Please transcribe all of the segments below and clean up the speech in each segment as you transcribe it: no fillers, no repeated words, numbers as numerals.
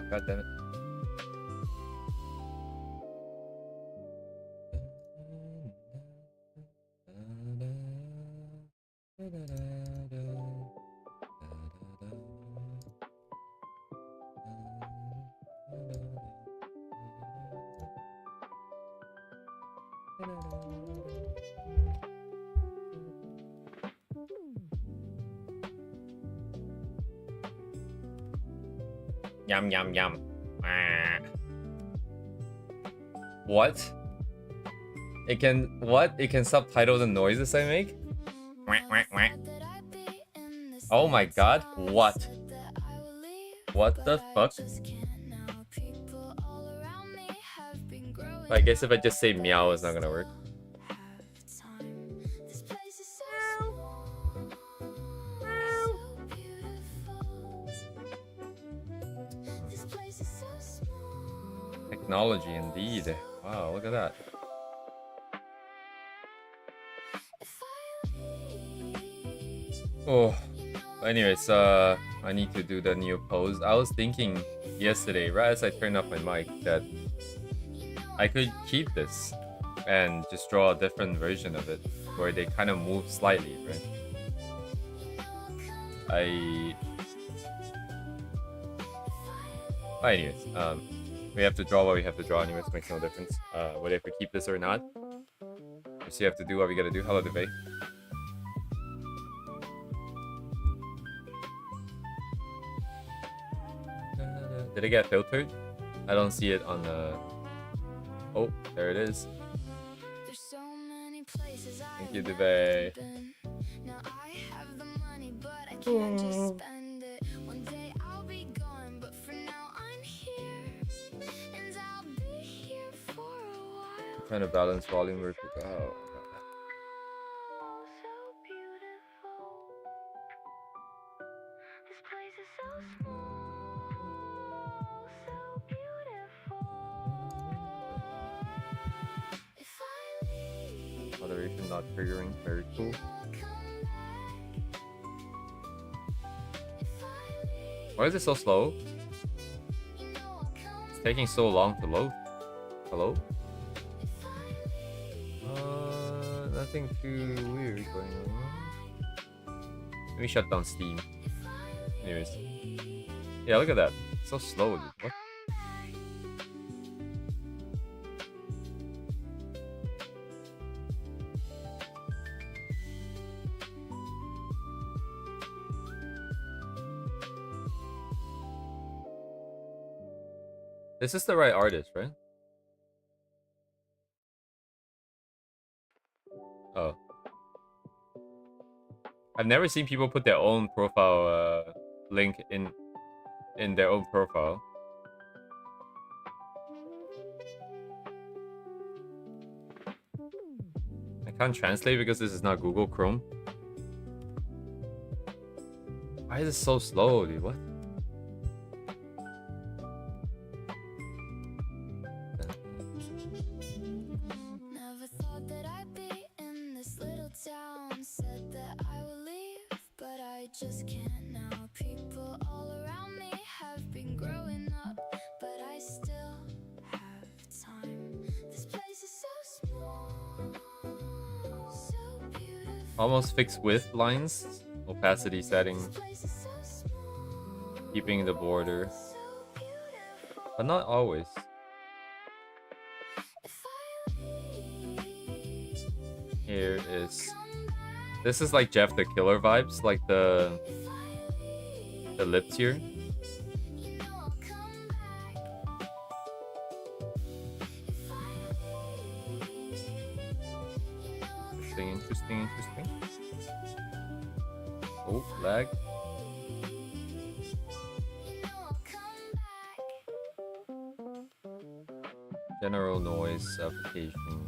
God damn it. Yum yum yum. Ah. What? It can what? It can subtitle the noises I make? Oh my god, what? What the fuck? I guess if I just say meow, it's not gonna work. Technology indeed. Wow, look at that. Oh, anyways, I need to do the new pose. I was thinking yesterday, right as I turned off my mic, that I could keep this and just draw a different version of it, where they kind of move slightly, right? Anyways, we have to draw what we have to draw anyways, makes no difference. Whether if we keep this or not. We still have to do what we gotta do. Hello, Devay. Did it get filtered? I don't see it on the... Oh, there it is. Thank you, Devay. Trying to balance volume real quick. Oh. Moderation not triggering, very cool. Why is it so slow? It's taking so long to load. Hello? Nothing too weird going on. Let me shut down Steam. Anyways. Yeah, look at that. It's so slow, dude. What? This is the right artist, right? Oh. I've never seen people put their own profile link in their own profile. I can't translate because this is not Google Chrome. Why is it so slow, dude? What? Almost fixed width lines, opacity setting, keeping the border, but not always. Here is, this is like Jeff the Killer vibes, like the lips here. Interesting. Oh, lag. General noise application.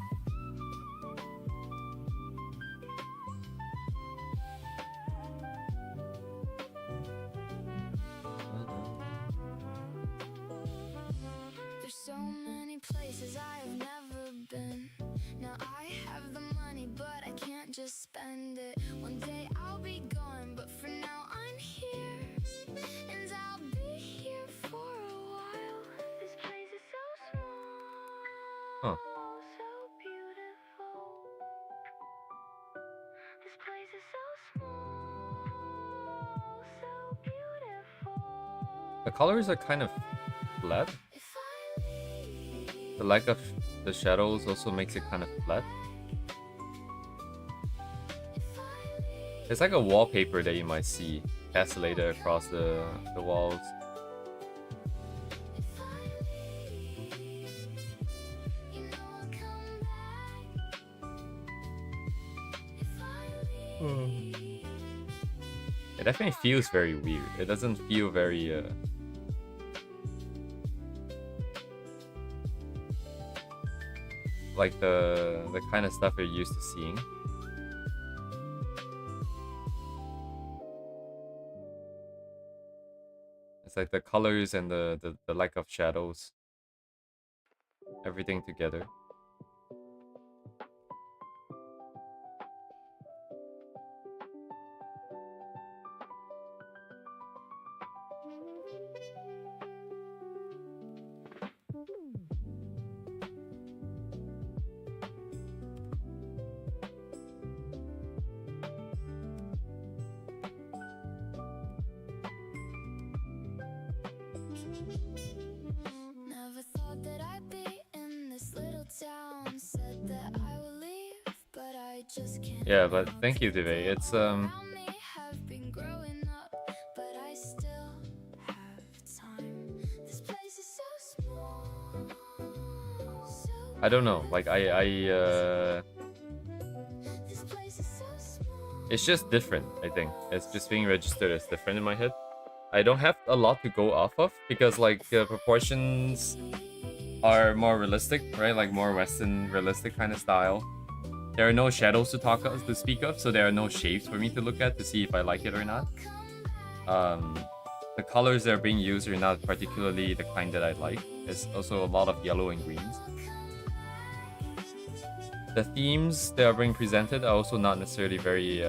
There's so many places I have never been. Now I have the money, but I can't just spend it. One day I'll be gone, but for now I'm here, and I'll be here for a while. The colors are kind of flat. The lack of the shadows also makes it kind of flat. It's like a wallpaper that you might see castellated across the walls. It definitely feels very weird. It doesn't feel very like the kind of stuff you're used to seeing. It's like the colors and the lack of shadows. Everything together. Never thought that I'd be in this little town. Said that I would leave, but I just can't. Yeah, but thank you, Dave. It's Around me have been growing up, but I still have time. This place is so small, so I don't know. Like this place is so small. it's just different, I think. It's just being registered as different in my head. I don't have a lot to go off of because like proportions are more realistic, right? Like more Western realistic kind of style. There are no shadows to speak of, so there are no shapes for me to look at to see if I like it or not. The colors that are being used are not particularly the kind that I like. There's also a lot of yellow and greens. The themes that are being presented are also not necessarily very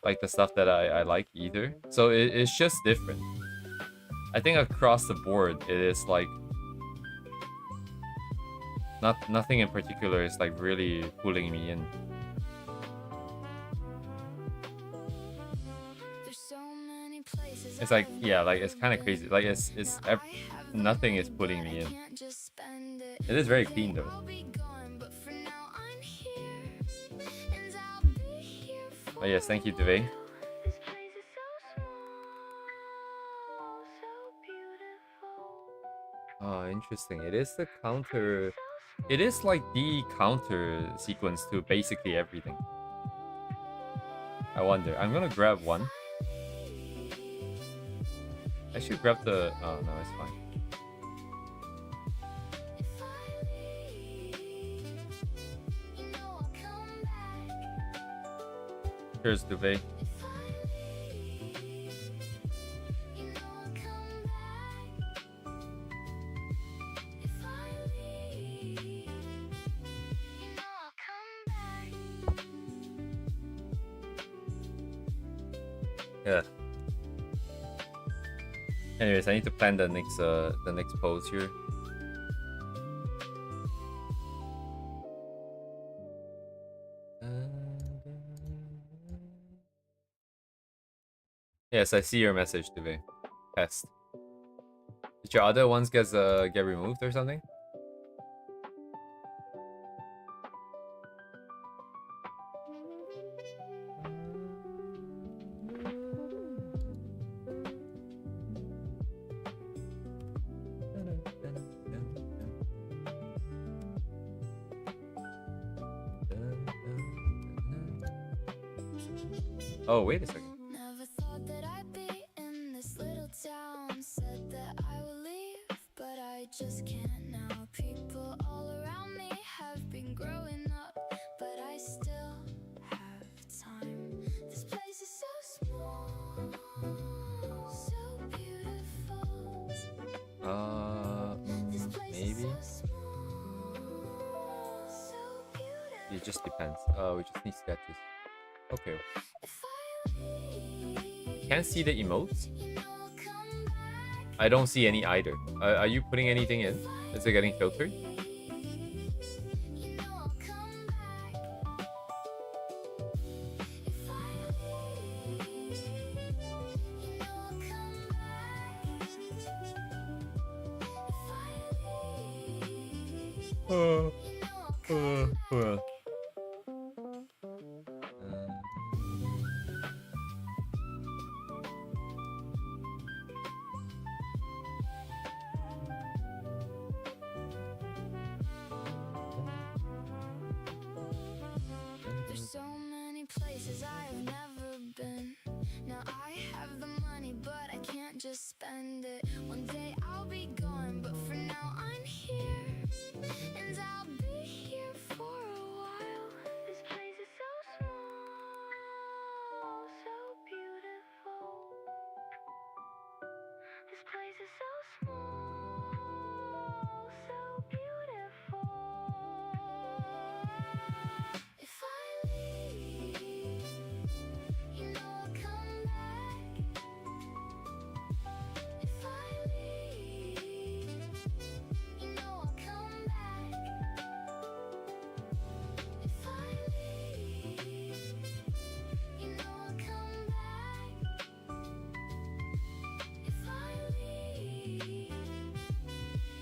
like the stuff that I like either. So it's just different. I think across the board it is like nothing in particular is like really pulling me in. There's so many places It's like yeah, like it's kind of crazy. Like nothing is pulling me in. can't just spend it. It is very clean though. I'll be gone, but for now I'm here, and I'll be here for Oh yes, thank you, Dave. this place is so small, so beautiful. Oh, interesting. It is the counter. It is like the counter sequence to basically everything. I wonder. I'm gonna grab one. I should grab the. Oh no, it's fine. Cheers, Duvet. Yeah. Anyways, I need to plan the next pose here. Yes, I see your message, Duvet. Test. Did your other ones get removed or something? Oh, wait a second. Never thought that I'd be in this little town. Said that I would leave, but I just can't now. People all around me have been growing up, but I still have time. This place is so small, so beautiful. This place is Maybe. so small, so beautiful. It just depends. We just need sketches. Okay. If I leave, Can't see the emotes? you know I'll come back. I don't see any either. Are you putting anything in? Is it getting filtered? You know I'll come back. If I leave, you know Uh, uh. There's so many places I have never been. Now I have the money, but I can't just spend it. One day I'll be gone, but for now I'm here. And I'll be here for a while. This place is so small, so beautiful. This place is so small, so beautiful. If I leave, you know I'll come back. If I leave, you know I'll come back. If I leave, you know I'll come back. If I leave,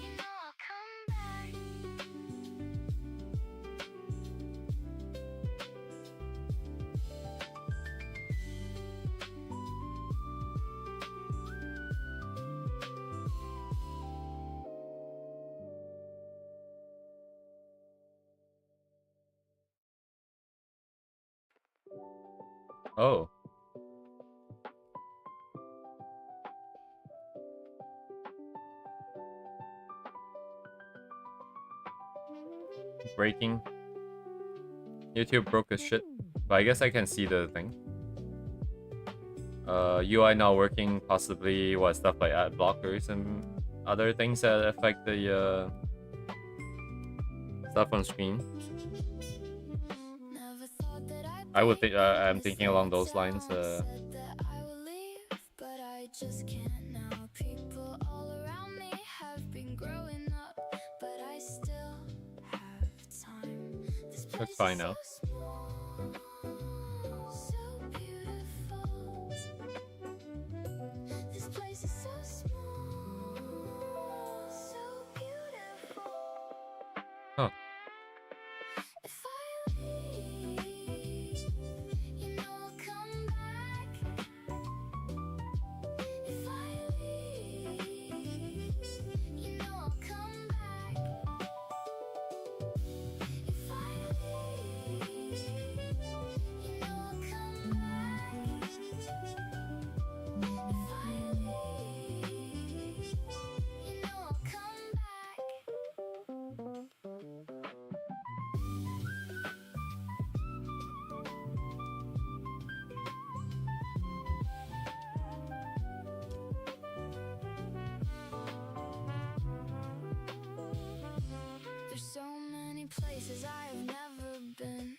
you know I'll come back. Oh. Breaking. YouTube broke as shit. But I guess I can see the thing. UI not working, possibly what stuff like ad blockers and other things that affect the stuff on screen. Never thought that I would think I'm thinking along those lines. said that I would leave, but I just can't now. People all around me have been growing up, but I still have time. This place Looks fine is now. so small, so beautiful. This place is so small, so beautiful. Huh. If I leave, you know I'll come back. If I leave, you know I'll come back. If I leave, you know I'll come back. If I leave, you know I'll come back. There's so many places I have never been.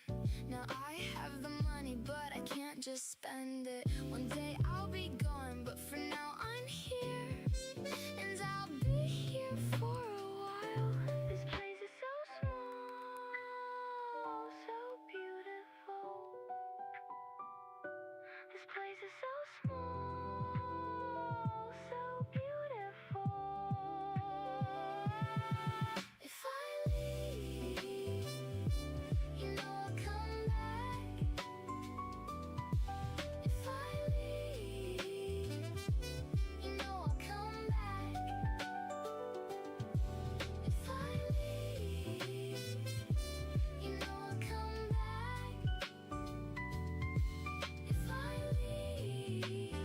Now I have the money, but I can't just spend it. One day I'll be gone, but for now I'm here. And I'll be here for a while. This place is so small, so beautiful. This place is so small, so beautiful. If I leave, you know I'll come back. If I leave, you know I'll come back. If I leave, you know I'll come back. If I leave,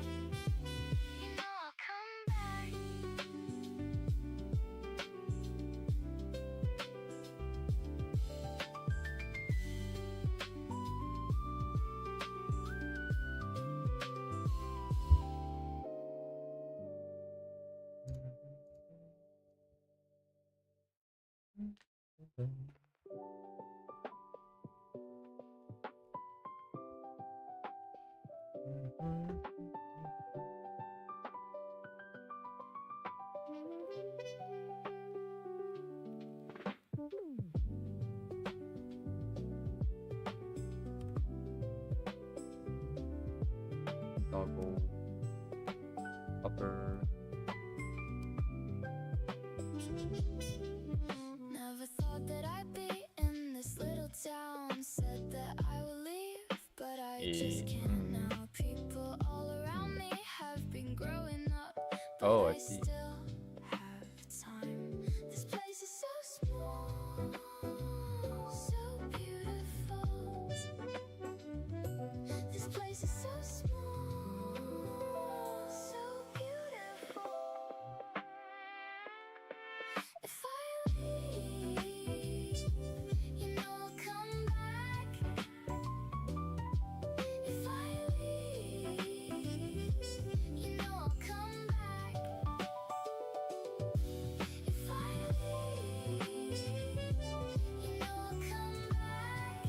you know I'll come back. Toggle. Upper. Never thought that just can't now. People all around me have been growing up, but Oh, I I see. still have time. This place is so small, so beautiful. This place is so small, so beautiful. If I leave, you know I'll come back. If I leave, you know I'll come back. If I leave, you know I'll come back.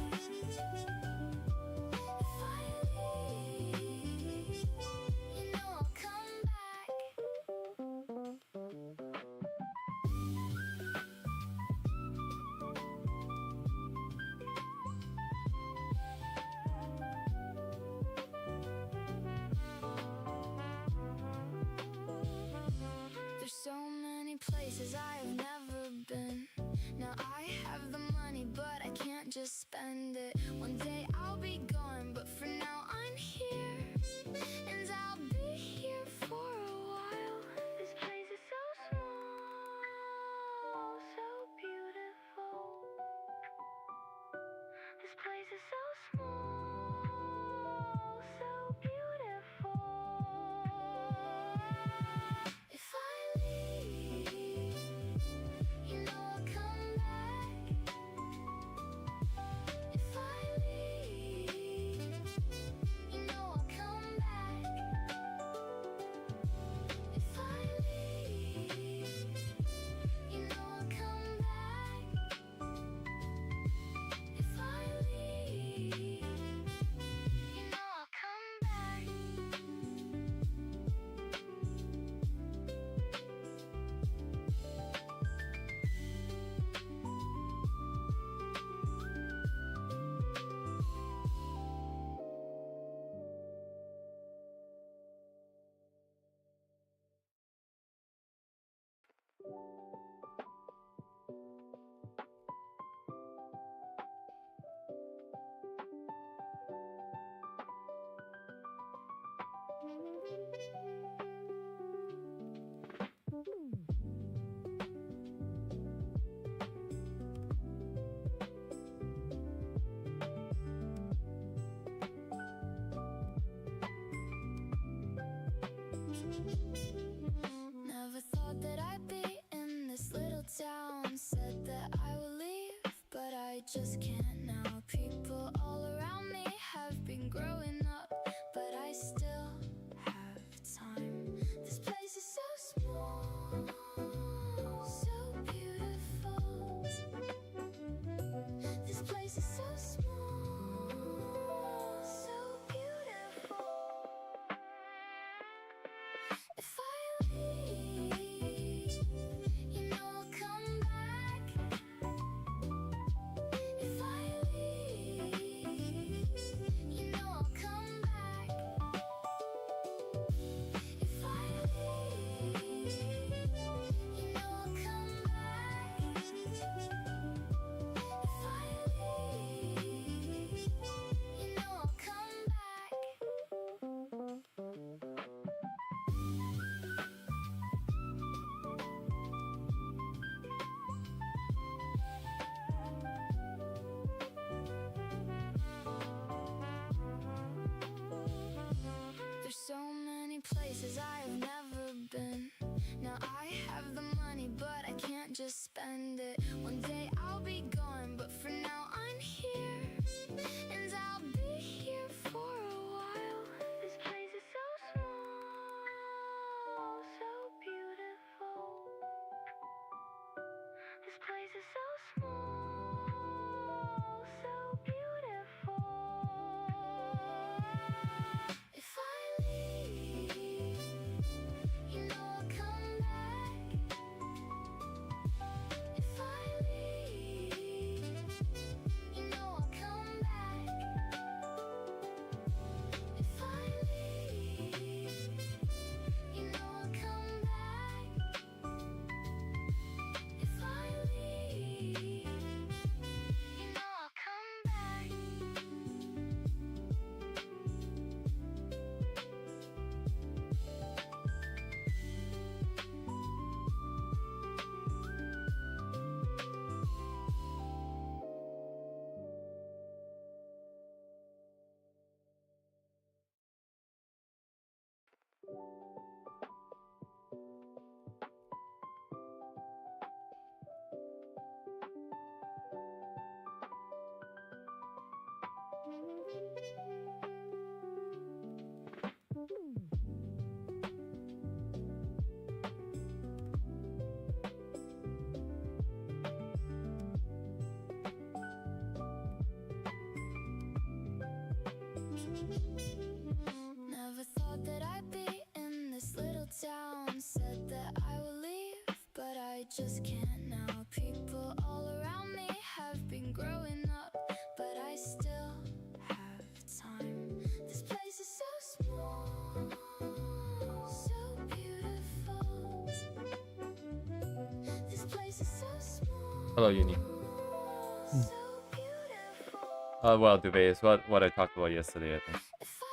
If I leave, you know I'll come back. There's so many places I've never been. Now I have the money, but I can't just spend it. One day I'll be gone, but for now I'm here. And I'll be here for a while. This place is so small, so beautiful. This place is so small, so beautiful. If I leave, you know I'll come back. If I leave, you know I'll come back. If I leave, you know I'll come back. If I leave, you know I'll come back. Never thought that I'd be in this little town. Said that I will leave, but I just can't now. People all around me have been growing up, but I still have time. This place is so small, so beautiful. This place is so small, so beautiful. If I leave, you know I'll come back. If I leave, you know I'll come back. If I leave, you know I'll come back. If I leave, you know I'll come back. There's so many places I've never been. Now I have the money, but I can't just spend it. One day I'll be gone, but for now I'm here. And I'll be here for a while. This place is so small, so beautiful. This place is so small, so beautiful. If I leave, you know I'll come back. If I leave, you know I'll come back. If I leave, you know I'll come back. If I leave, Never thought that I'd be in this little town. Said that I would leave, but I just can't now. People all around me have been growing up, but I still have time. This place is so small, so beautiful. This place is so small. Hello, Uni. So beautiful. Well, Duvet is what I talked about yesterday, I think. If I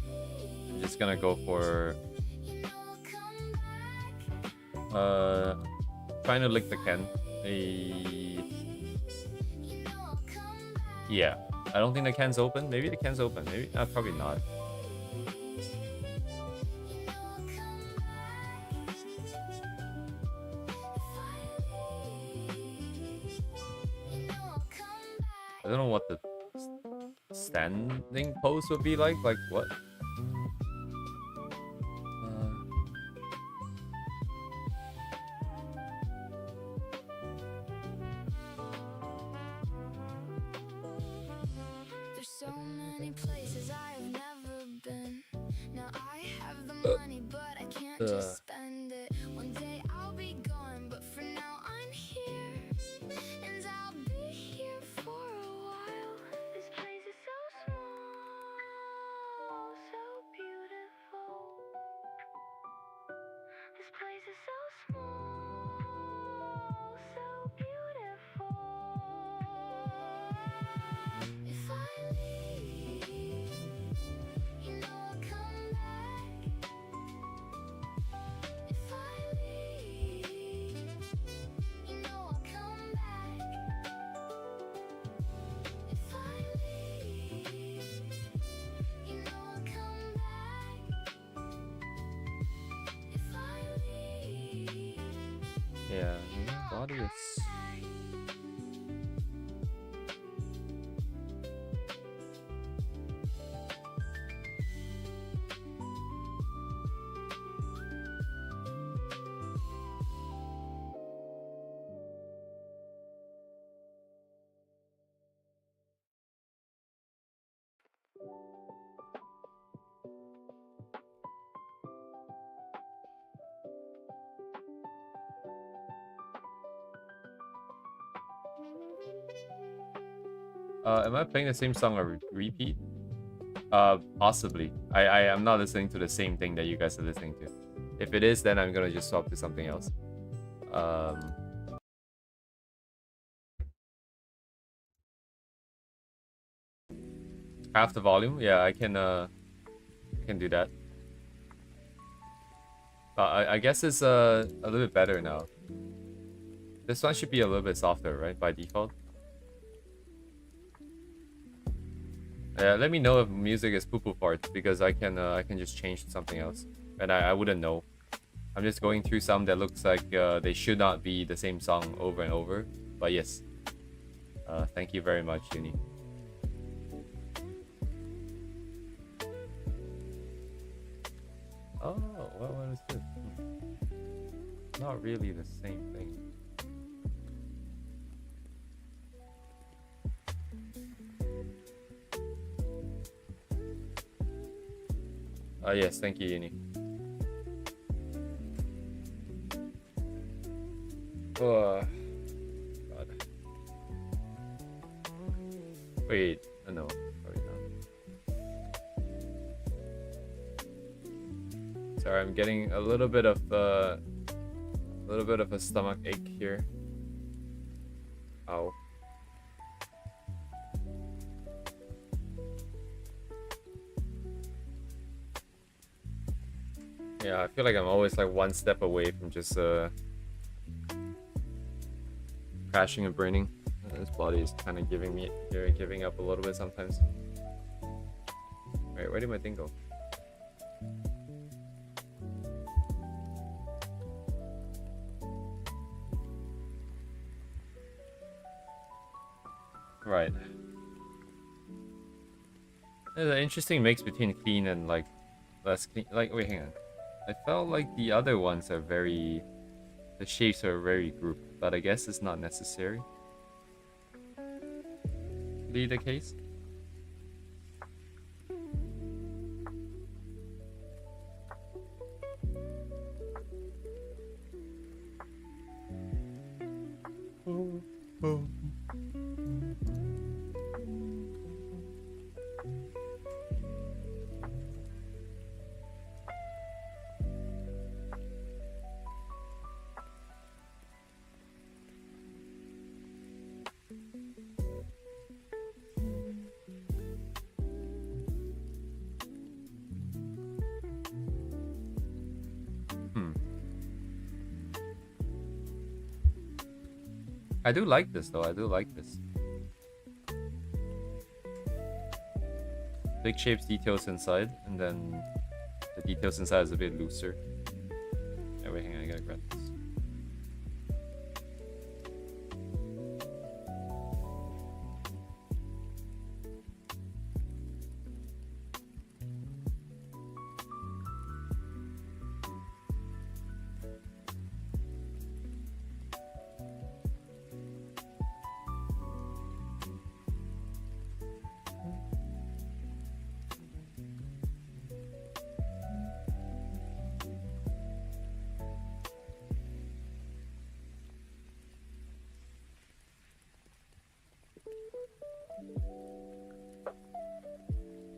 leave, I'm just gonna go for you know I'll come back. trying to lick the can. You know I'll come back. Yeah. I don't think the can's open. Maybe the can's open. Maybe probably not. You know I'll come back. If I leave, you know I'll come back. I don't know what the standing pose would be like. Like what? There's so many places I have never been. Now I have the money, but I can't just spend it. One day I'll be gone, but for now I'm here. And I'll be here for a while. This place is so small, so beautiful. This place is so small, so beautiful. If I leave, you know I'll come back. If I leave, you know I'll come back. If I leave, you know I'll come back. If I leave, Yeah. Body is. Am I playing the same song on repeat? Possibly. I am not listening to the same thing that you guys are listening to. If it is, then I'm gonna just swap to something else. Half the volume? Yeah, I can do that. I guess it's a little bit better now. This one should be a little bit softer, right, by default? Let me know if music is poo-poo farts, because I can just change to something else, and I wouldn't know. I'm just going through some that looks like they should not be the same song over and over. But yes, thank you very much, Uni. Oh, what is this? Not really the same thing. Yes, thank you, Uni. Oh, God. Wait, no, probably not. Sorry, I'm getting a little bit of a stomach ache here. Ow. Yeah, I feel like I'm always like one step away from just crashing and burning. This body is kind of giving up a little bit sometimes. Alright, where did my thing go? Right. There's an interesting mix between clean and like less clean. Like, wait, hang on. I felt like the other ones are very... The shapes are very grouped, but I guess it's not necessary. Be the case. I do like this though, I do like this. Big shapes, details inside, and then the details inside is a bit looser. Yeah, wait, hang on, I gotta grab this.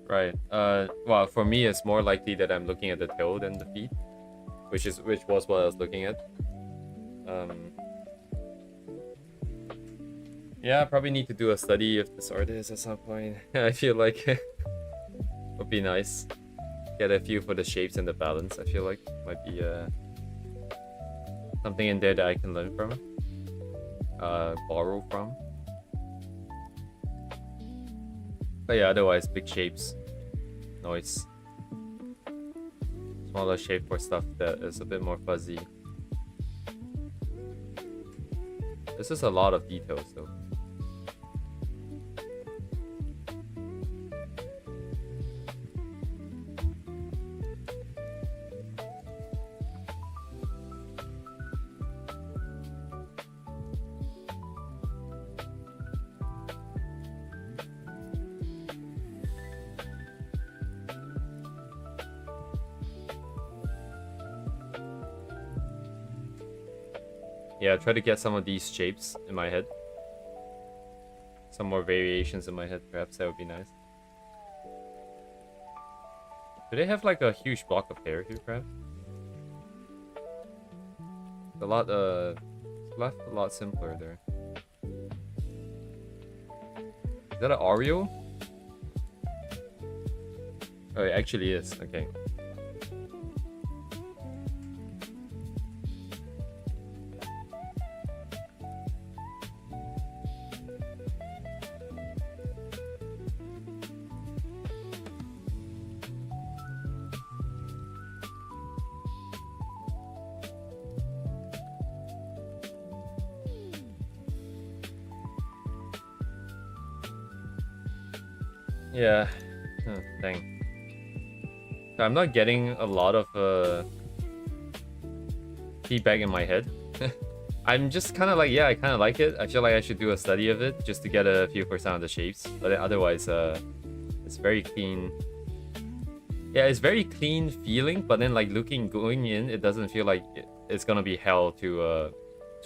Right. Well, for me, it's more likely that I'm looking at the tail than the feet, which was what I was looking at. Yeah, I probably need to do a study of this artist at some point. I feel like it would be nice. Get a feel for the shapes and the balance. I feel like might be something in there that I can learn from, borrow from. But yeah, otherwise, big shapes, noise. Smaller shape for stuff that is a bit more fuzzy. This is a lot of details though. Yeah, try to get some of these shapes in my head. Some more variations in my head, perhaps that would be nice. Do they have like a huge block of hair here, perhaps? A lot, left a lot simpler there. Is that an Oreo? Oh, it actually is. Okay. Yeah. Oh, dang. I'm not getting a lot of feedback in my head. I'm just kind of like, yeah, I kind of like it. I feel like I should do a study of it just to get a feel for some of the shapes. But otherwise, it's very clean. Yeah, it's very clean feeling. But then, like going in, it doesn't feel like it's gonna be hell to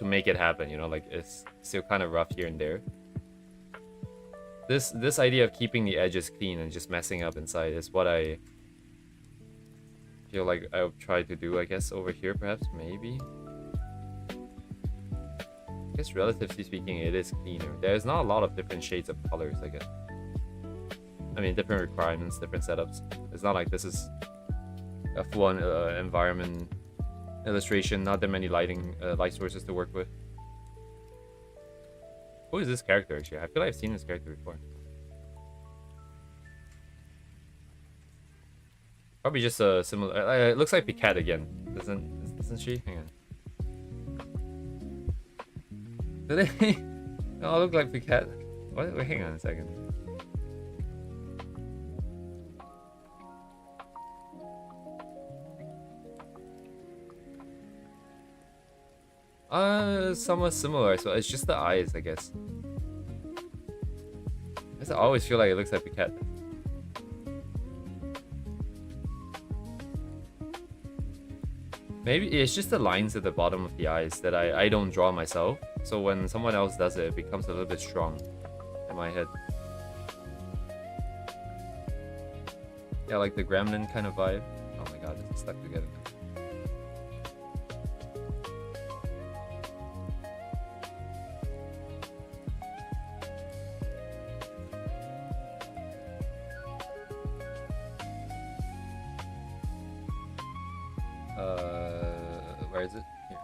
make it happen. You know, like it's still kind of rough here and there. This idea of keeping the edges clean and just messing up inside is what I feel like I'll try to do, I guess, over here, perhaps, maybe. I guess relatively speaking, it is cleaner. There's not a lot of different shades of colors, I guess. I mean, different requirements, different setups. It's not like this is a full-on environment illustration, not that many light sources to work with. Who is this character, actually? I feel like I've seen this character before. Probably just a similar... it looks like Picat again. Doesn't she? Hang on. Do they all look like Picat? What? Wait, hang on a second. Somewhat similar. So it's just the eyes, I guess. I always feel like it looks like a cat. Maybe it's just the lines at the bottom of the eyes that I don't draw myself. So when someone else does it, it becomes a little bit strong in my head. Yeah, like the gremlin kind of vibe. Oh my god, it's stuck together. Where is it? Here.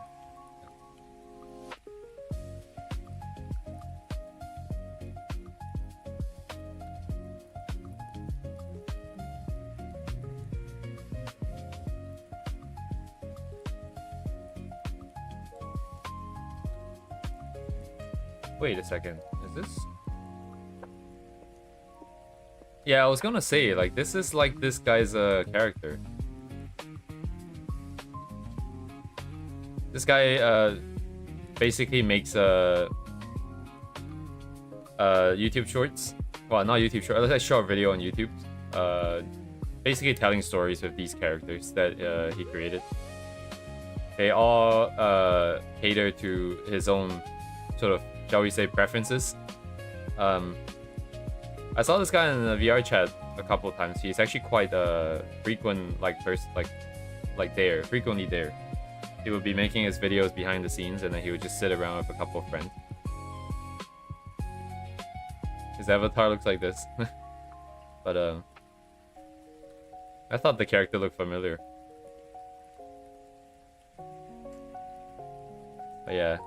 Wait a second. Is this? Yeah, I was gonna say, like, this is like this guy's character. This guy basically makes YouTube shorts. Well, not YouTube short. Let's say short video on YouTube. Basically telling stories with these characters that he created. They all cater to his own sort of, shall we say, preferences. I saw this guy in the VR chat a couple of times. He's actually quite frequent, frequently there. He would be making his videos behind the scenes, and then he would just sit around with a couple of friends. His avatar looks like this. But I thought the character looked familiar. But yeah.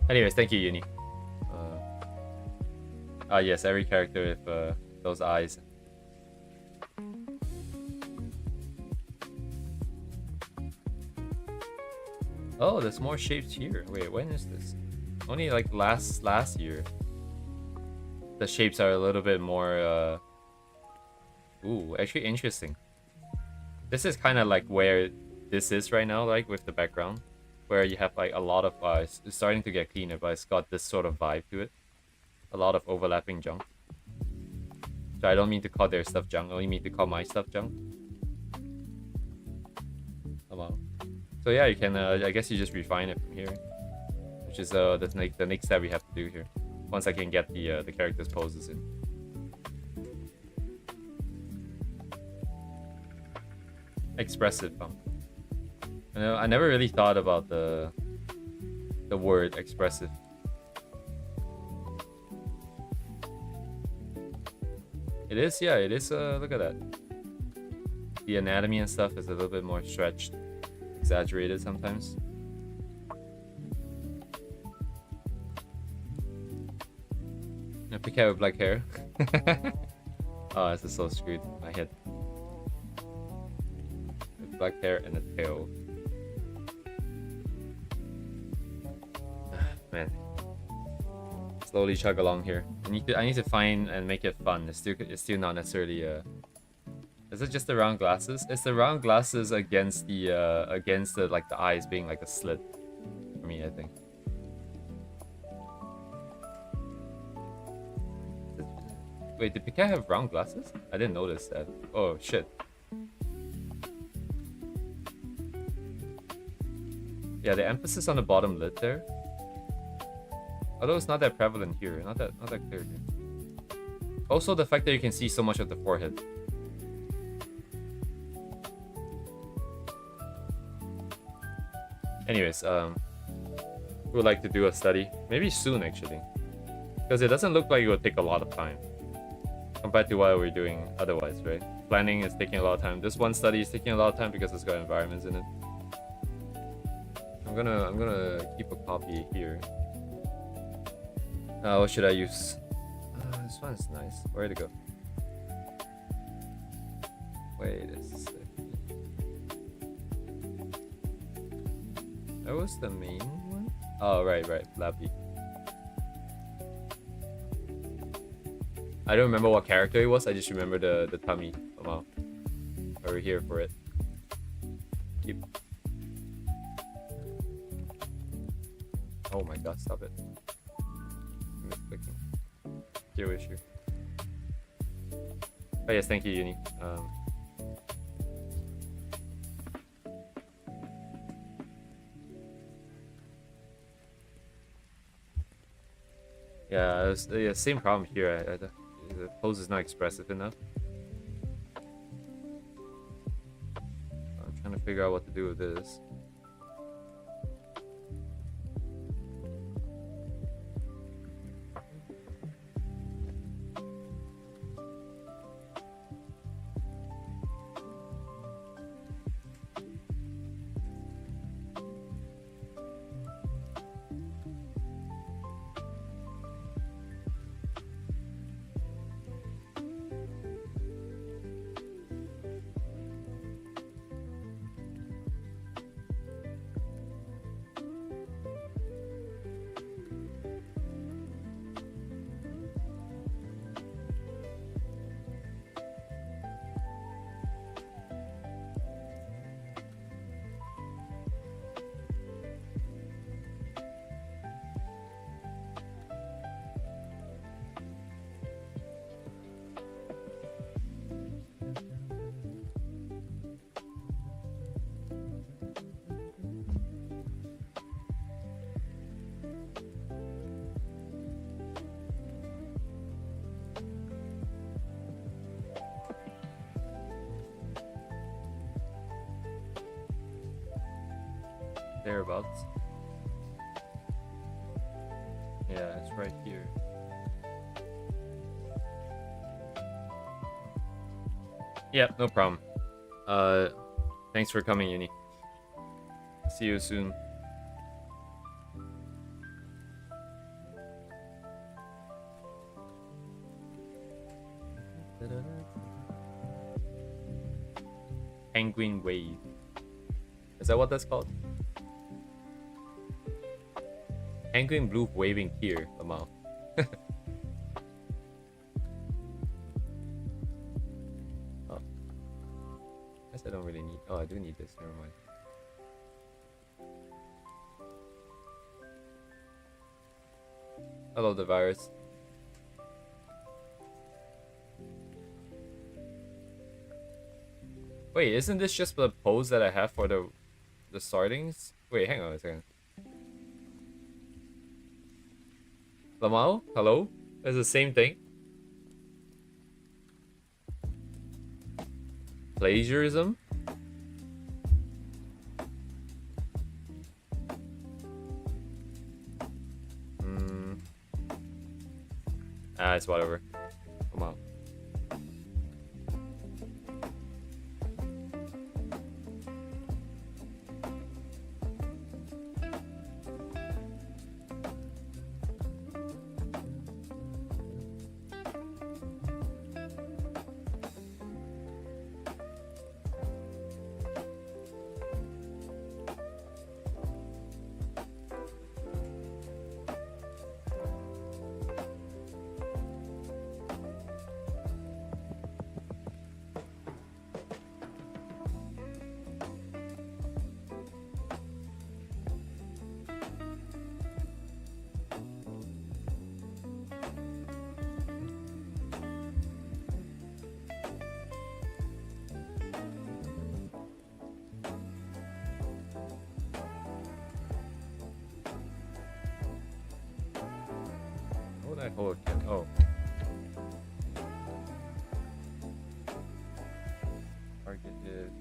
Anyways, thank you, Uni. Yes, every character with those eyes. Oh, there's more shapes here. Wait, when is this? Only like last year. The shapes are a little bit more ooh, actually interesting. This is kind of like where this is right now, like with the background, where you have like a lot of it's starting to get cleaner, but it's got this sort of vibe to it. A lot of overlapping junk. So I don't mean to call their stuff junk, I only mean to call my stuff junk. Oh wow. So yeah, you can, I guess you just refine it from here, which is the next step we have to do here. Once I can get the characters' poses in. Expressive, I never really thought about the word expressive. It is, yeah, it is. Look at that. The anatomy and stuff is a little bit more stretched. Exaggerated sometimes. A big cat with black hair. Oh, this is so screwed. My head. With black hair and a tail. Man. Slowly chug along here. I need to find and make it fun. It's still not necessarily Is it just the round glasses? It's the round glasses against the like the eyes being like a slit for me, I think. Wait, did Pika have round glasses? I didn't notice that. Oh shit. Yeah, the emphasis on the bottom lid there. Although it's not that prevalent here, not that clear here. Also the fact that you can see so much of the forehead. Anyways, we would like to do a study. Maybe soon, actually. Because it doesn't look like it would take a lot of time. Compared to what we're doing otherwise, right? Planning is taking a lot of time. This one study is taking a lot of time because it's got environments in it. I'm gonna keep a copy here. What should I use? This one is nice. Where'd it go? Wait a second. That was the main one? Oh, right, Lappy. I don't remember what character it was. I just remember the tummy somehow. We're here for it. Keep. Oh my god! Stop it. Misclicking. Q issue. Oh yes, thank you, Uni. Yeah, same problem here. The pose is not expressive enough. I'm trying to figure out what to do with this. Thereabouts. Yeah, it's right here. Yeah, no problem. Thanks for coming, Uni. See you soon. Penguin wave. Is that what that's called? Penguin blue waving here, Amal. Oh. Guess I don't really need. Oh, I do need this. Never mind. Hello, the virus. Wait, isn't this just the pose that I have for the startings? Wait, hang on a second. Lamau? Hello? It's the same thing? Plagiarism? It's whatever. Come on. What would I hold? Oh. Targeted.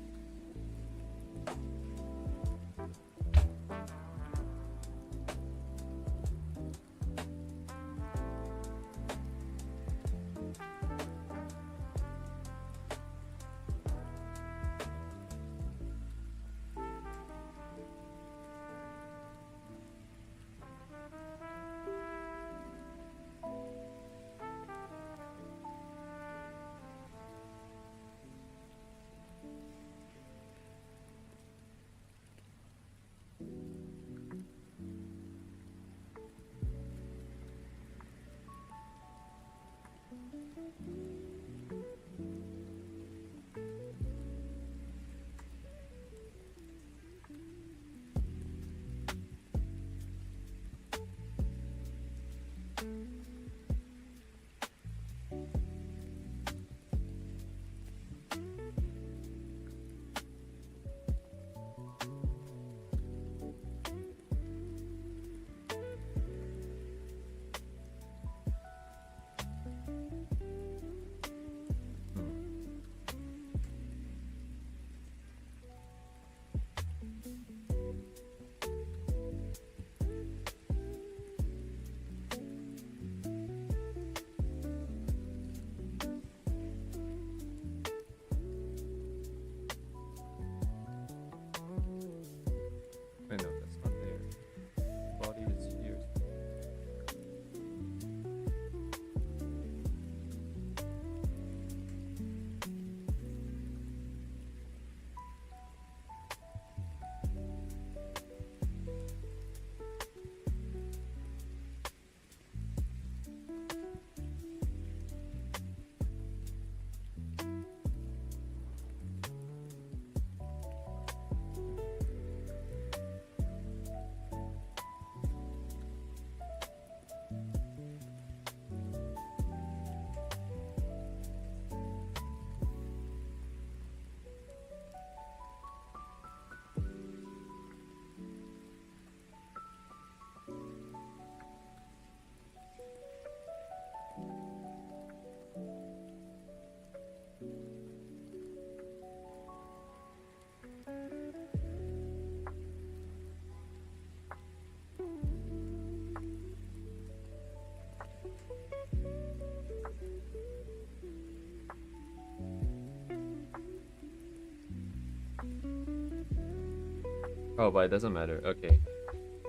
Oh, but it doesn't matter. Okay.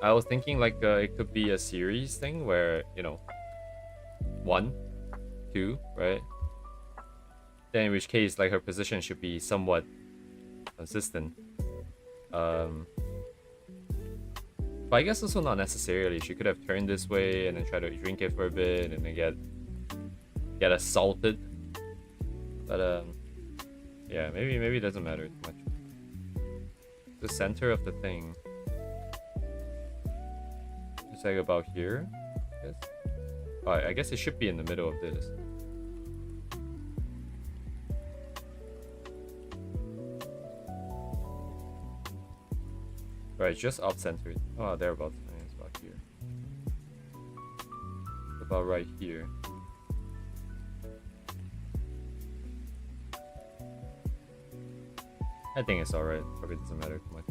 I was thinking like it could be a series thing where, you know, 1, 2, right? Then in which case, like her position should be somewhat consistent. Um, but I guess also not necessarily. She could have turned this way and then try to drink it for a bit and then get assaulted. But yeah, maybe it doesn't matter too much. The center of the thing. It's like about here. I guess. Oh, I guess it should be in the middle of this. Right, just off-centered. Oh, thereabouts. It's about here. About right here. I think it's alright. Probably doesn't matter too much.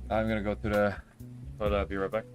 I'm gonna go to the toilet. I'll be right back.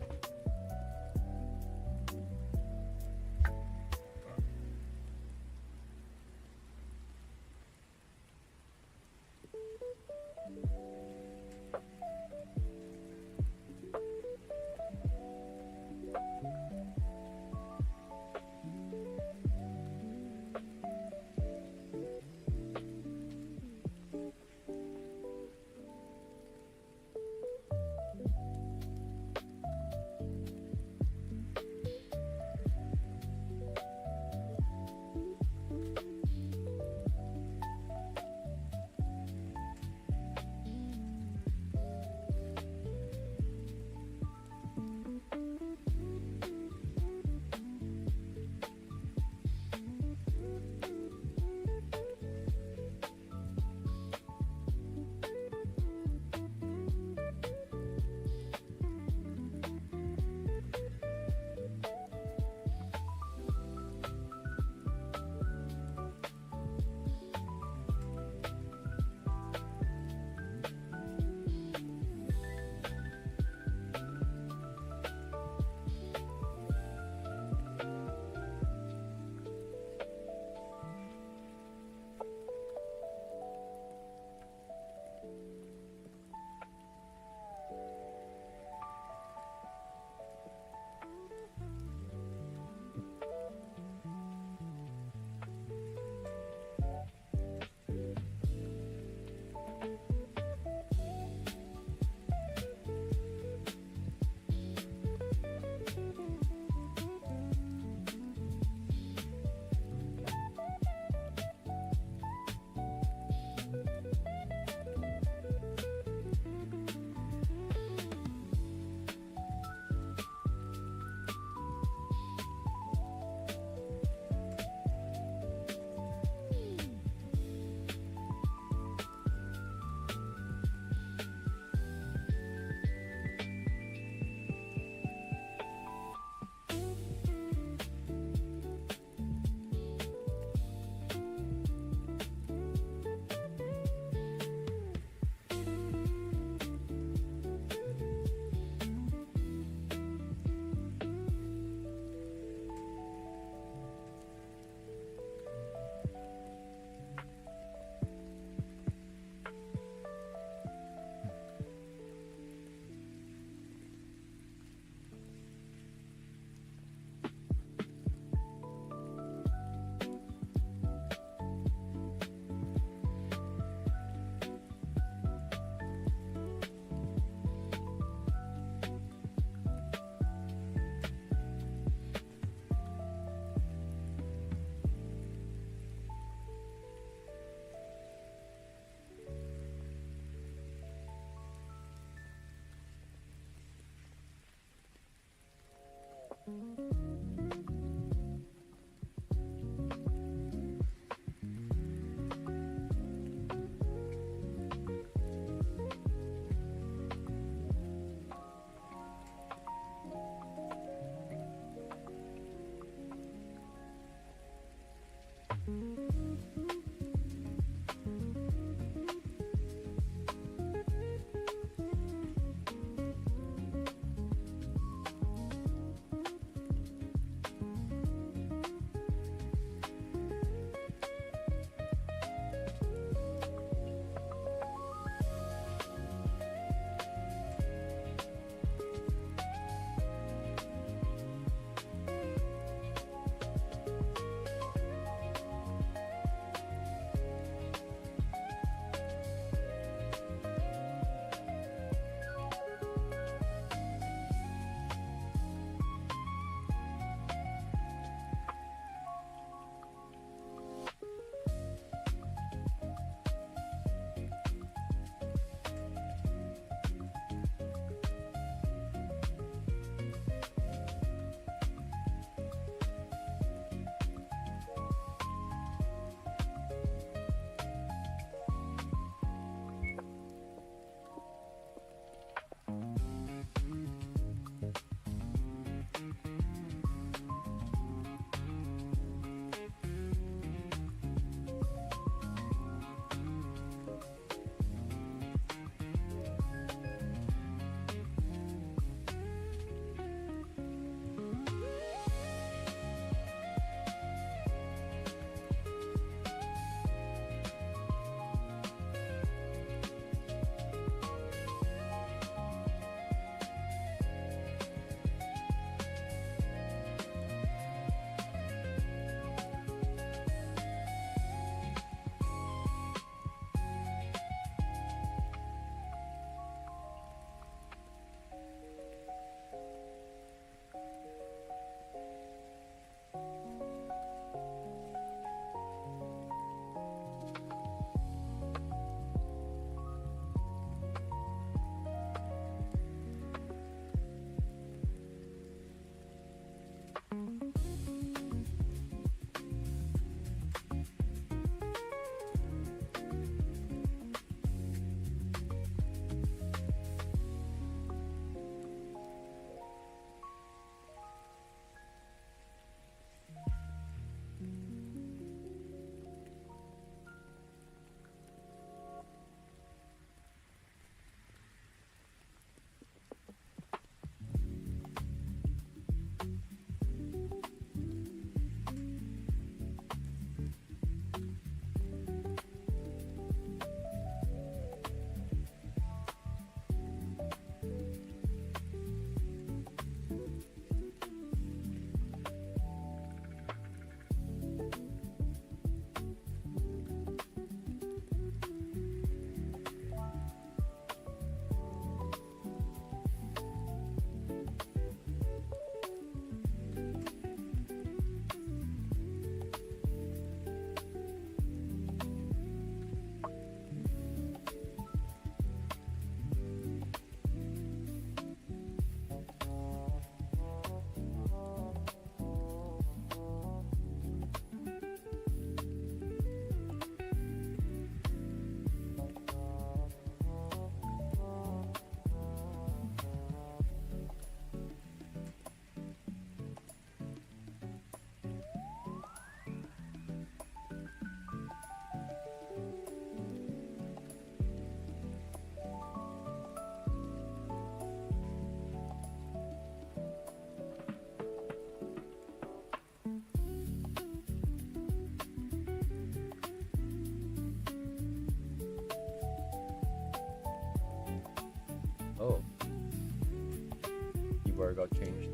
it got changed.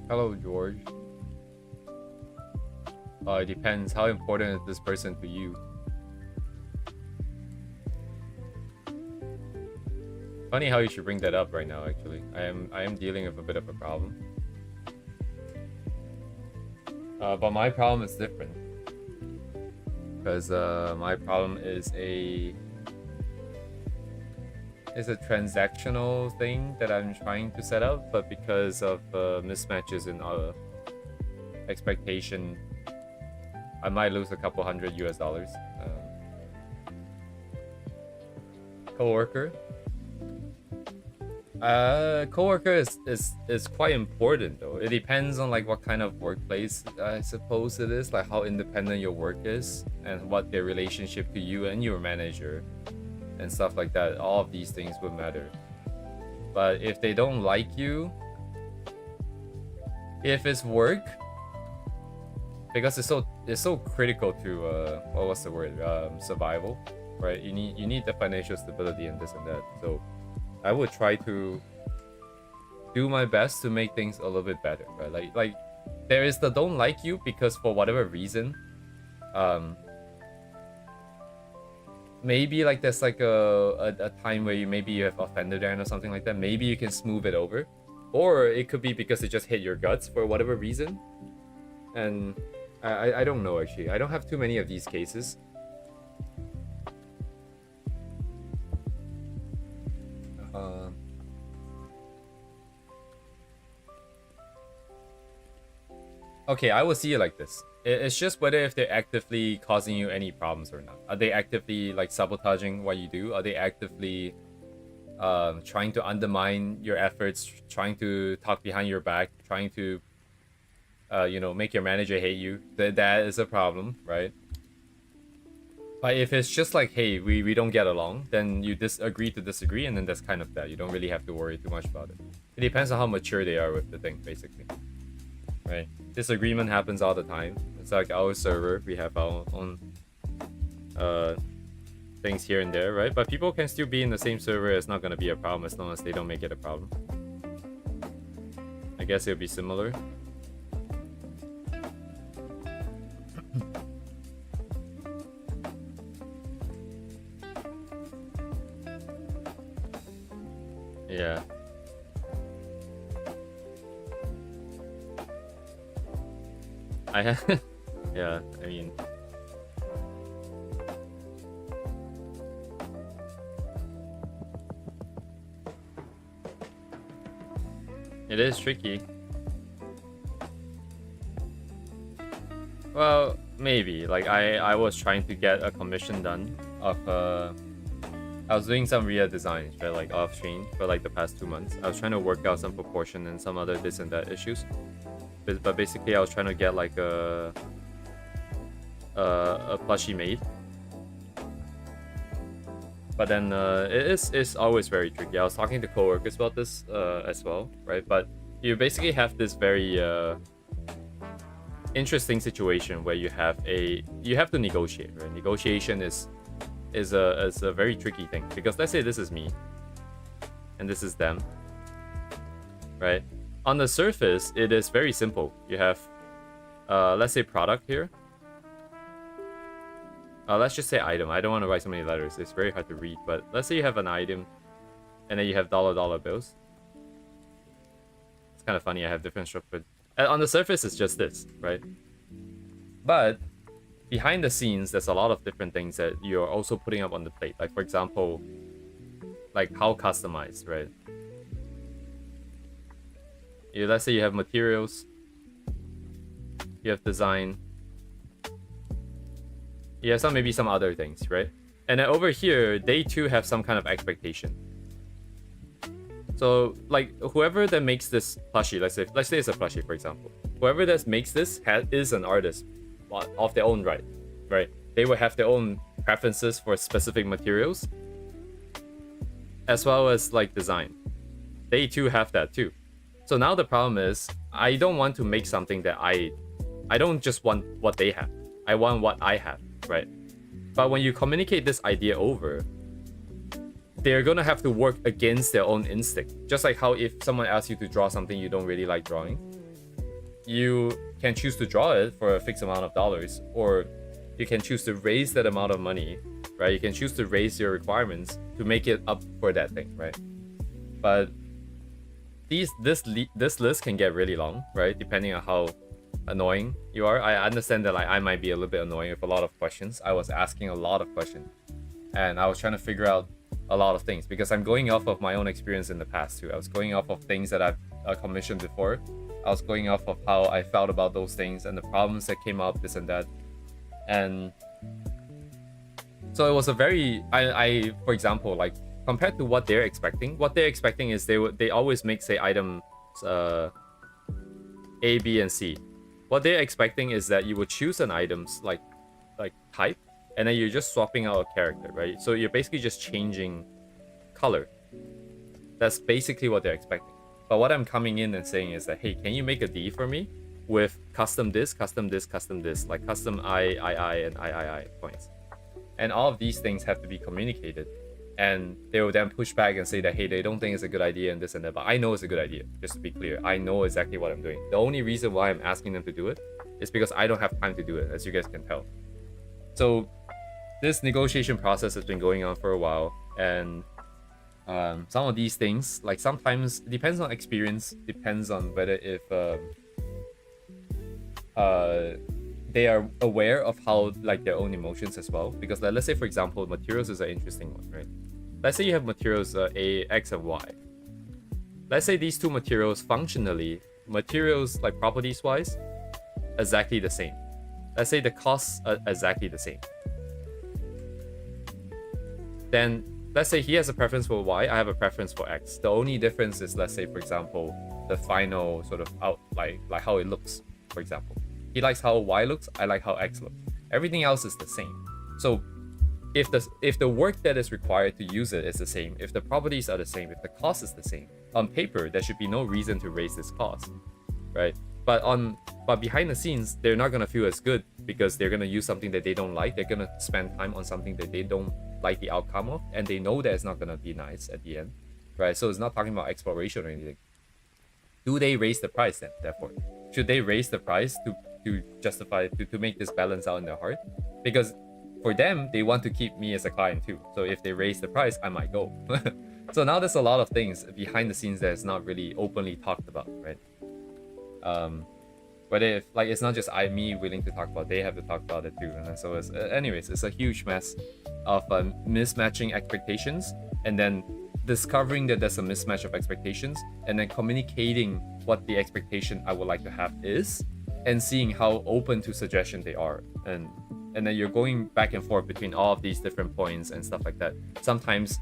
Hello, George. It depends. How important is this person to you? Funny how you should bring that up right now. Actually, I am dealing with a bit of a problem. But my problem is different because my problem is a transactional thing that I'm trying to set up, but because of mismatches in expectation, I might lose a couple $100 US. Coworker. Coworker is quite important though. It depends on like what kind of workplace I suppose it is, like how independent your work is, and what their relationship to you and your manager and stuff like that. All of these things would matter. But if they don't like you, if it's work, because it's so critical to what's the word, survival, right? You need the financial stability and this and that. So I would try to do my best to make things a little bit better, right? Like there is the don't like you because for whatever reason, maybe like there's like a time where you have offended them or something like that. Maybe you can smooth it over, or it could be because it just hit your guts for whatever reason. And I don't know actually. I don't have too many of these cases. Okay, I will see it like this. It's just whether if they're actively causing you any problems or not. Are they actively like sabotaging what you do? Are they actively trying to undermine your efforts, trying to talk behind your back, trying to make your manager hate you? That is a problem, right? But if it's just like, hey, we don't get along, then you agree to disagree, and then that's kind of that. You don't really have to worry too much about it. It depends on how mature they are with the thing, basically. Right? Disagreement happens all the time. It's like our server, we have our own things here and there, right? But people can still be in the same server. It's not going to be a problem as long as they don't make it a problem. I guess it'll be similar. Yeah. Yeah, I mean, it is tricky. Well, maybe. Like I was trying to get a commission done of I was doing some RIA designs, right, like off stream for like the past 2 months. I was trying to work out some proportion and some other this and that issues. But basically, I was trying to get like a plushie made. But then it's always very tricky. I was talking to coworkers about this as well, right? But you basically have this very interesting situation where you have to negotiate, right? Negotiation is a very tricky thing, because let's say this is me and this is them, right? On the surface, it is very simple. You have let's say product here. Let's just say item. I don't want to write so many letters. It's very hard to read. But let's say you have an item, and then you have dollar bills. It's kind of funny. I have different structure. On the surface, it's just this, right? But behind the scenes, there's a lot of different things that you're also putting up on the plate. Like, for example, like how customized, right? Let's say you have materials. You have design. You have maybe some other things, right? And then over here, they too have some kind of expectation. So like whoever that makes this plushie, let's say it's a plushie, for example. Whoever that makes this is an artist of their own right? They will have their own preferences for specific materials, as well as like design. They too have that too. So now the problem is, I don't want to make something that I don't just want what they have. I want what I have, right? But when you communicate this idea over, they're gonna have to work against their own instinct. Just like how if someone asks you to draw something you don't really like drawing, you can choose to draw it for a fixed amount of dollars, or you can choose to raise that amount of money, right? You can choose to raise your requirements to make it up for that thing, right? But this list can get really long, right? Depending on how annoying you are. I understand that like I might be a little bit annoying with a lot of questions. I was asking a lot of questions, and I was trying to figure out a lot of things, because I'm going off of my own experience in the past too. I was going off of things that I've commissioned before. I was going off of how I felt about those things and the problems that came up, this and that. And so it was a very I for example, like compared to what they're expecting is they always make, say, items A, B, and C. What they're expecting is that you would choose an item's like type, and then you're just swapping out a character, right? So you're basically just changing color. That's basically what they're expecting. But what I'm coming in and saying is that, hey, can you make a D for me with custom this, like custom I, and I points. And all of these things have to be communicated. And they will then push back and say that, hey, they don't think it's a good idea and this and that. But I know it's a good idea, just to be clear. I know exactly what I'm doing. The only reason why I'm asking them to do it is because I don't have time to do it, as you guys can tell. So this negotiation process has been going on for a while. And some of these things, like sometimes it depends on experience, depends on whether if they are aware of how like their own emotions as well. Because like, let's say for example, materials is an interesting one, right? Let's say you have materials A, X, and Y. Let's say these two materials functionally, materials like properties wise, exactly the same. Let's say the costs are exactly the same. Then let's say he has a preference for Y, I have a preference for X. The only difference is, let's say for example, the final sort of out like how it looks, for example. He likes how Y looks, I like how X looks. Everything else is the same. So if the work that is required to use it is the same, if the properties are the same, if the cost is the same, on paper there should be no reason to raise this cost, right? But behind the scenes, they're not gonna feel as good because they're gonna use something that they don't like. They're gonna spend time on something that they don't like the outcome of, and they know that it's not gonna be nice at the end, right? So it's not talking about exploration or anything. Do they raise the price then? Therefore, should they raise the price to justify to make this balance out in their heart? Because for them, they want to keep me as a client too. So if they raise the price, I might go. So now there's a lot of things behind the scenes that's not really openly talked about, right? But if like it's not just me willing to talk about, they have to talk about it too. And so it's anyways, it's a huge mess of mismatching expectations, and then discovering that there's a mismatch of expectations, and then communicating what the expectation I would like to have is, and seeing how open to suggestion they are, and then you're going back and forth between all of these different points and stuff like that. Sometimes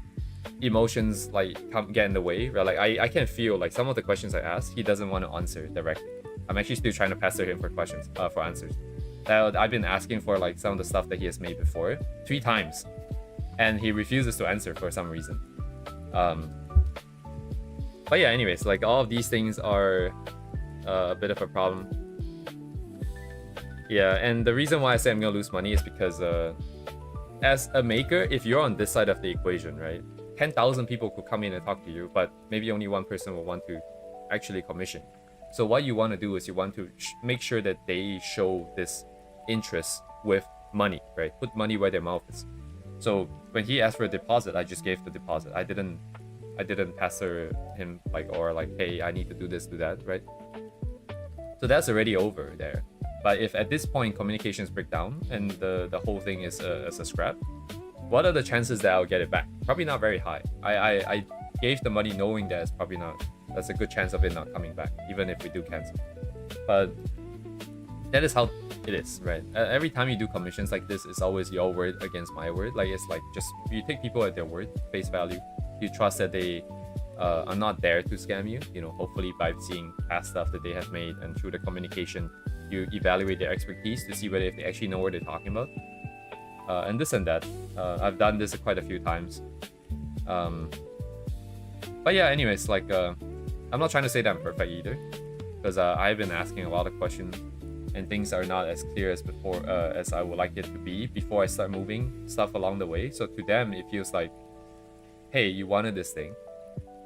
emotions like get in the way, right? Like I can feel like some of the questions I ask, he doesn't want to answer directly. I'm actually still trying to pester him for questions, for answers. I've been asking for like some of the stuff that he has made before 3 times. and he refuses to answer for some reason. But yeah, anyways, like all of these things are a bit of a problem. Yeah, and the reason why I say I'm gonna lose money is because as a maker, if you're on this side of the equation, right, 10,000 people could come in and talk to you, but maybe only one person will want to actually commission. So what you want to do is you want to make sure that they show this interest with money, right? Put money where their mouth is. So when he asked for a deposit, I just gave the deposit. I didn't pester him like, or like, hey, I need to do this, do that, right? So that's already over there. But if at this point communications break down and the whole thing is a scrap, what are the chances that I'll get it back? Probably not very high. I gave the money knowing that it's probably not. That's a good chance of it not coming back, even if we do cancel. But that is how it is, right? Every time you do commissions like this, it's always your word against my word. Like, it's like, just you take people at their word, face value. You trust that they are not there to scam you. You know, hopefully by seeing past stuff that they have made and through the communication, you evaluate their expertise to see whether if they actually know what they're talking about. And this and that. I've done this quite a few times. But yeah, anyways, like, I'm not trying to say that I'm perfect either, because I've been asking a lot of questions and things are not as clear as before, as I would like it to be before I start moving stuff along the way. So to them, it feels like, hey, you wanted this thing,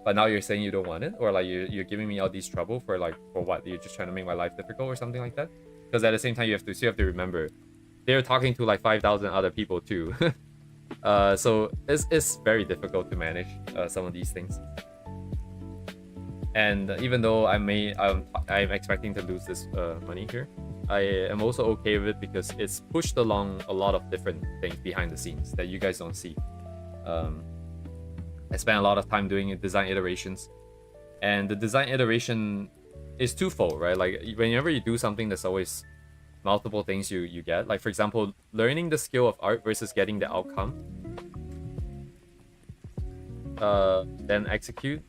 but now you're saying you don't want it, or like you're giving me all these trouble for what? You're just trying to make my life difficult or something like that. Because at the same time, you have to remember, they're talking to like 5,000 other people too. So it's very difficult to manage some of these things. And even though I'm expecting to lose this money here, I am also okay with it because it's pushed along a lot of different things behind the scenes that you guys don't see. I spent a lot of time doing design iterations, and the design iteration is twofold, right? Like, whenever you do something, there's always multiple things you get. Like, for example, learning the skill of art versus getting the outcome. Then execute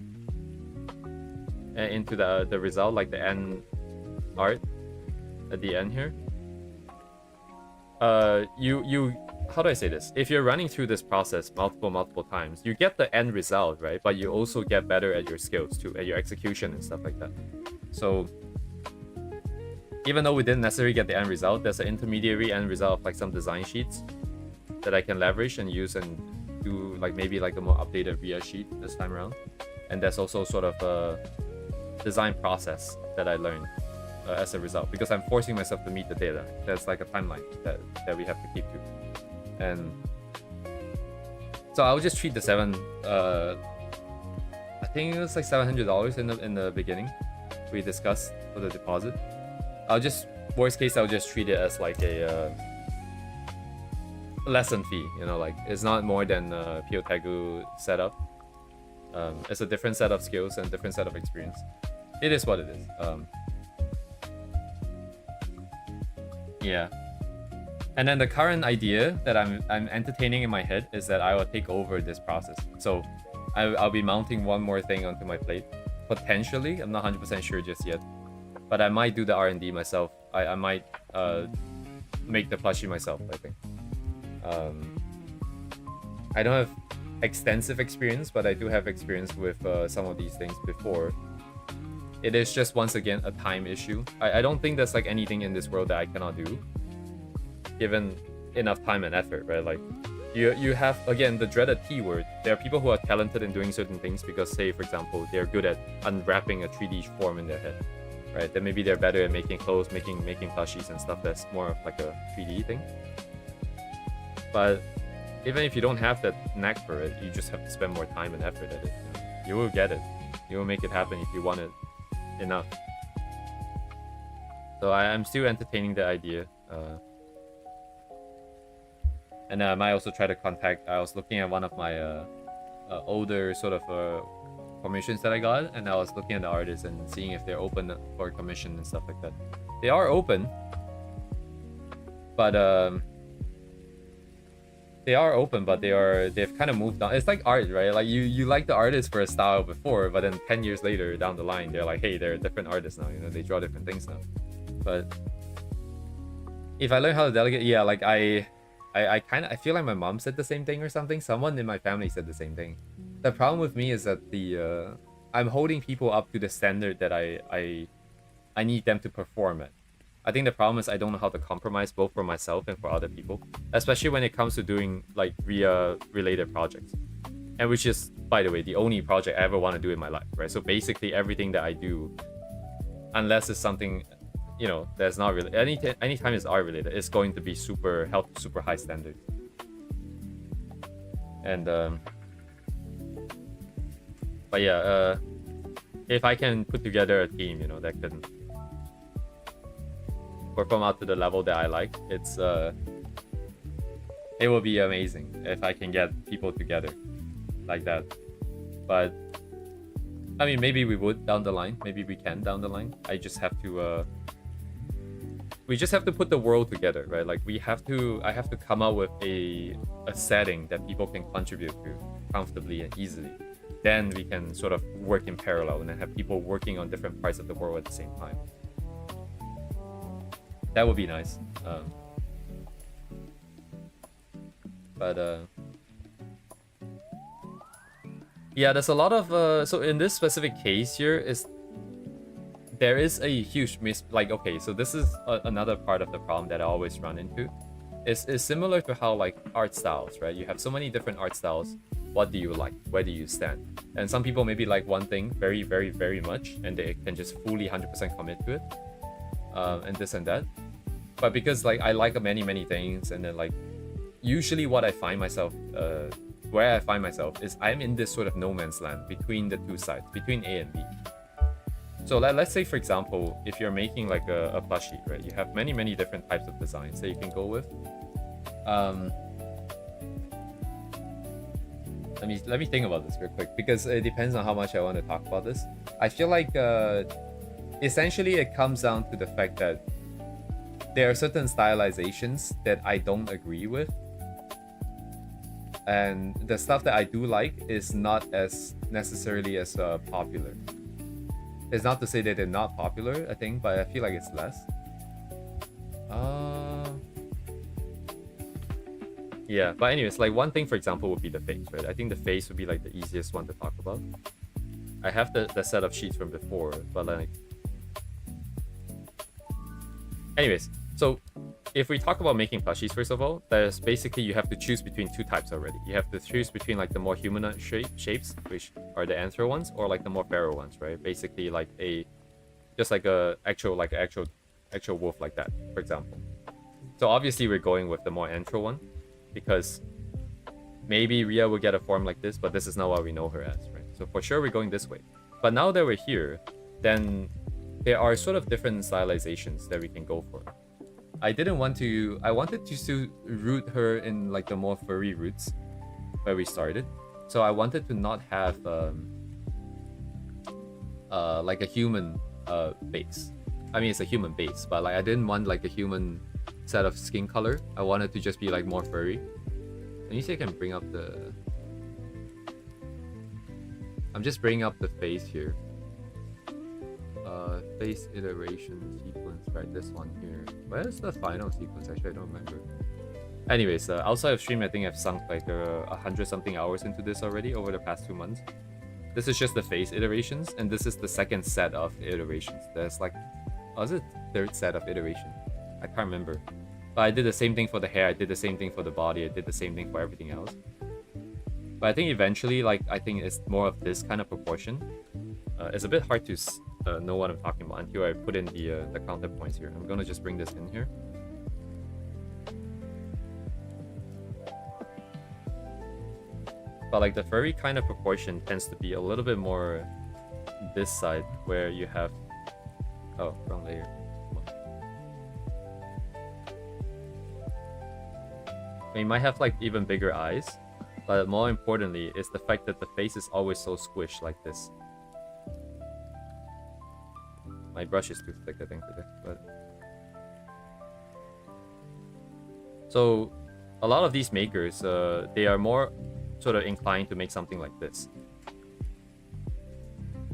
into the result, like the end art at the end here. You how do I say this? If you're running through this process multiple times, you get the end result, right? But you also get better at your skills too, at your execution and stuff like that. So even though we didn't necessarily get the end result, there's an intermediary end result of like some design sheets that I can leverage and use and do like maybe like a more updated RIA sheet this time around. And there's also sort of a design process that I learned as a result, because I'm forcing myself to meet the data. There's like a timeline that we have to keep to. And so I'll just treat the I think it was like $700 in the beginning we discussed for the deposit. Worst case, I'll just treat it as like a lesson fee, you know, like it's not more than POTAGU setup. It's a different set of skills and different set of experience. It is what it is. Yeah. And then the current idea that I'm entertaining in my head is that I will take over this process. So I'll be mounting one more thing onto my plate. Potentially, I'm not 100% sure just yet. But I might do the R&D myself. I might make the plushie myself, I think. I don't have extensive experience, but I do have experience with some of these things before. It is just, once again, a time issue. I don't think there's like anything in this world that I cannot do, given enough time and effort, right? Like, you have, again, the dreaded T word. There are people who are talented in doing certain things because, say, for example, they're good at unwrapping a 3D form in their head, right? Then maybe they're better at making clothes, making plushies and stuff that's more of like a 3D thing. But even if you don't have that knack for it, you just have to spend more time and effort at it. You will get it. You will make it happen if you want it enough. So I'm still entertaining the idea. And I might also try to contact. I was looking at one of my older sort of commissions that I got, and I was looking at the artists and seeing if they're open for commission and stuff like that. They are open, but they've kind of moved on. It's like art, right? Like you like the artist for a style before, but then 10 years later down the line, they're like, hey, they're a different artist now. You know, they draw different things now. But if I learn how to delegate, yeah, like I feel like my mom said the same thing or something. Someone in my family said the same thing. The problem with me is that I'm holding people up to the standard that I need them to perform at. I think the problem is I don't know how to compromise both for myself and for other people, especially when it comes to doing like RIA related projects, and which is, by the way, the only project I ever want to do in my life, right? So basically everything that I do, unless it's something, you know, that's not really anytime it's art related, it's going to be held to super high standards. And but yeah, if I can put together a team, you know, that can perform out to the level that I like, it will be amazing if I can get people together like that. But I mean, maybe we would down the line. Maybe we can down the line. I just have to we just have to put the world together, right? Like I have to come up with a setting that people can contribute to comfortably and easily. Then we can sort of work in parallel and then have people working on different parts of the world at the same time. That would be nice. But yeah, there's a lot of so in this specific case here there is a huge okay, so this is another part of the problem that I always run into. Is similar to how like art styles, right? You have so many different art styles. What do you like? Where do you stand? And some people maybe like one thing very, very, very much, and they can just fully 100% commit to it, and this and that. But because like I like many, many things, and then like usually what I find myself, where I find myself is I'm in this sort of no man's land between the two sides, between A and B. So let's say, for example, if you're making like a plushie, right? You have many, many different types of designs that you can go with. Let me think about this real quick, because it depends on how much I want to talk about this. I feel like essentially it comes down to the fact that there are certain stylizations that I don't agree with, and the stuff that I do like is not as necessarily as popular. It's not to say that they're not popular, I think, but I feel like it's less. Yeah, but anyways, like one thing, for example, would be the face, right? I think the face would be like the easiest one to talk about. I have the set of sheets from before, but like... Anyways, so if we talk about making plushies, first of all, there's basically you have to choose between two types already. You have to choose between like the more humanoid shapes, which are the anthro ones, or like the more feral ones, right? Basically like just like a actual wolf like that, for example. So obviously we're going with the more anthro one, because maybe Ria will get a form like this, but this is not what we know her as, right? So for sure we're going this way. But now that we're here, then there are sort of different stylizations that we can go for. I wanted to root her in like the more furry roots where we started. So I wanted to not have like a human base. I mean, it's a human base, but like I didn't want like a human set of skin color. I wanted to just be like more furry. And you say I can bring up the... I'm just bringing up the face here. Face iteration sequence, right? This one here. Where's the final sequence? Actually, I don't remember. Anyways, outside of stream, I think I've sunk like 100 something hours into this already over the past 2 months. This is just the face iterations, and this is the second set of iterations. There's like, was it third set of iteration? I can't remember. But I did the same thing for the hair. I did the same thing for the body. I did the same thing for everything else. But I think eventually, like, I think it's more of this kind of proportion. It's a bit hard to know what I'm talking about until I put in the counterpoints here. I'm gonna just bring this in here. But like the furry kind of proportion tends to be a little bit more this side, where you have... Oh, wrong layer. You might have like even bigger eyes, but more importantly is the fact that the face is always so squished like this. My brush is too thick, I think, today. But so a lot of these makers, they are more sort of inclined to make something like this,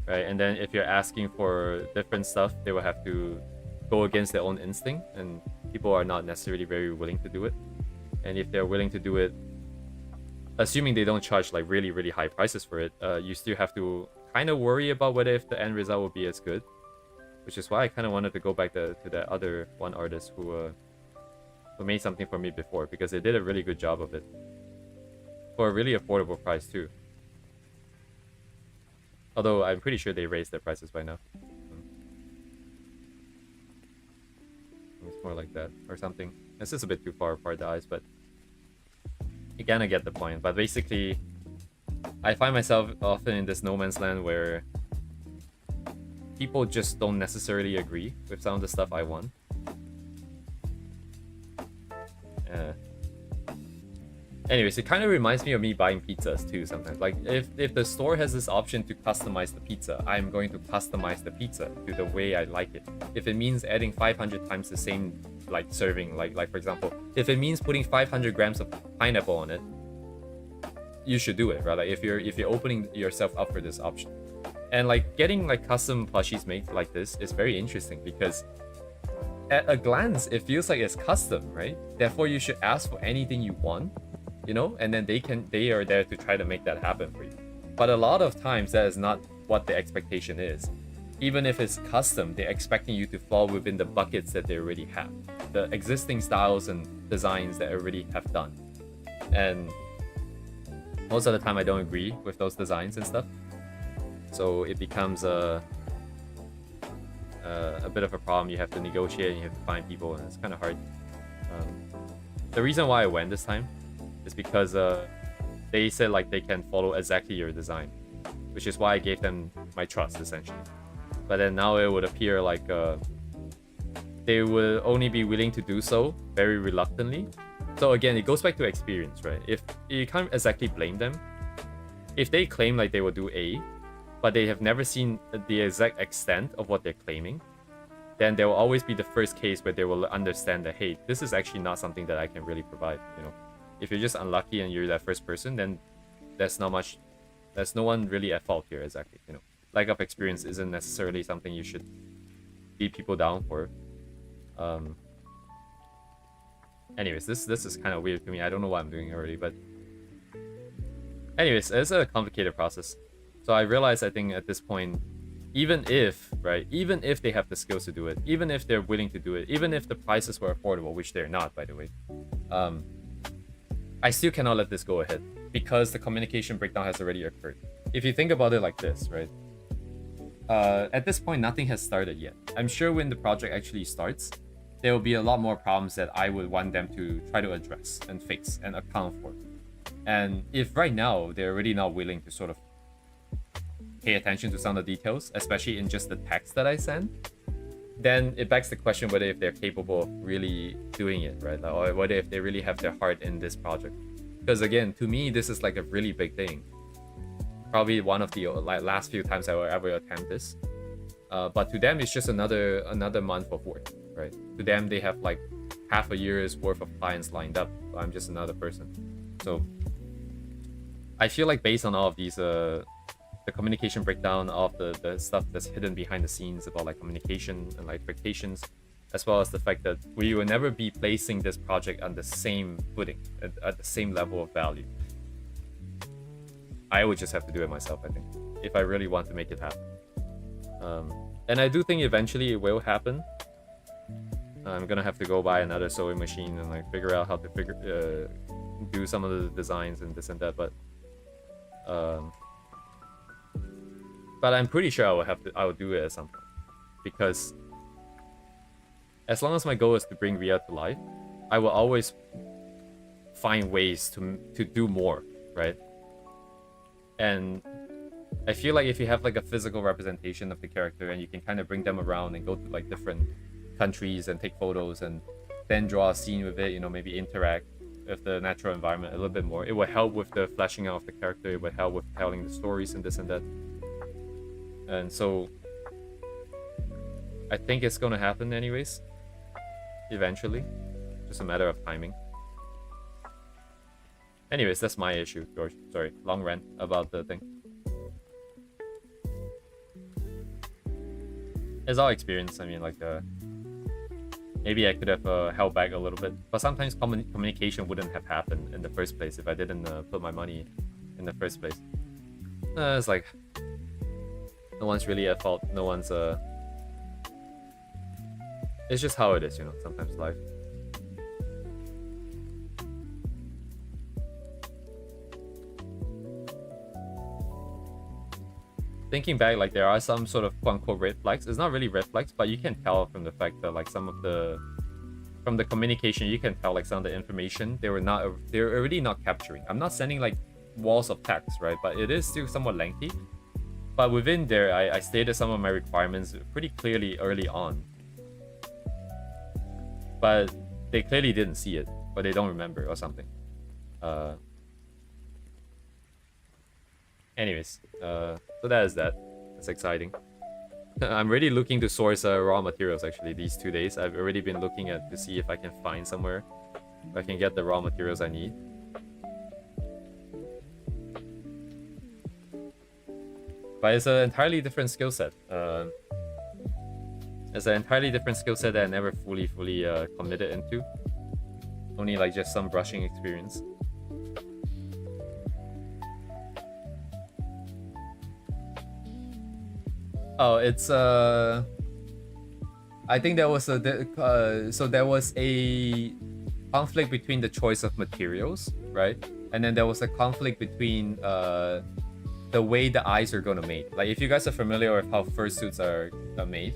right? And then if you're asking for different stuff, they will have to go against their own instinct, and people are not necessarily very willing to do it. And if they're willing to do it, assuming they don't charge like really, really high prices for it, you still have to kind of worry about whether if the end result will be as good. Which is why I kind of wanted to go back to that other one artist who made something for me before, because they did a really good job of it. For a really affordable price too. Although I'm pretty sure they raised their prices by now. It's more like that or something. It's just a bit too far apart, the eyes, but again, I get the point. But basically, I find myself often in this no man's land where people just don't necessarily agree with some of the stuff I want. Anyways, it kind of reminds me of me buying pizzas too sometimes. Like, if the store has this option to customize the pizza, I'm going to customize the pizza to the way I like it. If it means adding 500 times the same, like, serving, like for example, if it means putting 500 grams of pineapple on it, you should do it, right? Like, if you're opening yourself up for this option. And, like, getting, like, custom plushies made like this is very interesting because at a glance, it feels like it's custom, right? Therefore, you should ask for anything you want, you know, and then they are there to try to make that happen for you. But a lot of times that is not what the expectation is. Even if it's custom, they're expecting you to fall within the buckets that they already have, the existing styles and designs that already have done. And most of the time I don't agree with those designs and stuff, so it becomes a bit of a problem. You have to negotiate and you have to find people, and it's kind of hard. The reason why I went this time is because they said like they can follow exactly your design, which is why I gave them my trust essentially. But then now it would appear like they will only be willing to do so very reluctantly. So again, it goes back to experience, right? If you can't exactly blame them, if they claim like they will do A, but they have never seen the exact extent of what they're claiming, then there will always be the first case where they will understand that, hey, this is actually not something that I can really provide, you know. If you're just unlucky and you're that first person, then there's no one really at fault here, exactly, you know. Lack of experience isn't necessarily something you should beat people down for. Anyways, this is kind of weird to me. I don't know what I'm doing already, but anyways, it's a complicated process. So I realized, I think at this point, even if they have the skills to do it, even if they're willing to do it, even if the prices were affordable, which they're not, by the way, I still cannot let this go ahead because the communication breakdown has already occurred. If you think about it like this, right? At this point, nothing has started yet. I'm sure when the project actually starts, there will be a lot more problems that I would want them to try to address and fix and account for. And if right now they're already not willing to sort of pay attention to some of the details, especially in just the text that I send, then it begs the question whether if they're capable of really doing it, right? Or whether if they really have their heart in this project. Because again, to me, this is like a really big thing. Probably one of the last few times I will ever attempt this. But to them, it's just another month of work, right? To them, they have like half a year's worth of clients lined up. I'm just another person. So I feel like based on all of these, the communication breakdown of the stuff that's hidden behind the scenes about like communication and like expectations, as well as the fact that we will never be placing this project on the same footing, at the same level of value. I would just have to do it myself, I think, if I really want to make it happen. And I do think eventually it will happen. I'm gonna have to go buy another sewing machine and like figure out how to do some of the designs and this and that, but I'm pretty sure I will do it at some point, because as long as my goal is to bring Ria to life, I will always find ways to do more, right? And I feel like if you have like a physical representation of the character and you can kind of bring them around and go to like different countries and take photos and then draw a scene with it, you know, maybe interact with the natural environment a little bit more, it will help with the fleshing out of the character, it will help with telling the stories and this and that. And so I think it's gonna happen anyways, eventually, just a matter of timing. Anyways, that's my issue, George. Sorry, long rant about the thing. It's all experience. I mean, like, Maybe I could have held back a little bit, but sometimes communication wouldn't have happened in the first place if I didn't put my money in the first place. It's like no one's really at fault. No one's It's just how it is, you know. Sometimes life. Thinking back, like there are some sort of quote-unquote red flags. It's not really red flags, but you can tell from the fact that like from the communication, you can tell like some of the information they're already not capturing. I'm not sending like walls of text, right? But it is still somewhat lengthy. But within there, I stated some of my requirements pretty clearly early on. But they clearly didn't see it, or they don't remember or something. Anyways, so that is that. It's exciting. I'm really looking to source raw materials actually these 2 days. I've already been looking to see if I can find somewhere where I can get the raw materials I need. But it's an entirely different skill set. It's an entirely different skill set that I never fully committed into. Only like just some brushing experience. Oh, it's I think there was there was a conflict between the choice of materials, right? And then there was a conflict between the way the eyes are gonna make. Like if you guys are familiar with how fursuits are made,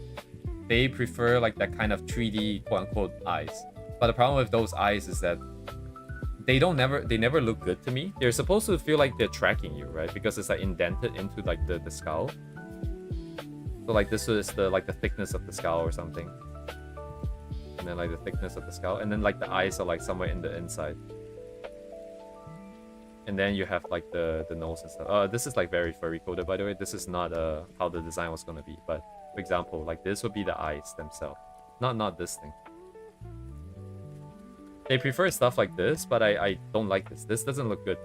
they prefer like that kind of 3D quote unquote eyes. But the problem with those eyes is that they never look good to me. They're supposed to feel like they're tracking you, right? Because it's like indented into like the skull. So like this is the thickness of the skull or something. And then like the thickness of the skull. And then like the eyes are like somewhere in the inside. And then you have like the nose and stuff. This is like very furry coded, by the way. This is not how the design was gonna be. But for example, like this would be the eyes themselves. Not this thing. They prefer stuff like this, but I don't like this. This doesn't look good.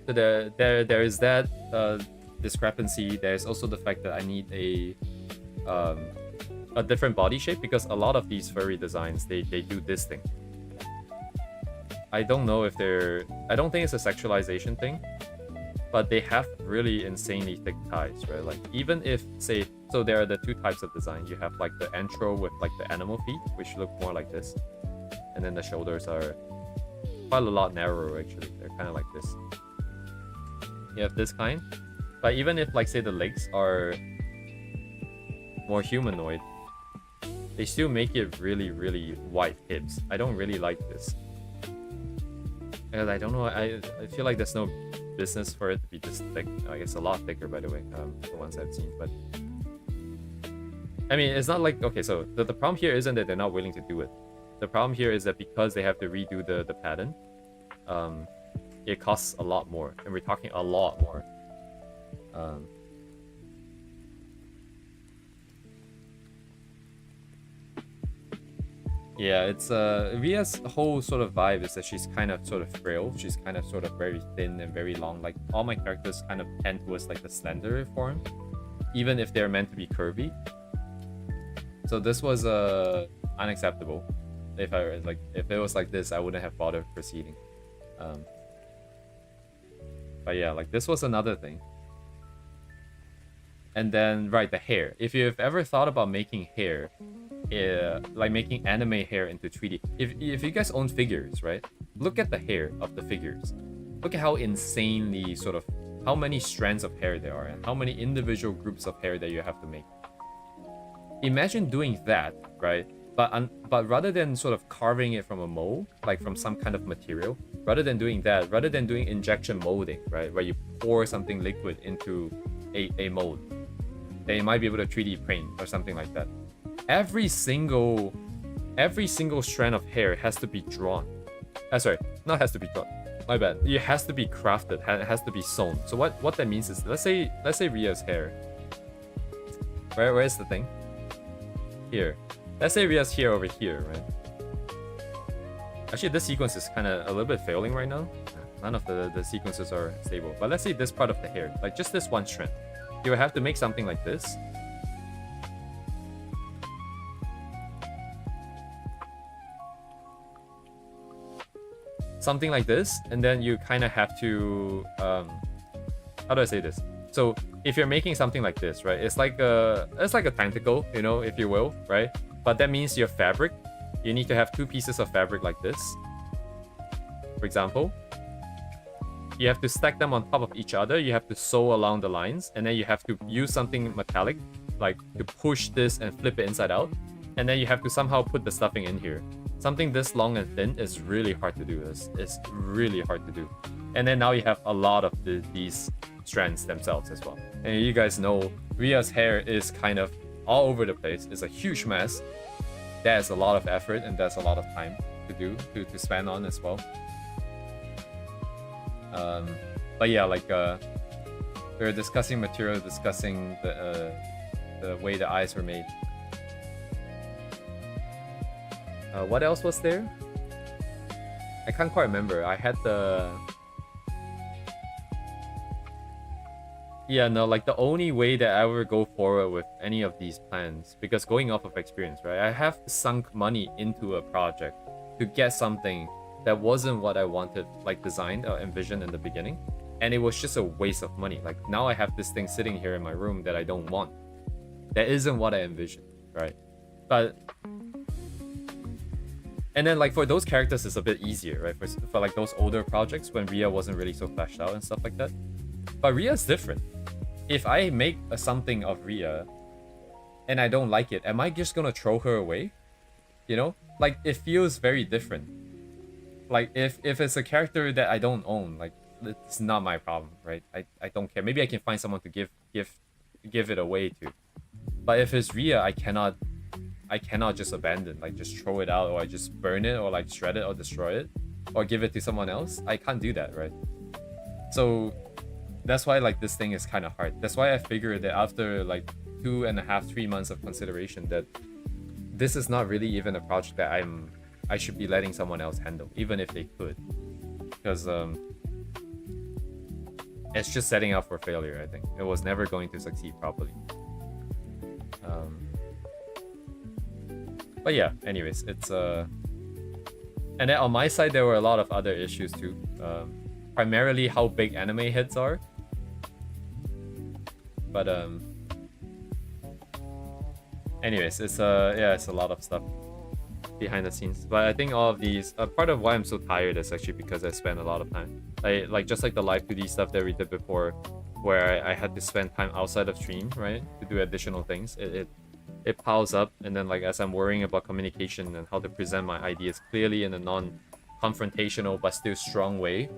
So there is that discrepancy. There's also the fact that I need a different body shape, because a lot of these furry designs they do this thing. I don't know if I don't think it's a sexualization thing, but they have really insanely thick thighs, right? Like even if say, so there are the two types of design. You have like the antro with like the animal feet, which look more like this, and then the shoulders are quite a lot narrower actually. They're kind of like this. You have this kind. But even if, like, say, the legs are more humanoid, they still make it really, really wide hips. I don't really like this. And I don't know, I feel like there's no business for it to be this thick. I guess a lot thicker, by the way, the ones I've seen. But I mean, it's not like, okay, so the problem here isn't that they're not willing to do it. The problem here is that because they have to redo the pattern, it costs a lot more. And we're talking a lot more. Yeah, it's Ria's whole sort of vibe is that she's kind of sort of frail. She's kind of sort of very thin and very long. Like all my characters kind of tend towards like the slender form, even if they're meant to be curvy. So this was unacceptable. If it was like this, I wouldn't have bothered proceeding. But yeah, like this was another thing. And then, right, the hair. If you've ever thought about making hair, like making anime hair into 3D. If you guys own figures, right? Look at the hair of the figures. Look at how insanely sort of, how many strands of hair there are and how many individual groups of hair that you have to make. Imagine doing that, right? But rather than sort of carving it from a mold, like from some kind of material, rather than doing injection molding, right? Where you pour something liquid into a mold, they might be able to 3D print or something like that. Every single strand of hair has to be drawn. Sorry, not has to be drawn. My bad. It has to be crafted. It has to be sewn. So what that means is, let's say Ria's hair. Where is the thing? Here. Let's say Ria's hair over here, right? Actually, this sequence is kind of a little bit failing right now. None of the sequences are stable. But let's say this part of the hair, like just this one strand. You would have to make something like this. something like this, and then you kind of have to how do I say this? So if you're making something like this, right, it's like a tentacle, you know, if you will, right? But that means your fabric, you need to have two pieces of fabric like this, for example. You have to stack them on top of each other. You have to sew along the lines, and then you have to use something metallic, like to push this and flip it inside out. And then you have to somehow put the stuffing in here. Something this long and thin is really hard to do. It's really hard to do. And then now you have a lot of these strands themselves as well. And you guys know Ria's hair is kind of all over the place. It's a huge mess. That's a lot of effort, and that's a lot of time to do, to spend on as well. But yeah, like we were discussing material, discussing the way the eyes were made. What else was there? I can't quite remember. I had the... Yeah, no, like the only way that I would go forward with any of these plans, because going off of experience, right? I have sunk money into a project to get something that wasn't what I wanted, like designed or envisioned in the beginning. And it was just a waste of money. Like now I have this thing sitting here in my room that I don't want. That isn't what I envisioned, right? But... And then like for those characters, it's a bit easier, right? For like those older projects when Ria wasn't really so fleshed out and stuff like that. But Ria's different. If I make something of Ria and I don't like it, am I just gonna throw her away? You know? Like it feels very different. Like if it's a character that I don't own, like it's not my problem, right? I don't care. Maybe I can find someone to give it away to. But if it's Ria, I cannot just abandon, like just throw it out, or I just burn it, or like shred it or destroy it, or give it to someone else. I can't do that, right? So that's why like this thing is kind of hard. That's why I figured that after like 2.5, 3 months of consideration, that this is not really even a project that I should be letting someone else handle, even if they could, because it's just setting up for failure. I think it was never going to succeed properly. But yeah, anyways, it's and then on my side there were a lot of other issues too. Primarily how big anime heads are. But anyways, it's yeah, it's a lot of stuff behind the scenes. But I think all of these, part of why I'm so tired is actually because I spent a lot of time. Like just like the live 2D stuff that we did before, where I had to spend time outside of stream, right, to do additional things. It piles up, and then like as I'm worrying about communication and how to present my ideas clearly in a non-confrontational but still strong way,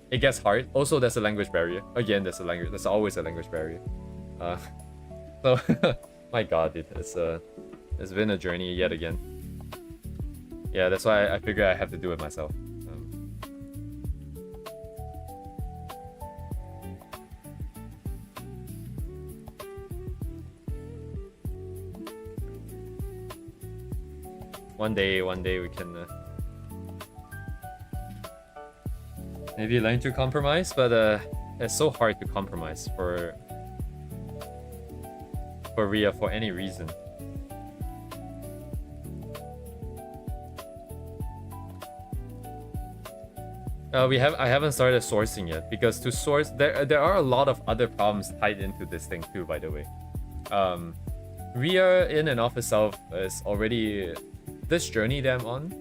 it gets hard. Also, there's a language barrier. Again, there's always a language barrier. So my god, dude, it's been a journey yet again. Yeah, that's why I figure I have to do it myself. One day we can maybe learn to compromise, but it's so hard to compromise for Ria for any reason. I haven't started sourcing yet, because to source there are a lot of other problems tied into this thing too, by the way. Ria in and of itself is already this journey that I'm on.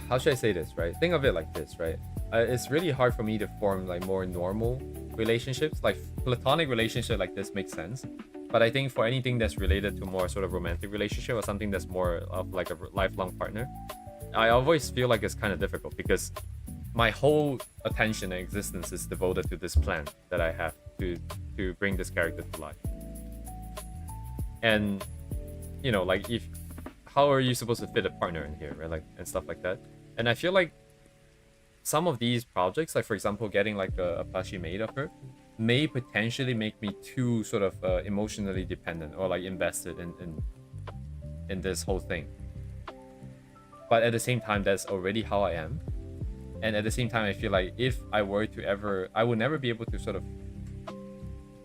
How should I say this, right? Think of it like this, right? It's really hard for me to form like more normal relationships. Like platonic relationship like this makes sense, but I think for anything that's related to more sort of romantic relationship or something that's more of like a lifelong partner, I always feel like it's kind of difficult, because my whole attention and existence is devoted to this plan that I have to bring this character to life. And you know, like how are you supposed to fit a partner in here, right? Like, and stuff like that. And I feel like some of these projects, like for example, getting like a plushie made of her, may potentially make me too sort of emotionally dependent or like invested in this whole thing. But at the same time, that's already how I am. And at the same time, I feel like if I were to ever, I would never be able to sort of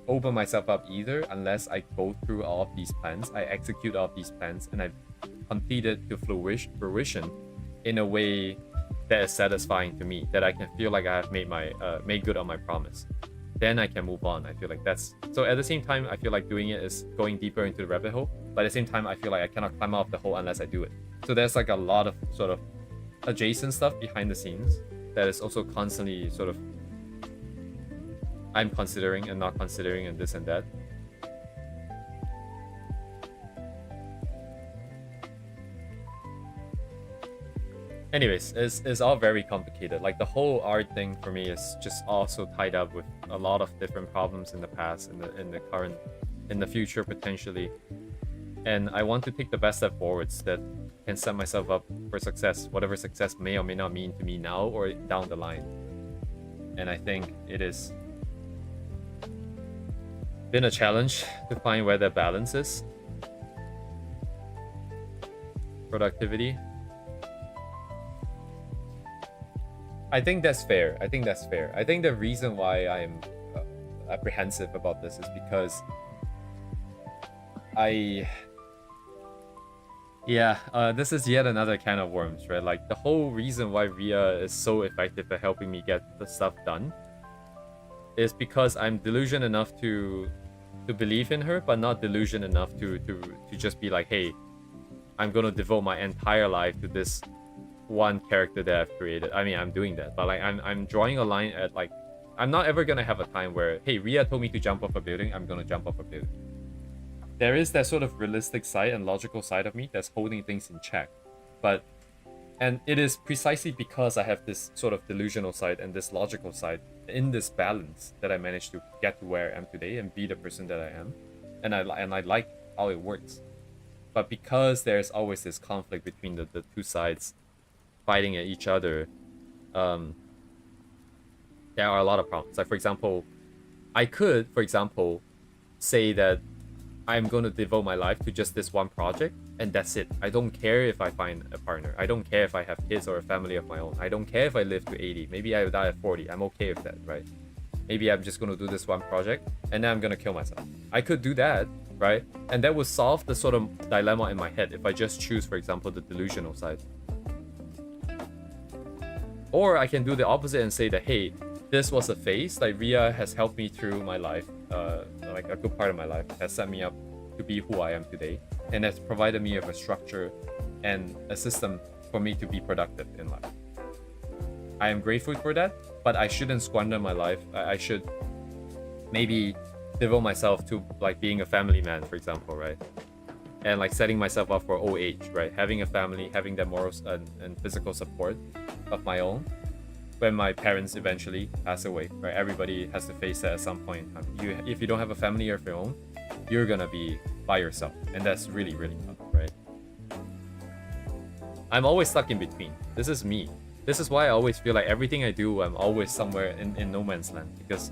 open myself up either, unless I go through all of these plans, I execute all of these plans, and I complete it to fruition in a way that is satisfying to me, that I can feel like I have made good on my promise. Then I can move on. I feel like that's so. At the same time, I feel like doing it is going deeper into the rabbit hole. But at the same time, I feel like I cannot climb out of the hole unless I do it. So there's like a lot of sort of adjacent stuff behind the scenes that is also constantly sort of I'm considering and not considering and this and that. Anyways, it's all very complicated. Like the whole art thing for me is just also tied up with a lot of different problems in the past, in the current, in the future potentially. And I want to take the best step forwards that can set myself up for success, whatever success may or may not mean to me now or down the line. And I think it is been a challenge to find where that balance is. Productivity. I think that's fair. I think that's fair. I think the reason why I'm apprehensive about this is because this is yet another can of worms, right? Like the whole reason why Ria is so effective at helping me get the stuff done is because I'm delusional enough to believe in her, but not delusional enough to just be like, hey, I'm gonna devote my entire life to this one character that I've created. I mean, I'm doing that, but like I'm drawing a line at like I'm not ever gonna have a time where, hey, Ria told me to jump off a building, I'm gonna jump off a building. There is that sort of realistic side and logical side of me that's holding things in check. And it is precisely because I have this sort of delusional side and this logical side in this balance that I managed to get to where I am today and be the person that I am. And I like how it works. But because there's always this conflict between the two sides fighting at each other, there are a lot of problems. Like, for example, I could, for example, say that I'm going to devote my life to just this one project, and that's it. I don't care if I find a partner. I don't care if I have kids or a family of my own. I don't care if I live to 80. Maybe I die at 40. I'm okay with that, right? Maybe I'm just going to do this one project, and then I'm going to kill myself. I could do that, right? And that would solve the sort of dilemma in my head if I just choose, for example, the delusional side. Or I can do the opposite and say that, hey, this was a phase. Like, Ria has helped me through my life, like a good part of my life, has set me up to be who I am today, and has provided me with a structure and a system for me to be productive in life. I am grateful for that, but I shouldn't squander my life. I should maybe devote myself to like being a family man, for example, right? And like setting myself up for old age, right? Having a family, having that moral and physical support of my own when my parents eventually pass away, right? Everybody has to face that at some point. If you don't have a family of your own, you're gonna be by yourself, and that's really, really tough, right? I'm always stuck in between. This is me. This is why I always feel like everything I do, I'm always somewhere in no man's land, because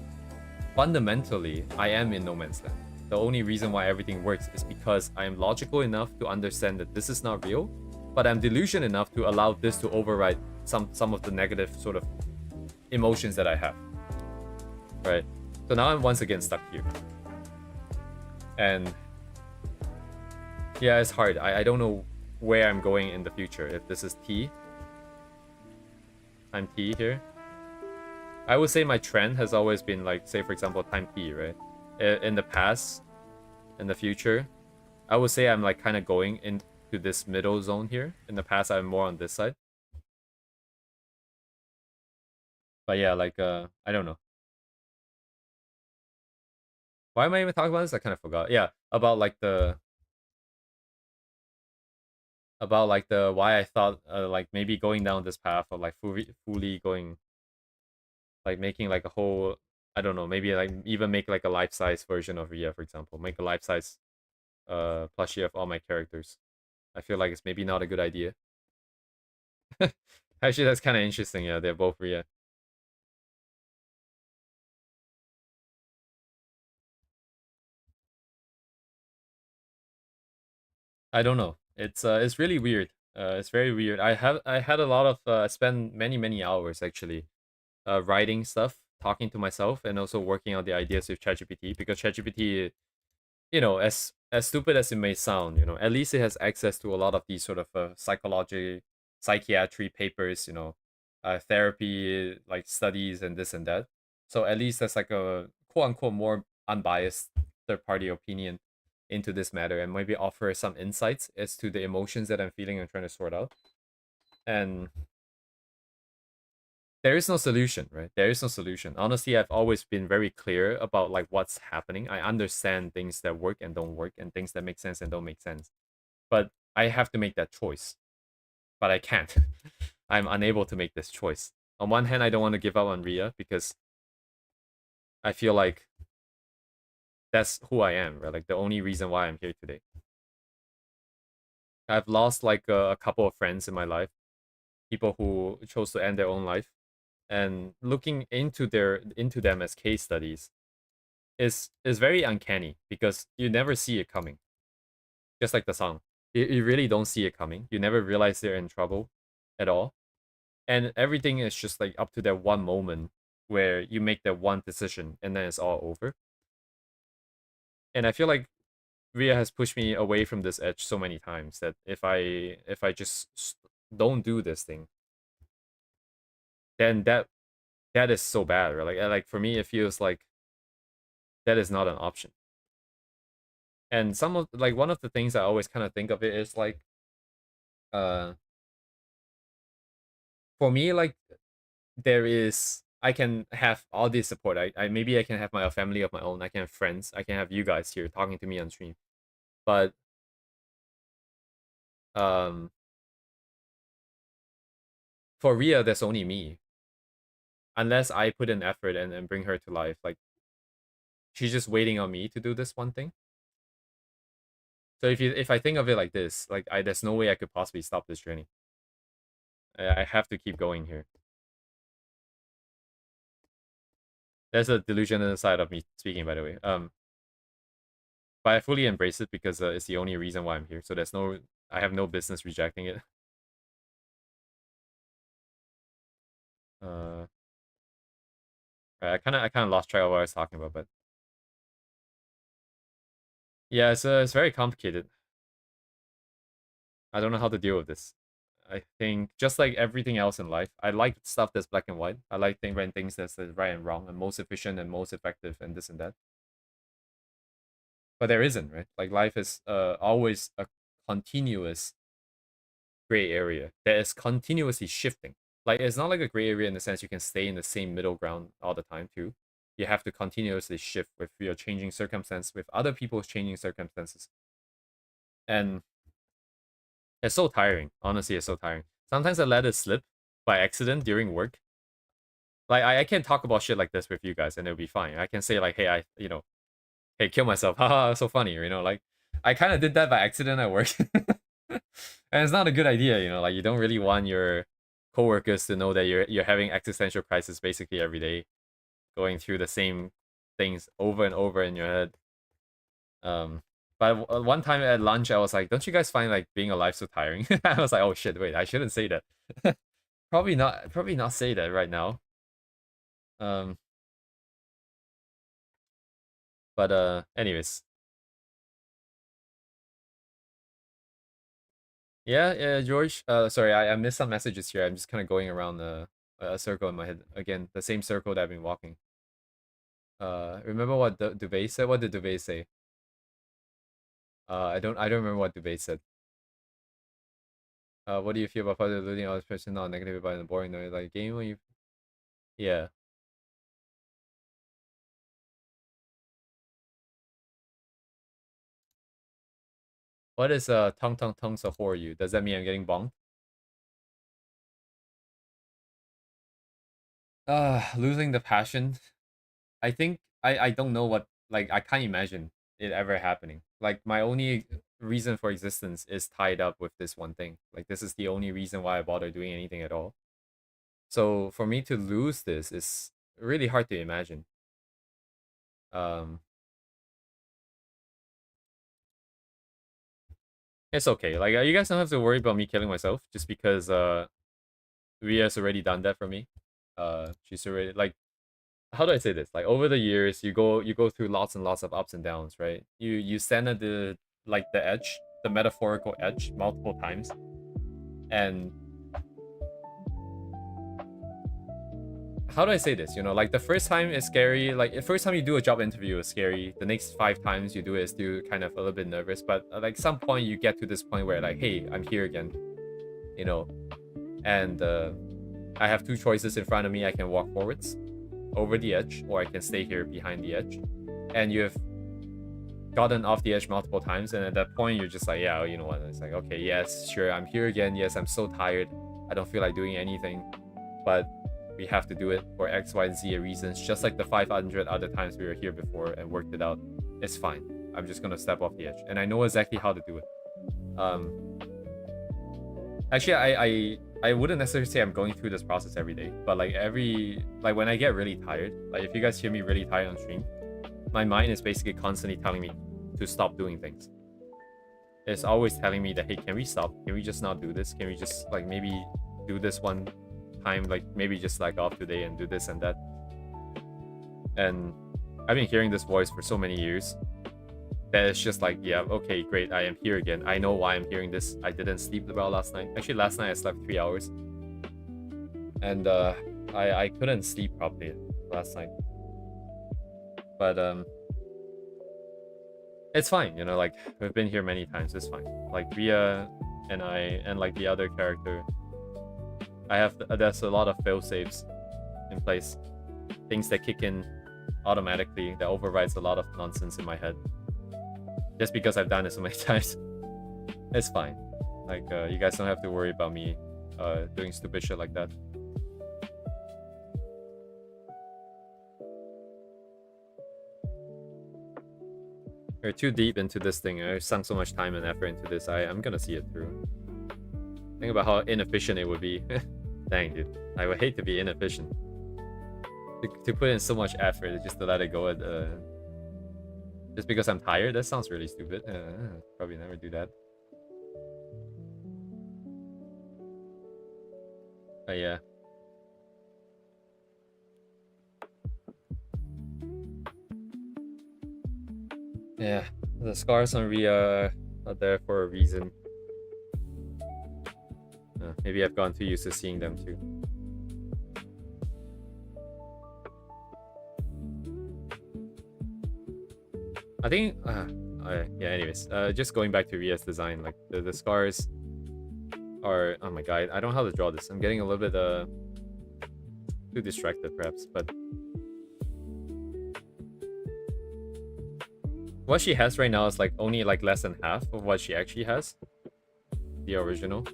fundamentally, I am in no man's land. The only reason why everything works is because I am logical enough to understand that this is not real, but I'm delusional enough to allow this to override some of the negative sort of emotions that I have, right? So now I'm once again stuck here. And yeah, it's hard. I don't know where I'm going in the future. If this is T, time T here. I would say my trend has always been like, say for example, time T, right? In the past, in the future, I would say I'm like kind of going into this middle zone here. In the past, I'm more on this side. But yeah, like I don't know. Why am I even talking about this? I kind of forgot. Yeah, about like the why I thought like maybe going down this path of like fully going, like making like a whole, I don't know, maybe like even make like a life-size version of Ria, for example. Make a life-size plushie of all my characters. I feel like it's maybe not a good idea. Actually, that's kind of interesting. Yeah, they're both Ria. I don't know. It's really weird. It's very weird. I had a lot of spent many hours actually writing stuff, talking to myself, and also working out the ideas with ChatGPT, because ChatGPT you know, as stupid as it may sound, you know, at least it has access to a lot of these sort of psychology, psychiatry papers, you know, therapy like studies and this and that. So at least that's like a quote unquote more unbiased third party opinion into this matter and maybe offer some insights as to the emotions that I'm feeling and trying to sort out. And there is no solution, right? There is no solution. Honestly, I've always been very clear about like what's happening. I understand things that work and don't work and things that make sense and don't make sense. But I have to make that choice. But I can't. I'm unable to make this choice. On one hand, I don't want to give up on Ria because I feel like that's who I am, right? Like the only reason why I'm here today. I've lost like a couple of friends in my life, people who chose to end their own life, and looking into them as case studies is very uncanny because you never see it coming. Just like the song, you really don't see it coming. You never realize they're in trouble at all, and everything is just like up to that one moment where you make that one decision and then it's all over. And I feel like Ria has pushed me away from this edge so many times that if I just don't do this thing, then that is so bad. Right? Like for me, it feels like that is not an option. And some of like one of the things I always kind of think of it is like uh for me like there is I can have all this support. I maybe I can have my family of my own. I can have friends. I can have you guys here talking to me on stream. But um for Ria, there's only me. Unless I put in effort and bring her to life, like she's just waiting on me to do this one thing. So if I think of it like this, like there's no way I could possibly stop this journey. I have to keep going here. There's a delusion inside of me speaking, by the way. But I fully embrace it because it's the only reason why I'm here. So I have no business rejecting it. Uh, I kind of lost track of what I was talking about, but yeah, it's very complicated. I don't know how to deal with this. I think just like everything else in life, I like stuff that's black and white. I like when things that's right and wrong and most efficient and most effective and this and that. But there isn't, right? Like life is always a continuous gray area that is continuously shifting. Like it's not like a gray area in the sense you can stay in the same middle ground all the time too. You have to continuously shift with your changing circumstance, with other people's changing circumstances. And it's so tiring. Honestly, it's so tiring. Sometimes I let it slip by accident during work. Like I can talk about shit like this with you guys and it'll be fine. I can say like, hey, hey, kill myself. Haha, so funny, like I kind of did that by accident at work. And it's not a good idea, like you don't really want your coworkers to know that you're having existential crisis basically every day, going through the same things over and over in your head. Um, but one time at lunch, I was like, "Don't you guys find like being alive so tiring?" I was like, "Oh shit, wait, I shouldn't say that." Probably not. Probably not say that right now. Um, but anyways, yeah, yeah, George. Sorry, I missed some messages here. I'm just kind of going around a circle in my head again, the same circle that I've been walking. Remember what Dubé said? What did Dubé say? I don't remember what Dubé said. What do you feel about positive losing all this person not negative about the boring noise like game when you yeah. What is tongue tongue tongue for you? Does that mean I'm getting bonked? Losing the passion. I think I don't know what like I can't imagine it ever happening. Like my only reason for existence is tied up with this one thing. Like this is the only reason why I bother doing anything at all. So for me to lose this is really hard to imagine. Um, it's okay. Like you guys don't have to worry about me killing myself just because Ria's already done that for me. She's already like how do I say this? Like over the years, you go through lots and lots of ups and downs, right? You stand at the edge, the metaphorical edge, multiple times, and how do I say this? You know, like the first time is scary. Like the first time you do a job interview is scary. The next 5 times you do it is still kind of a little bit nervous. But like some point you get to this point where like, hey, I'm here again. You know, and I have two choices in front of me. I can walk forwards over the edge, or I can stay here behind the edge. And you've gotten off the edge multiple times, and at that point you're just like, yeah, you know what? It's like, okay, yes, sure, I'm here again. Yes, I'm so tired. I don't feel like doing anything, but we have to do it for X, Y, and Z reasons. Just like the 500 other times we were here before and worked it out. It's fine. I'm just gonna step off the edge, and I know exactly how to do it. Actually, I wouldn't necessarily say I'm going through this process every day, but like when I get really tired, like if you guys hear me really tired on stream, my mind is basically constantly telling me to stop doing things. It's always telling me that, hey, can we stop? Can we just not do this? Can we just like maybe do this one time, like maybe just like off today and do this and that? And I've been hearing this voice for so many years that it's just like, yeah, okay, great, I am here again. I know why I'm hearing this. I didn't sleep well last night. Actually, last night I slept 3 hours. And I couldn't sleep properly last night. But it's fine, you know, like we've been here many times, it's fine. Like Ria and I and like the other character, there's a lot of fail safes in place. Things that kick in automatically that overrides a lot of nonsense in my head. Just because I've done it so many times. It's fine. Like you guys don't have to worry about me doing stupid shit like that. We're too deep into this thing. I've sunk so much time and effort into this. I'm gonna see it through. Think about how inefficient it would be. Dang, dude. I would hate to be inefficient. To put in so much effort just to let it go at just because I'm tired? That sounds really stupid. Probably never do that. But yeah. Yeah, the scars on Ria are there for a reason. Maybe I've gotten too used to seeing them too. I think, yeah, anyways, just going back to Ria's design, like the scars are, oh my god, I don't know how to draw this. I'm getting a little bit too distracted perhaps, but what she has right now is like only like less than half of what she actually has, the original.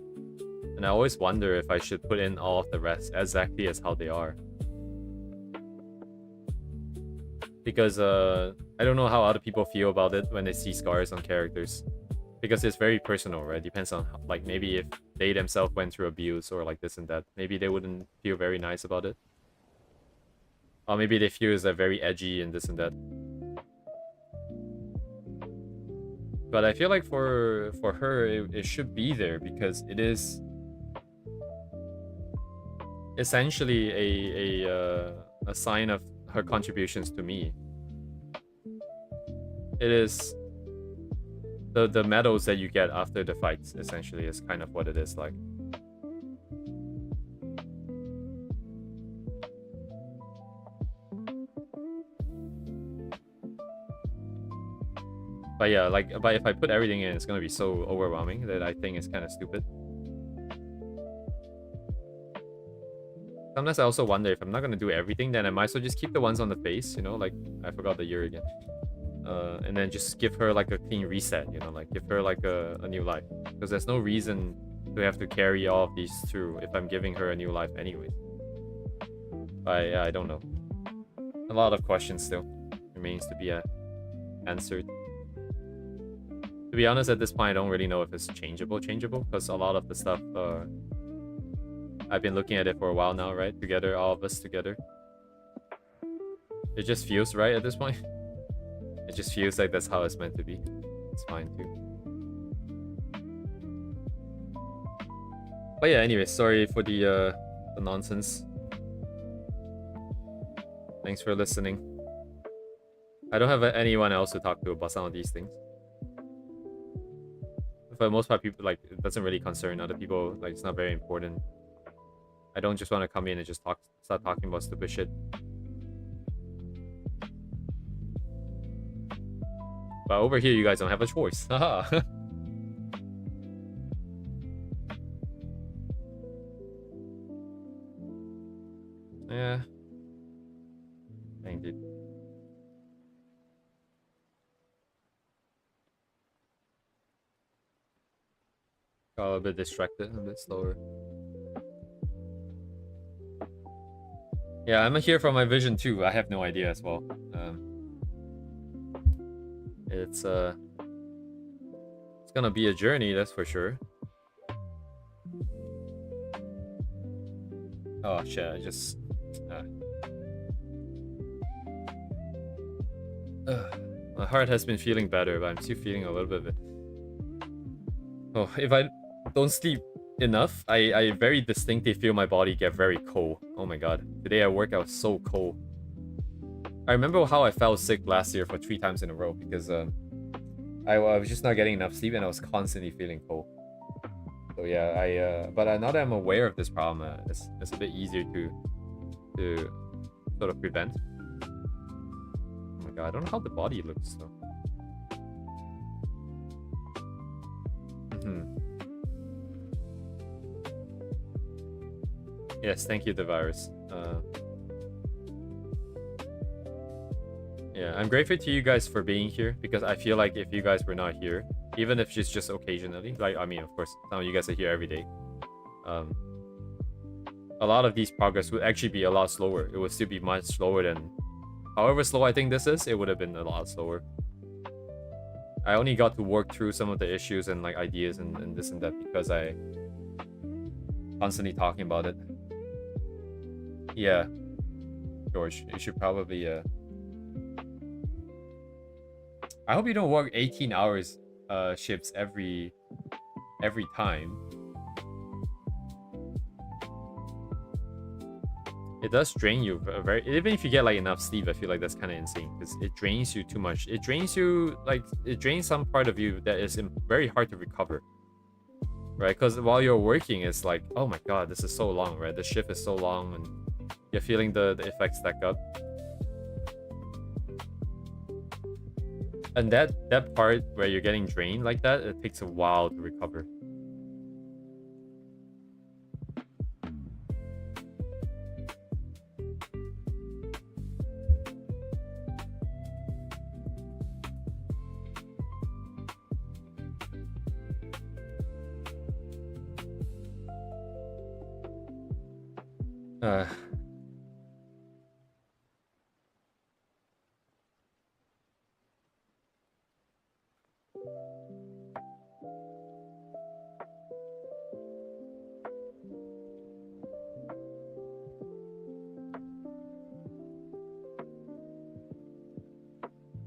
And I always wonder if I should put in all of the rest exactly as how they are. Because I don't know how other people feel about it when they see scars on characters. Because it's very personal, right? Depends on, like, maybe if they themselves went through abuse or like this and that, maybe they wouldn't feel very nice about it. Or maybe they feel it's very edgy and this and that. But I feel like for her, it should be there because it is essentially a sign of her contributions to me. It is the medals that you get after the fights, essentially, is kind of what it is like. But yeah, like, but if I put everything in, it's gonna be so overwhelming that I think it's kind of stupid. Sometimes I also wonder if I'm not gonna do everything, then I might as well just keep the ones on the face, you know, like, I forgot the year again. And then just give her like a clean reset, you know, like give her like a new life. Because there's no reason to have to carry all of these through if I'm giving her a new life anyway. Yeah, I don't know. A lot of questions still remains to be answered. To be honest, at this point, I don't really know if it's changeable, because a lot of the stuff, I've been looking at it for a while now, right? Together, all of us together. It just feels right at this point. It just feels like that's how it's meant to be. It's fine too. But yeah, anyway, sorry for the nonsense. Thanks for listening. I don't have anyone else to talk to about some of these things. For the most part, people like it doesn't really concern other people. Like it's not very important. I don't just want to come in and just start talking about stupid shit. But over here, you guys don't have a choice. Haha. Yeah. Dang, dude. Got a bit distracted, a bit slower. Yeah, I'm here for my vision too. I have no idea as well. It's gonna be a journey, that's for sure. Oh shit! I just. My heart has been feeling better, but I'm still feeling a little bit of it. Oh, if I don't sleep enough, I very distinctly feel my body get very cold. Oh my god. Today at work I was so cold. I remember how I fell sick last year for 3 times in a row because I was just not getting enough sleep and I was constantly feeling cold. So yeah, but now that I'm aware of this problem, it's a bit easier to sort of prevent. Oh my god, I don't know how the body looks though. Yes, thank you, the virus. Yeah, I'm grateful to you guys for being here because I feel like if you guys were not here, even if it's just occasionally, like I mean, of course, some of you guys are here every day. A lot of these progress would actually be a lot slower. It would still be much slower than, however slow I think this is, it would have been a lot slower. I only got to work through some of the issues and like ideas and this and that because I constantly talking about it. Yeah, George, you should probably I hope you don't work 18 hours shifts every time. It does drain you very, even if you get like enough sleep. I feel like that's kind of insane because it drains you too much. It drains you, like it drains some part of you that is very hard to recover, right? Because while you're working, it's like, oh my god, this is so long, right? The shift is so long and you're feeling the effects stack up. And that part where you're getting drained like that, it takes a while to recover.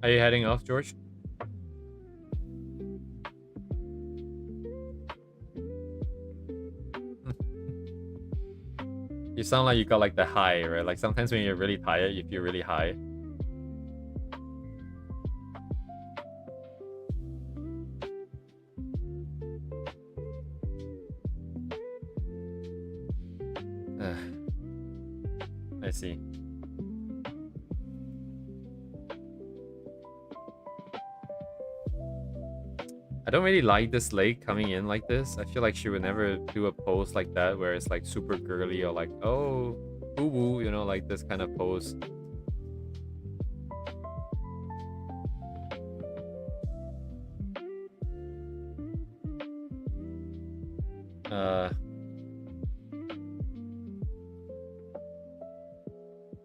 Are you heading off, George? You sound like you got like the high, right? Like sometimes when you're really tired, you feel really high. I see. I don't really like this lake coming in like this. I feel like she would never do a pose like that where it's like super girly or like, oh, boo-boo, you know, like this kind of pose.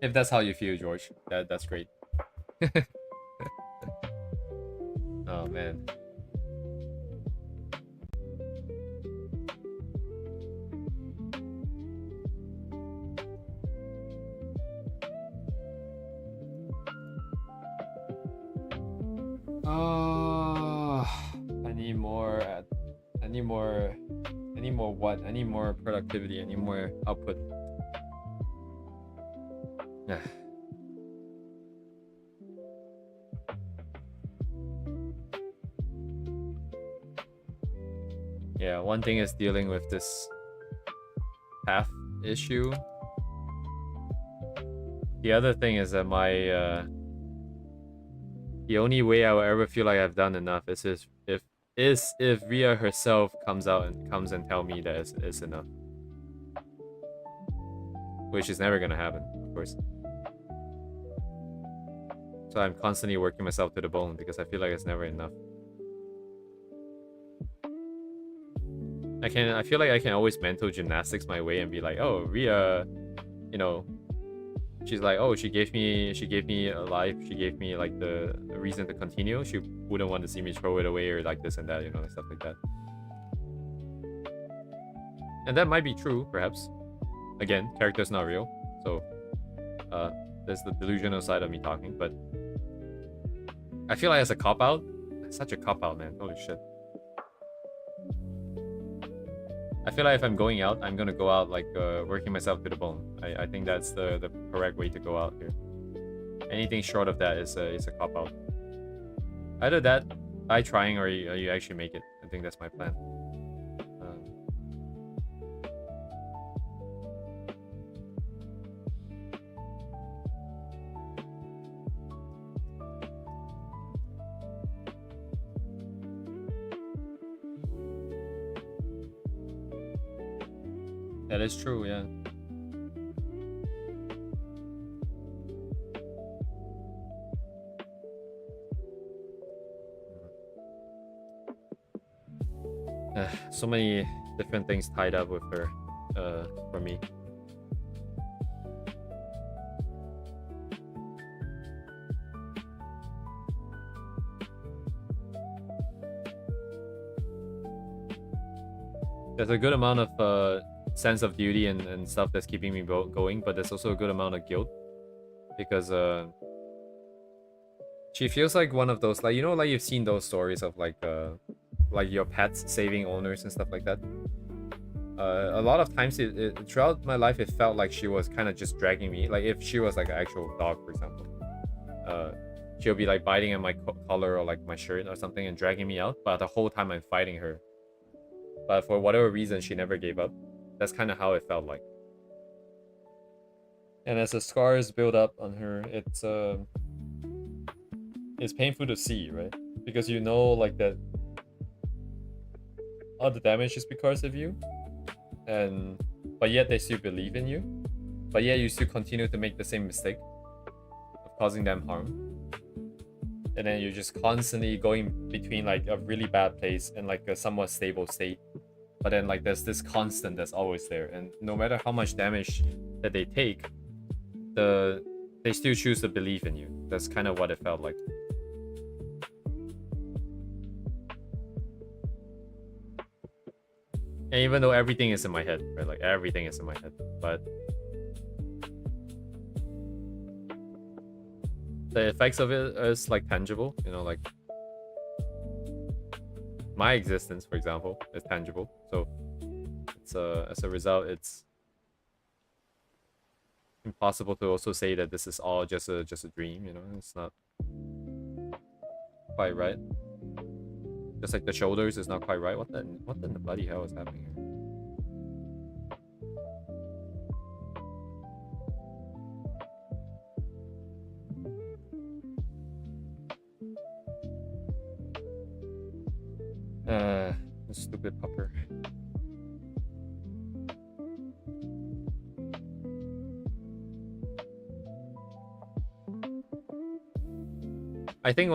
If that's how you feel, George, that's great. Oh, man. I need more productivity. I need more output. Yeah, one thing is dealing with this path issue. The other thing is that the only way I will ever feel like I've done enough is if Ria herself comes and tell me that it's enough. Which is never gonna happen, of course. So I'm constantly working myself to the bone because I feel like it's never enough. I feel like I can always mental gymnastics my way and be like, oh, Ria, you know, she's like, oh, she gave me a life, she gave me like the reason to continue. She wouldn't want to see me throw it away or like this and that, you know, and stuff like that. And that might be true, perhaps. Again, character's not real, so there's the delusional side of me talking, but I feel like it's a cop-out. It's such a cop-out, man. Holy shit. I feel like if I'm going out, I'm gonna go out like working myself to the bone. I think that's the correct way to go out here. Anything short of that is a cop-out. Either that, by trying, or you actually make it. I think that's my plan. That is true, yeah. So many different things tied up with her, for me. There's a good amount of sense of duty and stuff that's keeping me going, but there's also a good amount of guilt because she feels like one of those, like, you know, like you've seen those stories of like your pets saving owners and stuff like that. A lot of times throughout my life it felt like she was kind of just dragging me. Like if she was like an actual dog, for example, she'll be like biting at my collar or like my shirt or something and dragging me out, but the whole time I'm fighting her. But for whatever reason, she never gave up. That's kind of how it felt like. And as the scars build up on her, it's painful to see, right? Because you know, like, that all the damage is because of you, but yet they still believe in you, but yet you still continue to make the same mistake of causing them harm. And then you're just constantly going between like a really bad place and like a somewhat stable state. But then like there's this constant that's always there, and no matter how much damage that they take, they still choose to believe in you. That's kind of what it felt like. And even though everything is in my head, right? Like everything is in my head, but the effects of it is like tangible, you know, like my existence, for example, is tangible. So it's as a result, it's impossible to also say that this is all just a dream, you know. It's not quite right. Just like the shoulders is not quite right. What in the bloody hell is happening here? Stupid pupper. I think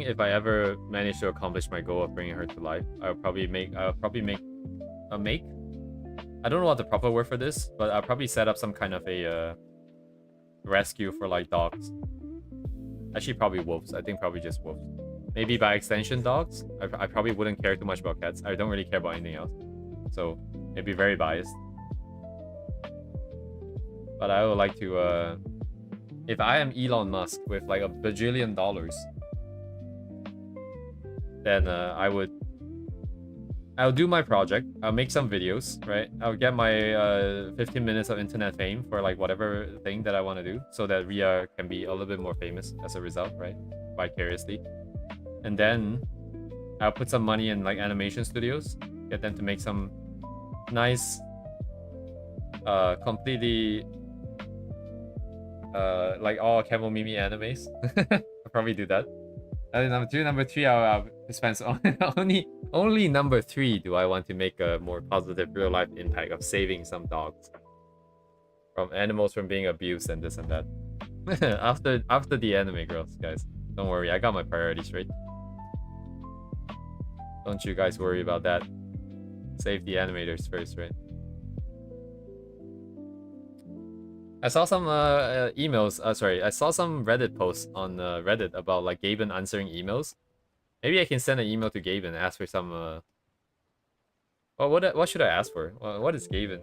if I ever manage to accomplish my goal of bringing her to life, I'll probably make I don't know what the proper word for this, but I'll probably set up some kind of a rescue for like dogs. Actually, probably wolves. I think probably just wolves. Maybe by extension dogs. I probably wouldn't care too much about cats. I don't really care about anything else, so it'd be very biased. But I would like to if I am Elon Musk with like $1 bajillion, then I'll do my project. I'll make some videos, right? I'll get my 15 minutes of internet fame for like whatever thing that I want to do, so that Ria can be a little bit more famous as a result, right? Vicariously. And then I'll put some money in like animation studios Get them to make some nice, completely, like all Camel Mimi animes. I'll probably do that. And then number 2, number 3, I'll dispense only number 3 do I want to make a more positive real life impact of saving some dogs from animals from being abused and this and that. after the anime girls, guys. Don't worry, I got my priorities right. Don't you guys worry about that. Save the animators first, right? I saw some emails. Sorry, I saw some Reddit posts on Reddit about like Gaben answering emails. Maybe I can send an email to Gaben and ask for some. Well, what should I ask for? What is Gaben?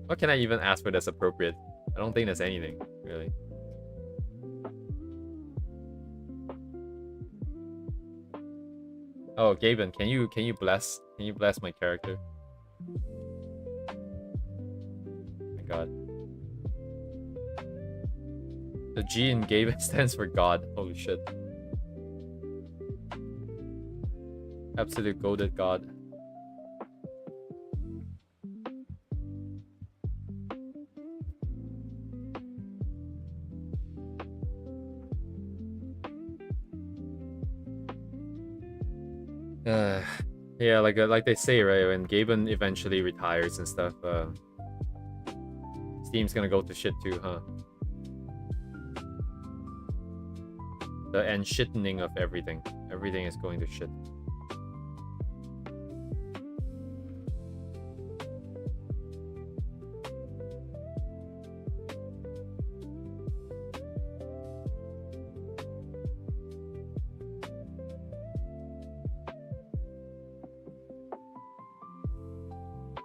What can I even ask for that's appropriate? I don't think there's anything really. Oh, Gaben, can you bless my character? Oh my God. The G in Gaben stands for God. Holy shit. Absolute goated God. Yeah, like they say, right? When Gaben eventually retires and stuff, Steam's gonna go to shit too, huh? The enshittening of everything. Everything is going to shit.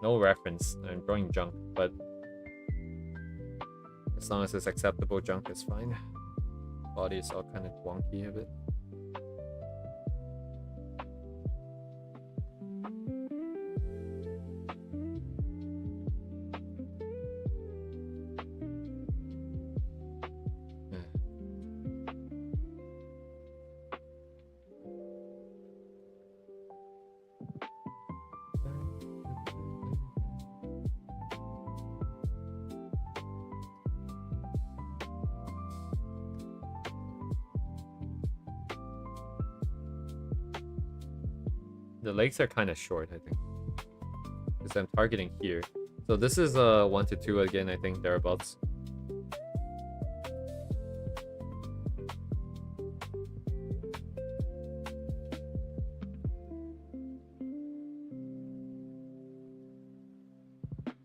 No reference. I'm drawing junk, but as long as it's acceptable junk, it's fine. Body is all kind of wonky a bit. The legs are kind of short, I think, because I'm targeting here. So this is 1 to 2 again, I think, thereabouts.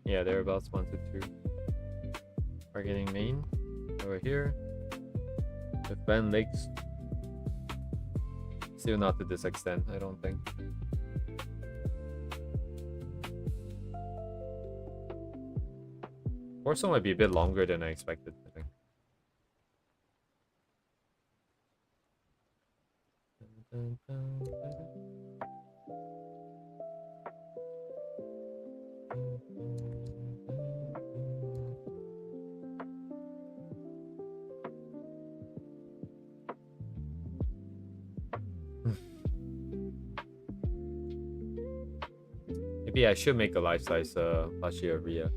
Yeah, thereabouts 1 to 2. Targeting main over here with bend legs. Still not to this extent, I don't think. Torso might be a bit longer than I expected, I think. Maybe I should make a life-size plushie of Rhea.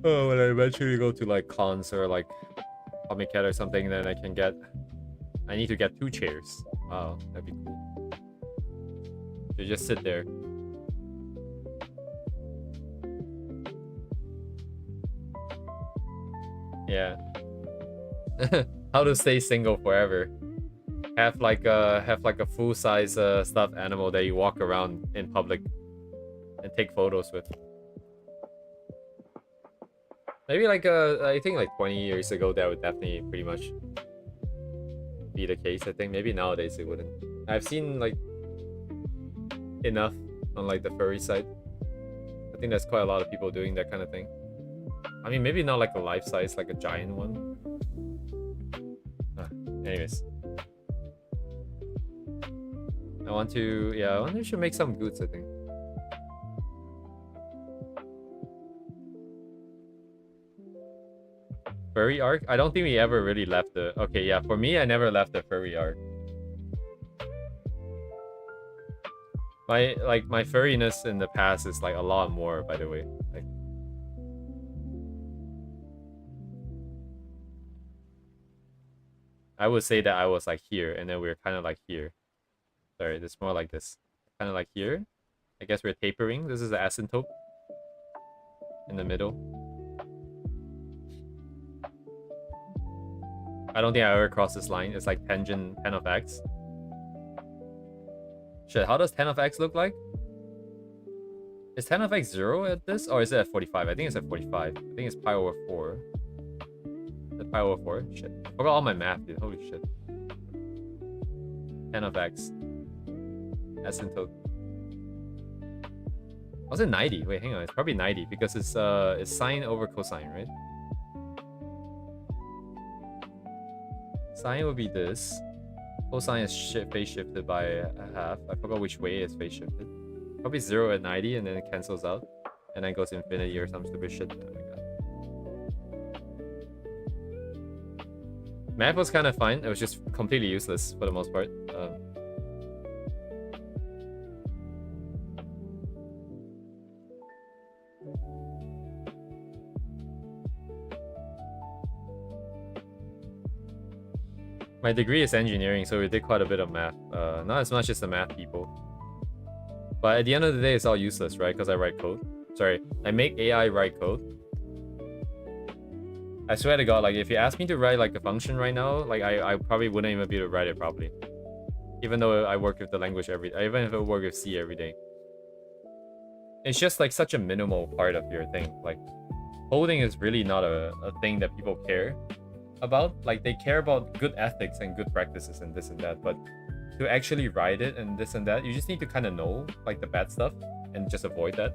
Oh, when I eventually go to like cons or like Comic Cat or something, then I need to get 2 chairs. Wow, that'd be cool. You just sit there. Yeah. How to stay single forever. Have like a full-size stuffed animal that you walk around in public and take photos with. Maybe like I think like 20 years ago that would definitely pretty much be the case. I think maybe nowadays it wouldn't. I've seen like enough on like the furry side. I think there's quite a lot of people doing that kind of thing. I mean, maybe not like a life size, like a giant one. Anyways, I want to, yeah, I wonder if I should make some goods, I think. Furry arc? I don't think we ever really left the... Okay, yeah, for me, I never left the furry arc. My furriness in the past is like a lot more, by the way. Like, I would say that I was like here, and then we are kind of like here. Sorry, it's more like this. Kind of like here. I guess we're tapering. This is the asymptote. In the middle. I don't think I ever crossed this line. It's like tangent 10 of x. Shit, how does 10 of x look like? Is 10 of x 0 at this? Or is it at 45? I think it's at 45. I think it's pi over 4. Is it pi over 4? Shit. I forgot all my math, dude. Holy shit. 10 of x. Asymptote. Was it 90? Wait, hang on. It's probably 90 because it's sine over cosine, right? Sine would be this. Cosine is phase shifted by a half. I forgot which way it's phase shifted. Probably 0 at 90 and then it cancels out. And then goes infinity or some stupid shit. Oh my god. Math was kind of fine. It was just completely useless for the most part. My degree is engineering, so we did quite a bit of math. Not as much as the math people. But at the end of the day, it's all useless, right? Because I write code. Sorry, I make AI write code. I swear to God, like if you ask me to write like a function right now, like I probably wouldn't even be able to write it properly. Even though I work with the language even if I work with C every day. It's just like such a minimal part of your thing. Like coding is really not a thing that people care about. Like they care about good ethics and good practices and this and that, but to actually write it and this and that, you just need to kind of know like the bad stuff and just avoid that.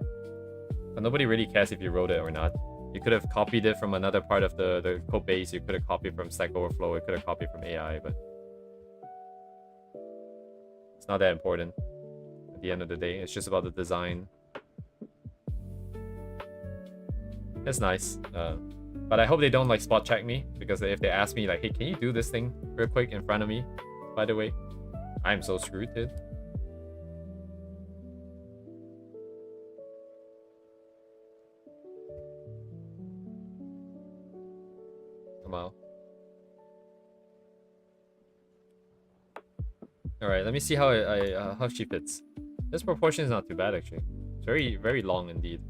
But nobody really cares if you wrote it or not. You could have copied it from another part of the code base. You could have copied from Stack Overflow. You could have copied from AI, but it's not that important at the end of the day. It's just about the design. It's nice. But I hope they don't like spot check me, because if they ask me like, hey, can you do this thing real quick in front of me, by the way, I'm so screwed, dude. Come on. All right, let me see how how she fits. This proportion is not too bad actually. It's very, very long indeed.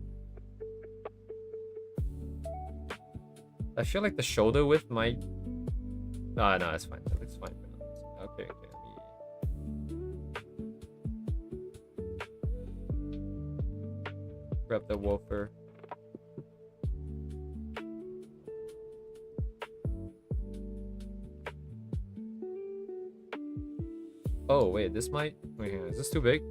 I feel like the shoulder width might... No, it's fine. That looks fine. Okay, let me... Grab the woofer. Oh, wait, this might... Wait, hang on. Is this too big?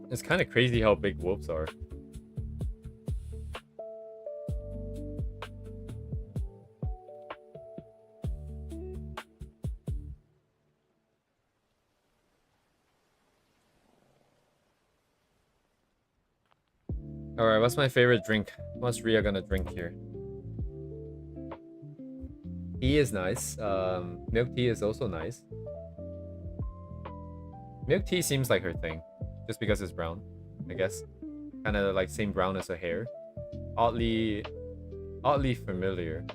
It's kind of crazy how big wolves are. Alright, what's my favorite drink? What's Ria gonna drink here? Tea is nice. Milk tea is also nice. Milk tea seems like her thing. Just because it's brown, I guess. Kind of like same brown as her hair. Oddly familiar.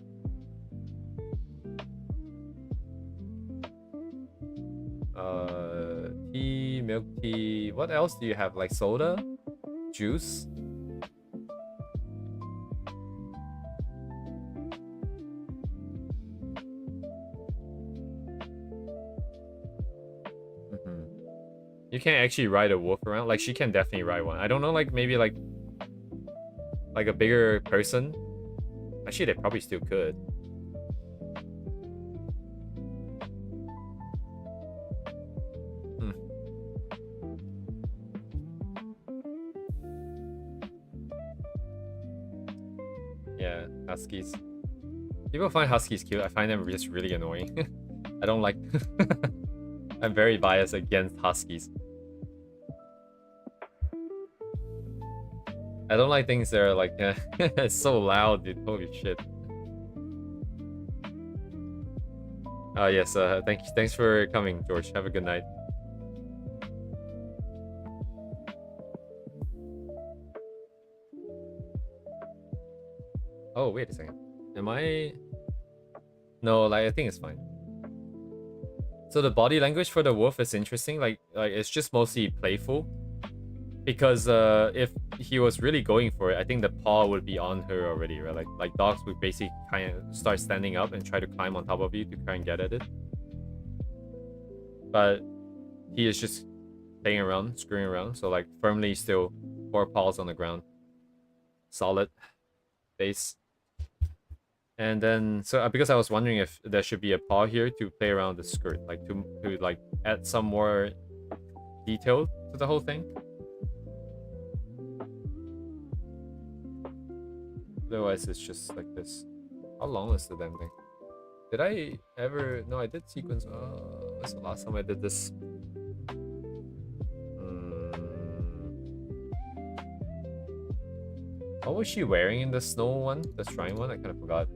Tea, milk tea. What else do you have? Like soda? Juice? You can't actually ride a wolf around. Like, she can definitely ride one. I don't know, like, maybe, like a bigger person. Actually, they probably still could. Huskies. People find Huskies cute. I find them just really annoying. I don't like... I'm very biased against Huskies. I don't like things that are like... it's so loud, dude. Holy shit. Yes, thanks for coming, George. Have a good night. Oh, wait a second. Am I... No, like, I think it's fine. So the body language for the wolf is interesting. Like it's just mostly playful. Because if he was really going for it, I think the paw would be on her already, right? Like dogs would basically kind of start standing up and try to climb on top of you to try and get at it. But he is just playing around, screwing around. So like firmly still 4 paws on the ground. Solid base. And then, so because I was wondering if there should be a paw here to play around the skirt, like to like add some more detail to the whole thing. Otherwise, it's just like this. How long is the damn thing? Did I ever... No, I did sequence... what's the last time I did this? What was she wearing in the snow one? The shrine one? I kind of forgot.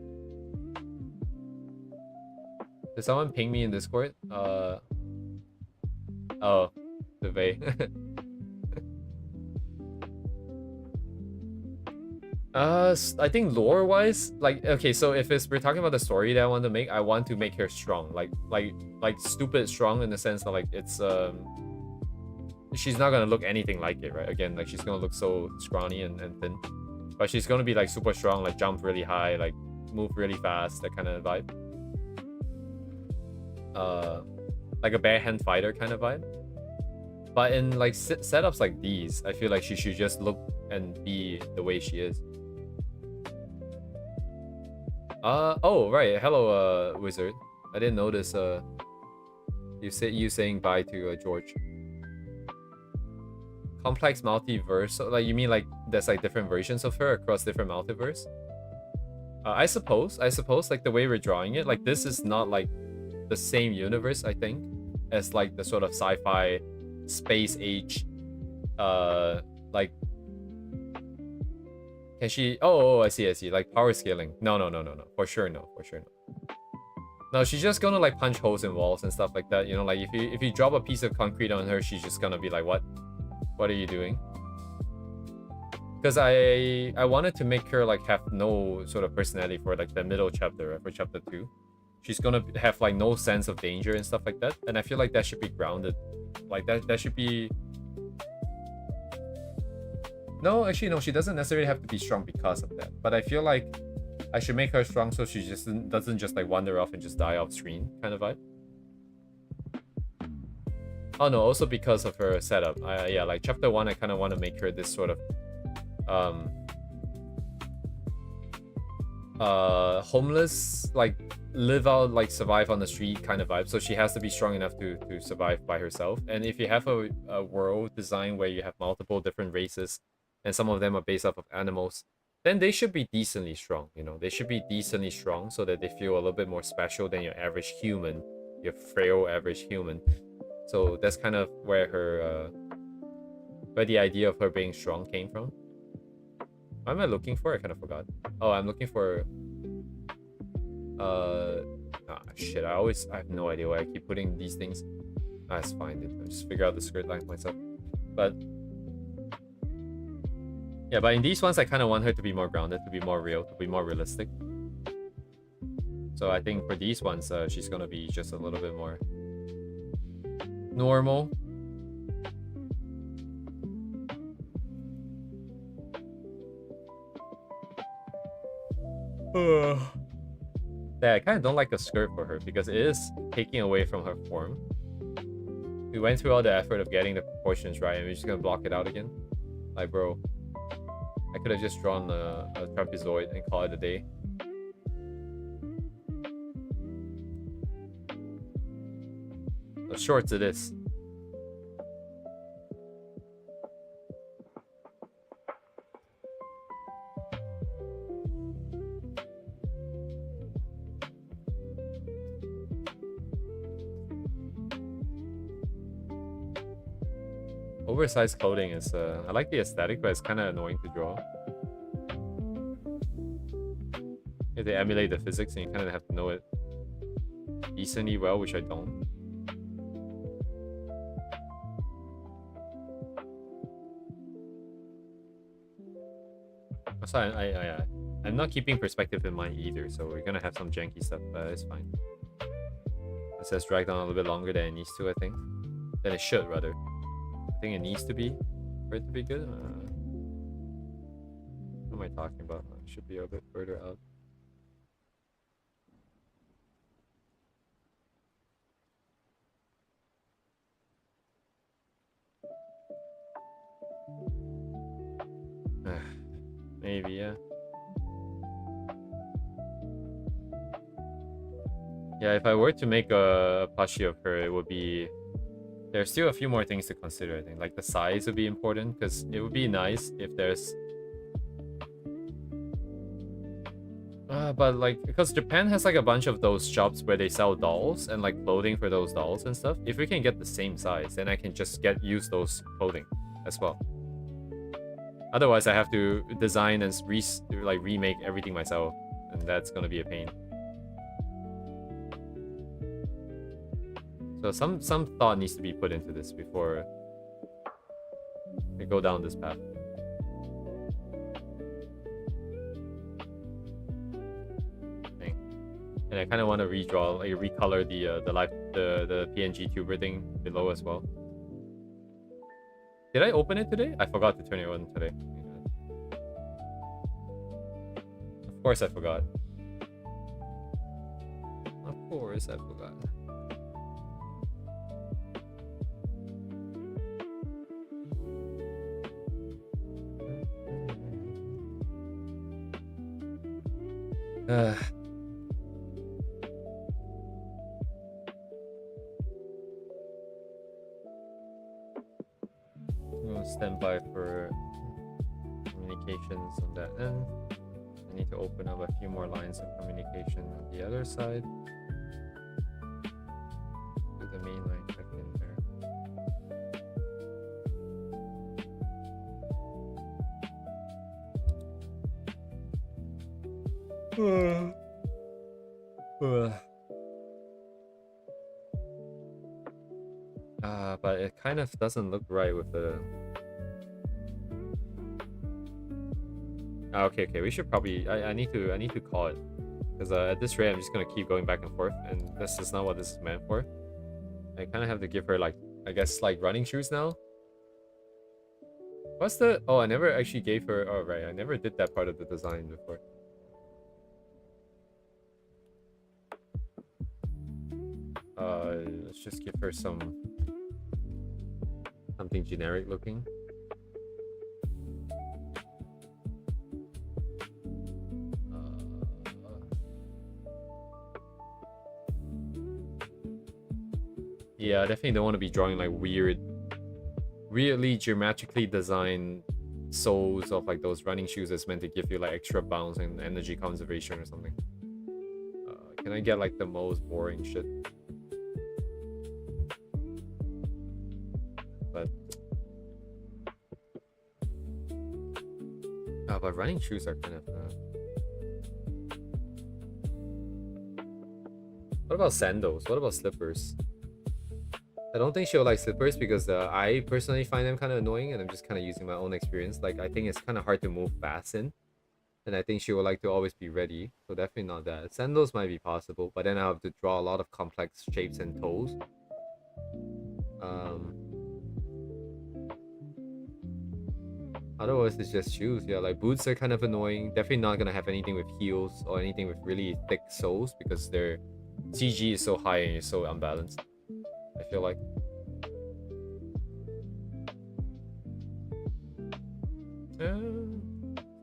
Did someone ping me in Discord? Oh, the Vey. I think lore-wise, like, okay, so if we're talking about the story that I want to make, I want to make her strong, like stupid strong in the sense that like it's she's not gonna look anything like it, right? Again, like she's gonna look so scrawny and thin, but she's gonna be like super strong, like jump really high, like move really fast, that kind of vibe. Like a bare hand fighter kind of vibe. But in like setups like these, I feel like she should just look and be the way she is. Oh right, hello wizard. I didn't notice you saying bye to George. Complex multiverse, so, like you mean like there's like different versions of her across different multiverse? I suppose like the way we're drawing it, like this is not like the same universe, I think, as like the sort of sci-fi space age like can she... oh I see, like power scaling. No, for sure no. No, she's just gonna like punch holes in walls and stuff like that, you know, like if you drop a piece of concrete on her, she's just gonna be like, what are you doing? Because I wanted to make her like have no sort of personality for like the middle chapter, right? For chapter 2. She's gonna have like no sense of danger and stuff like that, and I feel like that should be grounded. Like that should be... No, actually no, she doesn't necessarily have to be strong because of that, but I feel like I should make her strong so she just doesn't just like wander off and just die off screen kind of vibe. Oh no, also because of her setup. Yeah, like chapter 1, I kind of want to make her this sort of homeless, like live out, like survive on the street kind of vibe. So she has to be strong enough to survive by herself. And if you have a world design where you have multiple different races and some of them are based off of animals, then they should be decently strong, you know. They should be decently strong so that they feel a little bit more special than your average human, your frail average human. So that's kind of where her where the idea of her being strong came from. What am I looking for? I kind of forgot. Oh, I'm looking for shit, I have no idea why I keep putting these things. It's fine, dude. I'll just figure out the skirt line myself. But yeah, but in these ones I kind of want her to be more grounded, to be more real, to be more realistic. So I think for these ones she's gonna be just a little bit more normal. Yeah, I kind of don't like the skirt for her because it is taking away from her form. We went through all the effort of getting the proportions right and we're just gonna block it out again. Like, bro, I could have just drawn a trapezoid and call it a day. The shorts it is. Oversized clothing is, I like the aesthetic, but it's kind of annoying to draw. If they emulate the physics and you kind of have to know it decently well, which I don't. So I'm not keeping perspective in mind either, so we're gonna have some janky stuff, but it's fine. It says drag down a little bit longer than it needs to, I think. Than it should, rather. I think it needs to be for it to be good. What am I talking about? It should be a bit further out. Maybe, yeah. Yeah, if I were to make a plushie of her, it would be... There's still a few more things to consider, I think. Like, the size would be important, because it would be nice if there's... but, like, because Japan has, like, a bunch of those shops where they sell dolls and, like, clothing for those dolls and stuff. If we can get the same size, then I can just use those clothing as well. Otherwise, I have to design and remake everything myself, and that's gonna be a pain. So some thought needs to be put into this before we go down this path. And I kind of want to redraw, like recolor the PNG tuber thing below as well. Did I open it today? I forgot to turn it on today. Of course I forgot. Of course I forgot. We'll stand by for communications on that end. I need to open up a few more lines of communication on the other side. Do the main line check in there. But it kind of doesn't look right with the... Okay, we should probably... I need to call it. Because at this rate, I'm just going to keep going back and forth. And this is not what this is meant for. I kind of have to give her, like, I guess, like, running shoes now. What's the... Oh, I never actually gave her... Oh, right. I never did that part of the design before. Let's just give her something generic looking. Yeah, I definitely don't want to be drawing like weirdly geometrically designed soles of like those running shoes that's meant to give you like extra bounce and energy conservation or something. Can I get like the most boring shit? But running shoes are kind of... What about sandals? What about slippers? I don't think she'll like slippers because I personally find them kind of annoying, and I'm just kind of using my own experience. Like, I think it's kind of hard to move fast in, and I think she would like to always be ready. So definitely not that. Sandals might be possible, but then I have to draw a lot of complex shapes and toes. Otherwise, it's just shoes. Yeah, like boots are kind of annoying. Definitely not gonna have anything with heels or anything with really thick soles because their CG is so high and it's so unbalanced, I feel like.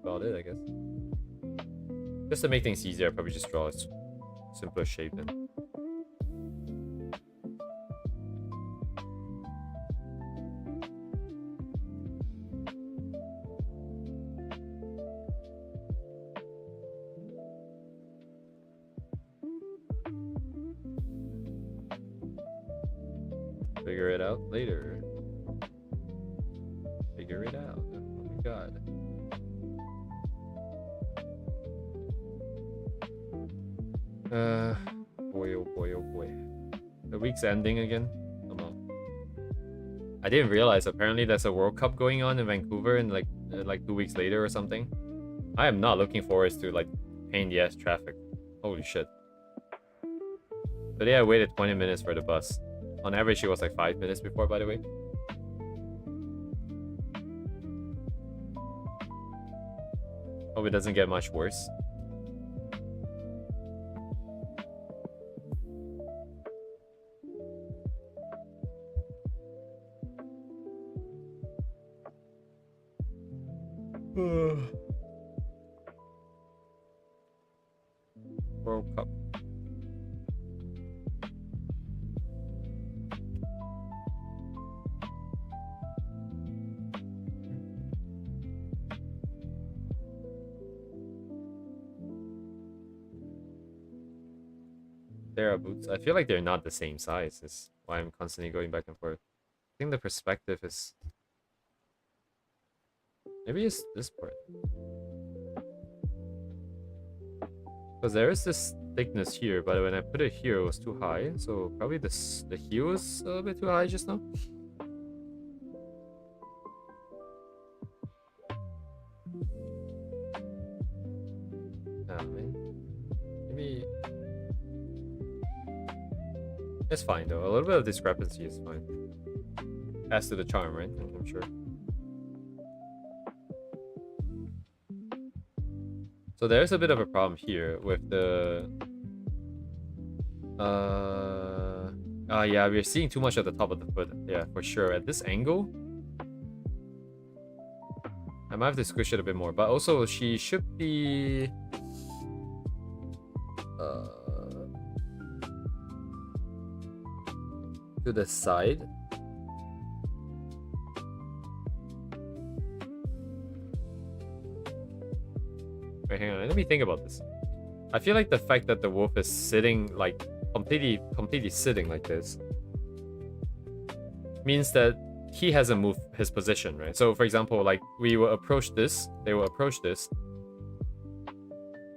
About it, I guess. Just to make things easier, I'll probably just draw a simpler shape then. Figure it out later. Boy, oh boy, oh boy. The week's ending again. Come on. I didn't realize apparently there's a World Cup going on in Vancouver in like 2 weeks later or something. I am not looking forward to like pain in the ass traffic. Holy shit. Today I waited 20 minutes for the bus. On average it was like 5 minutes before, by the way. Hope it doesn't get much worse. World Cup. There are boots. I feel like they're not the same size. That's why I'm constantly going back and forth. I think the perspective is... Maybe it's this part. Because there is this thickness here, but when I put it here, it was too high. So probably the heel is a bit too high just now. Man. Maybe... It's fine though. A little bit of discrepancy is fine. Adds to the charm, right? I'm sure. So there's a bit of a problem here with the... yeah, we're seeing too much at the top of the foot. Yeah, for sure. At this angle, I might have to squish it a bit more. But also, she should be... to the side. Wait, hang on. Let me think about this. I feel like the fact that the wolf is sitting like completely sitting like this means that he hasn't moved his position, right? So for example, like we will approach this, they will approach this.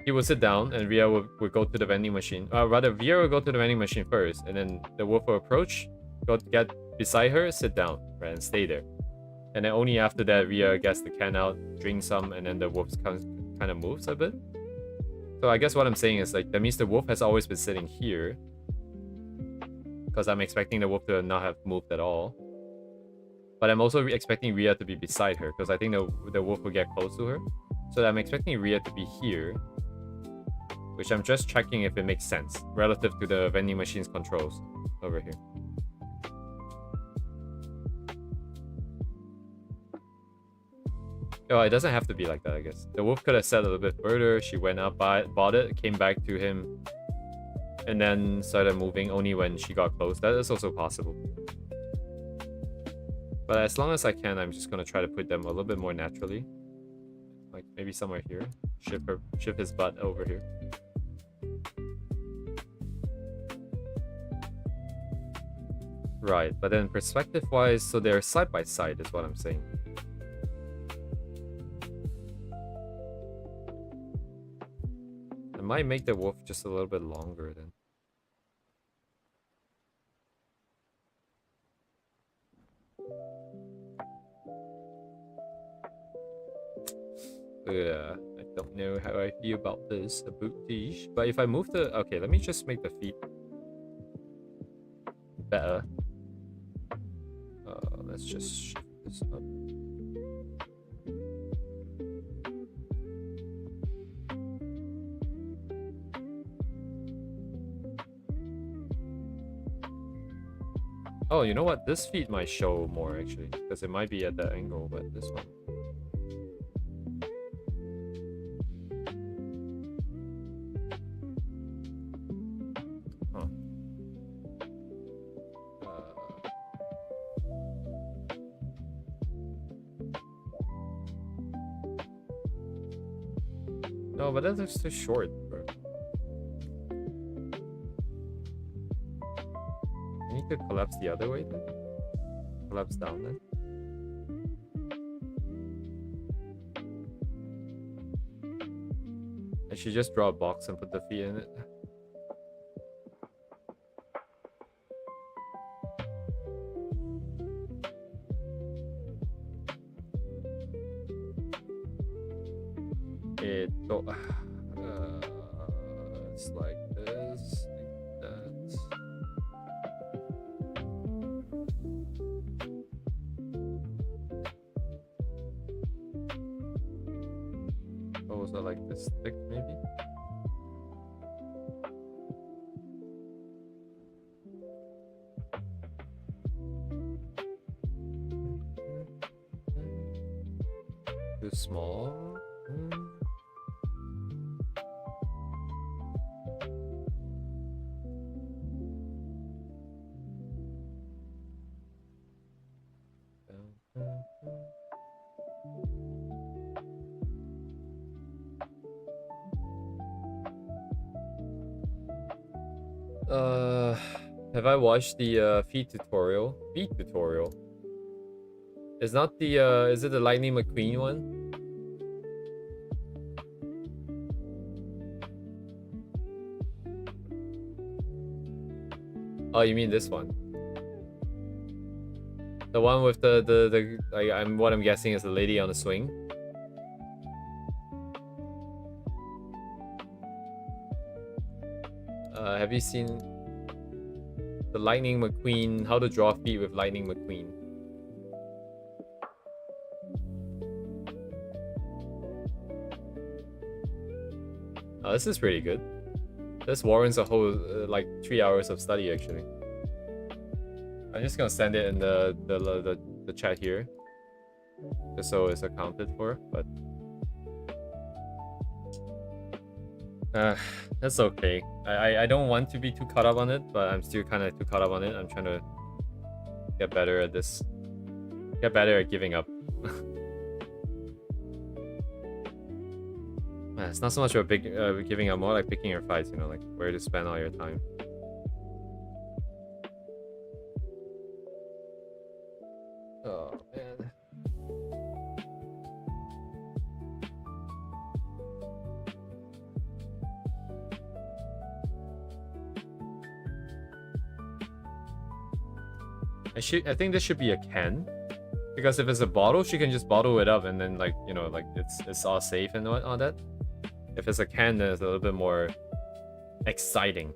He will sit down and Ria will go to the vending machine. Rather, Ria will go to the vending machine first, and then the wolf will approach, go get beside her, sit down, right, and stay there. And then only after that, Ria gets the can out, drinks some, and then the wolf kind of moves a bit. So I guess what I'm saying is like that means the wolf has always been sitting here, because I'm expecting the wolf to not have moved at all. But I'm also expecting Ria to be beside her, because I think the wolf will get close to her. So I'm expecting Ria to be here, which I'm just checking if it makes sense relative to the vending machine's controls over here. Oh, it doesn't have to be like that, I guess. The wolf could have sat a little bit further. She went up, bought it, came back to him, and then started moving only when she got close. That is also possible. But as long as I can, I'm just going to try to put them a little bit more naturally. Like maybe somewhere here. Shift his butt over here. Right, but then perspective-wise, so they're side by side is what I'm saying. I might make the wolf just a little bit longer then. Yeah, I don't know how I feel about this, a boutique. But if I move the... Okay, let me just make the feet better. Let's just shift this up. Oh, you know what? This feet might show more actually, because it might be at that angle, but this one. No, but that looks too short, bro. I need to collapse the other way then. Collapse down then. I should just draw a box and put the feet in it. So it's like this, like that. Oh, was that like this thick maybe? Too small. Have I watched the feed tutorial? Feed tutorial. Is not the is it the Lightning McQueen one? Oh, you mean this one? The one with the I'm what I'm guessing is the lady on the swing. Have you seen the Lightning McQueen? How to draw feet with Lightning McQueen? Oh, this is pretty good. This warrants a whole like 3 hours of study actually. I'm just gonna send it in the chat here, just so it's accounted for. But that's okay. I don't want to be too caught up on it, but I'm still kind of too caught up on it. I'm trying to get better at this. Get better at giving up. It's not so much about giving up, more like picking your fights, you know, like where to spend all your time. Oh, man. I think this should be a can. Because if it's a bottle, she can just bottle it up and then, like, you know, like it's all safe and all that. If it's a can, then it's a little bit more exciting.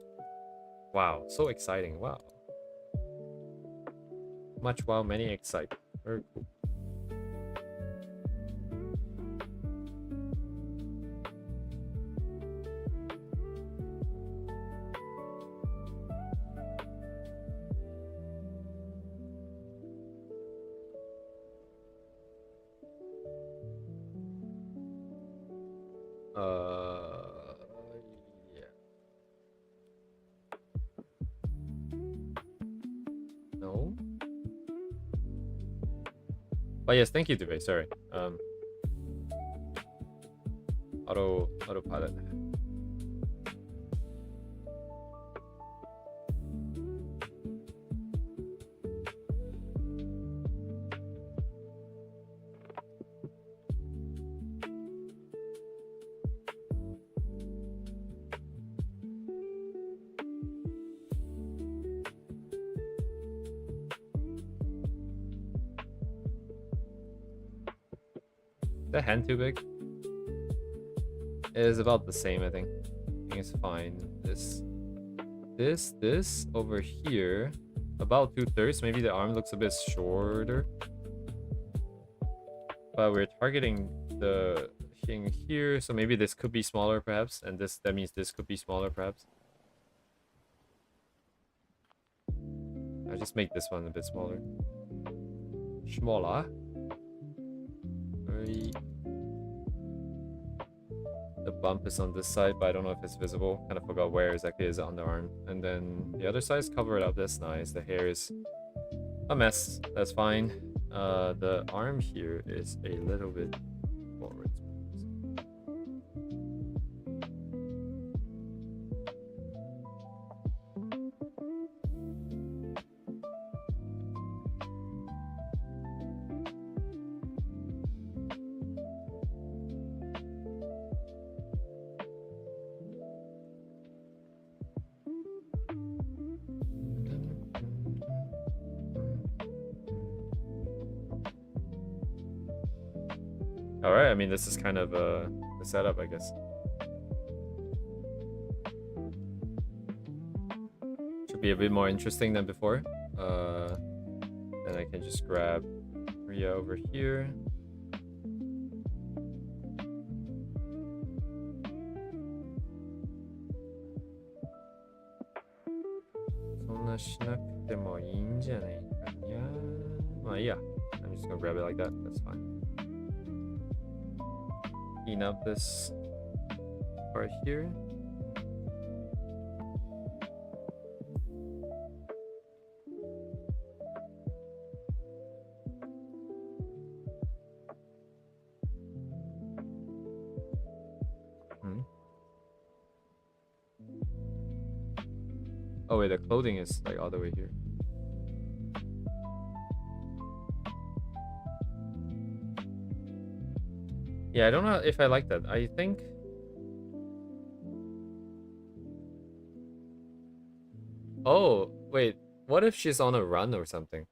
Wow, so exciting. Wow. Much wow, many excite. Very cool. Yeah. No. But yes, thank you, Dubey. Sorry. Autopilot. The hand too big? It is about the same, I think. I think it's fine. This over here, about 2/3. Maybe the arm looks a bit shorter. But we're targeting the thing here, so maybe this could be smaller perhaps, and that means this could be smaller perhaps. I'll just make this one a bit smaller. Smaller. The bump is on this side, but I don't know if it's visible. Kind of forgot where exactly is it on the arm. And then the other side's covered up. That's nice. The hair is a mess. That's fine. The arm here is a little bit forward. Alright, I mean, this is kind of the setup, I guess. Should be a bit more interesting than before. Then I can just grab Rhea over here. Yeah, I'm just gonna grab it like that. That's fine. Clean up this part here. Oh wait, the clothing is like all the way here. Yeah, I don't know if I like that. I think... Oh, wait. What if she's on a run or something?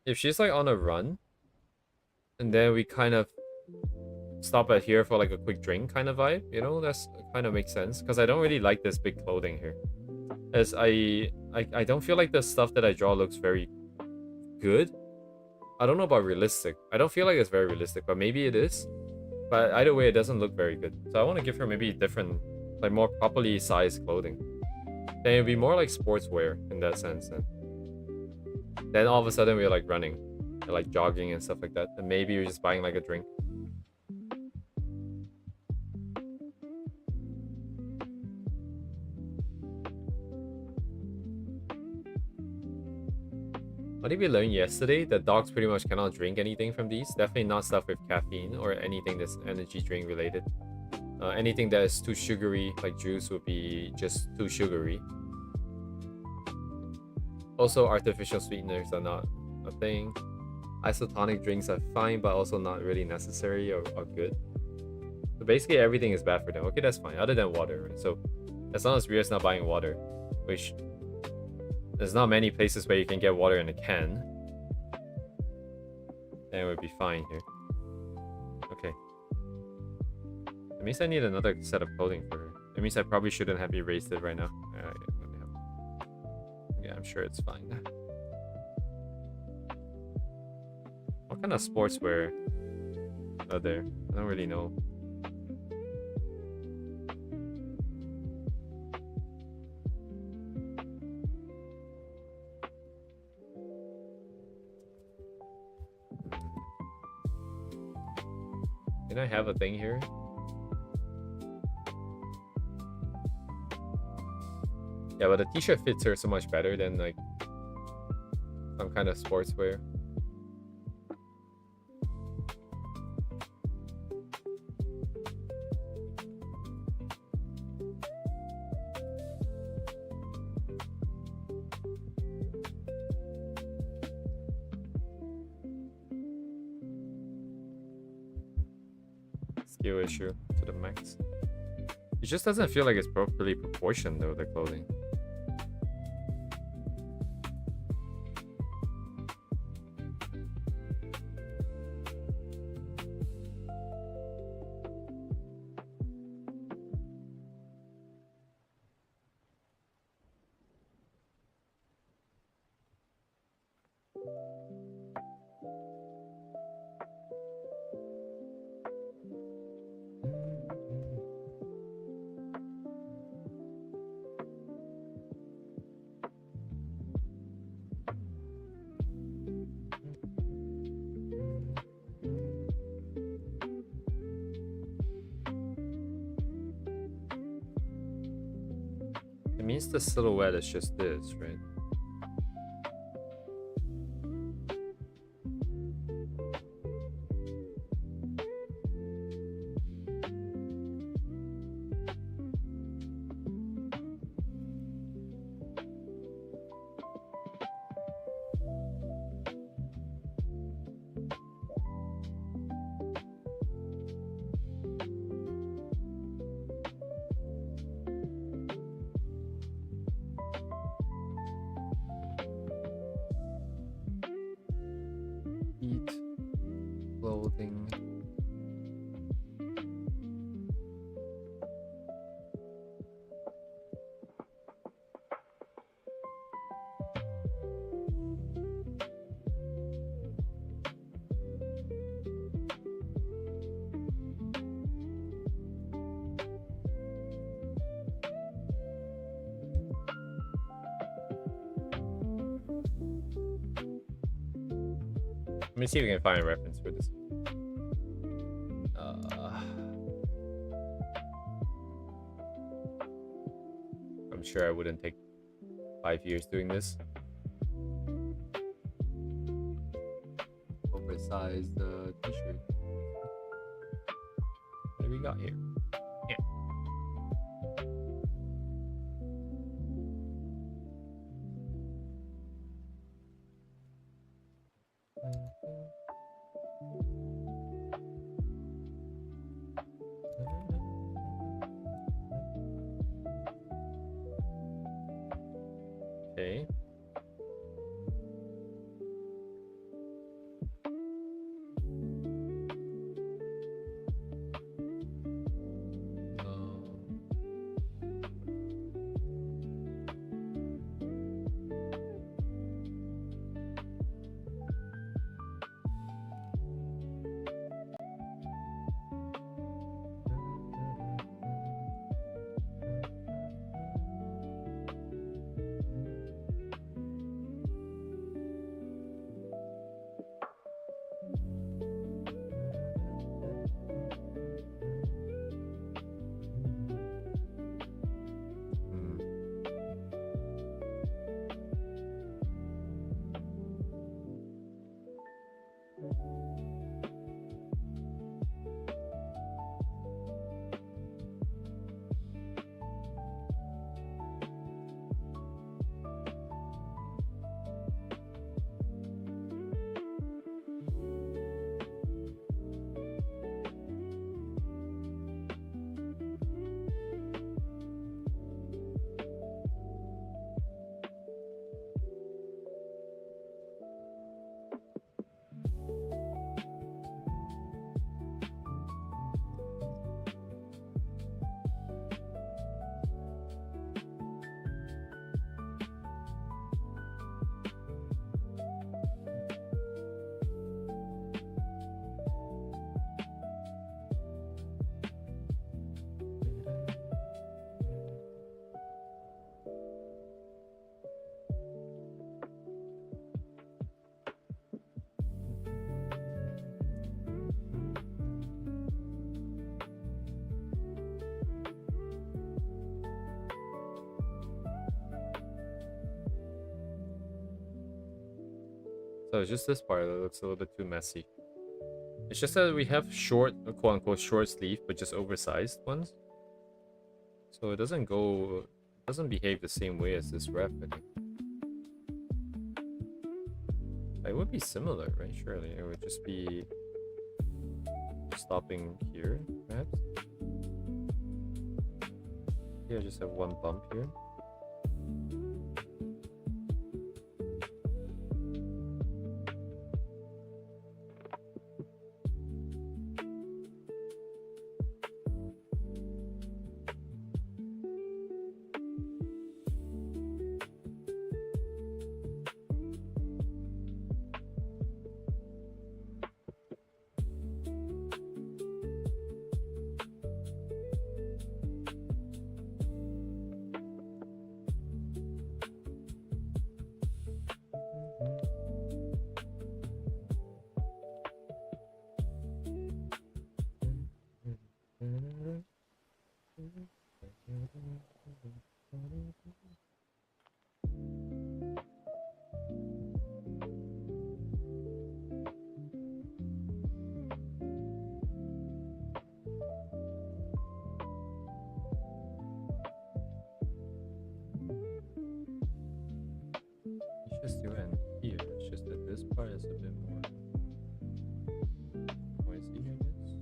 If she's like on a run, and then we kind of stop at here for like a quick drink kind of vibe, you know, that's kind of makes sense. Because I don't really like this big clothing here. As I don't feel like the stuff that I draw looks very good. I don't know about realistic. I don't feel like it's very realistic, but maybe it is. But either way, it doesn't look very good. So I want to give her maybe different, like more properly sized clothing. Then it'd be more like sportswear in that sense. Then all of a sudden we're like running, and like jogging and stuff like that. And maybe you're just buying like a drink. What did we learn yesterday? That dogs pretty much cannot drink anything from these. Definitely not stuff with caffeine or anything that's energy drink related. Anything that is too sugary, like juice, would be just too sugary. Also, artificial sweeteners are not a thing. Isotonic drinks are fine, but also not really necessary or good. So basically everything is bad for them. Okay, that's fine, other than water, right? So as long as Rhea's not buying water, which there's not many places where you can get water in a can, then it would be fine here. Okay. That means I need another set of clothing for her. It means I probably shouldn't have erased it right now. Yeah, I'm sure it's fine. What kind of sportswear are there? I don't really know. Can I have a thing here? Yeah, but the t-shirt fits her so much better than like some kind of sportswear. Skill issue to the max. It just doesn't feel like it's properly proportioned though, the clothing. It means the silhouette is just this, right? Clothing. Let me see if we can find a reference for this. I'm sure I wouldn't take 5 years doing this. Oversized t-shirt. What do we got here? Yeah. Okay. So it's just this part that looks a little bit too messy. It's just that we have short, quote unquote, short sleeve, but just oversized ones. So it doesn't behave the same way as this rep, I think. It would be similar, right? Surely it would just be stopping here, perhaps. Yeah, just have one bump here. Just do end here. It's just that this part is a bit more noisy, I guess.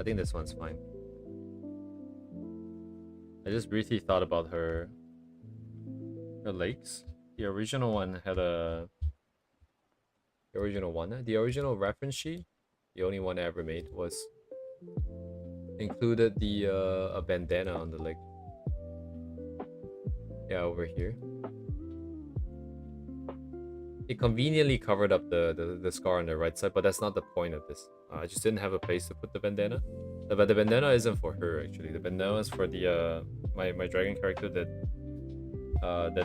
I think this one's fine. I just briefly thought about her legs. The original one had a the original reference sheet. The only one I ever made was included the a bandana on the leg. Yeah, over here. It conveniently covered up the scar on the right side, but that's not the point of this. I just didn't have a place to put the bandana. But the bandana isn't for her actually. The bandana is for the my dragon character that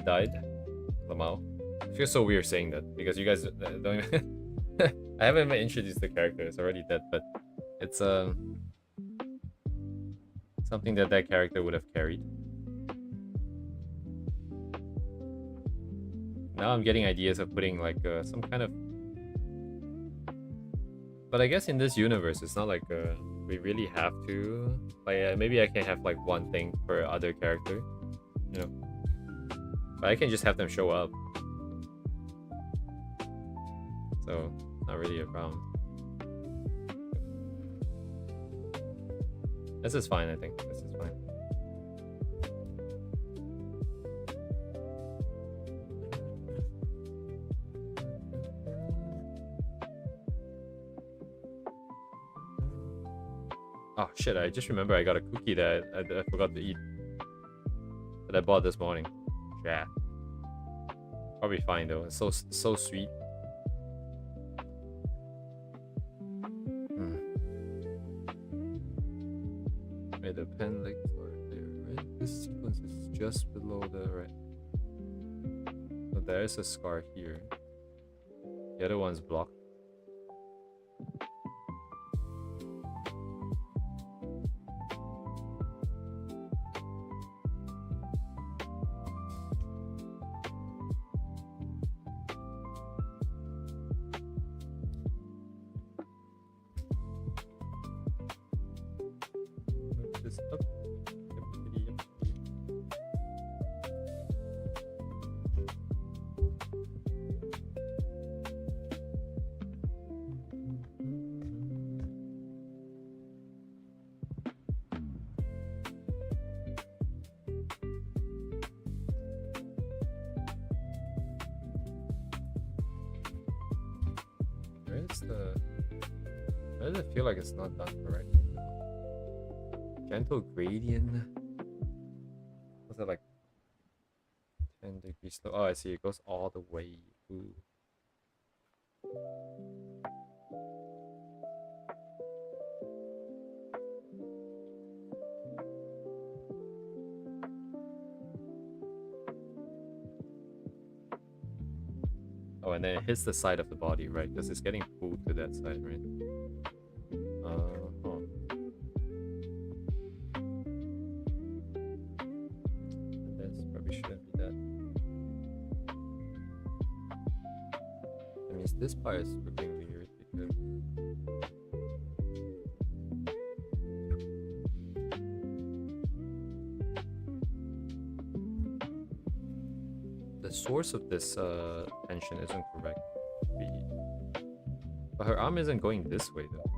died, Lamau. It feels so weird saying that because you guys don't even I haven't even introduced the character. It's already dead, but it's something that character would have carried. Now I'm getting ideas of putting like some kind of. But I guess in this universe, it's not like we really have to. Like maybe I can have like one thing per other character, you know. But I can just have them show up. So not really a problem. This is fine, I think. This is fine. Oh shit, I just remember I got a cookie that I forgot to eat. That I bought this morning. Yeah. Probably fine though. It's so sweet. Wait, the pen legs are there, right? This sequence is just below the right. So there's a scar here. The other one's blocked. Why does it feel like it's not done correctly? Gentle gradient. What's that like? 10 degrees slow. Oh, I see. It goes all the way. Ooh. Oh, and then it hits the side of the body, right? Because it's getting pulled to that side, right? This probably shouldn't be that. That means this part is looking weird because the source of this tension isn't correct. But her arm isn't going this way though.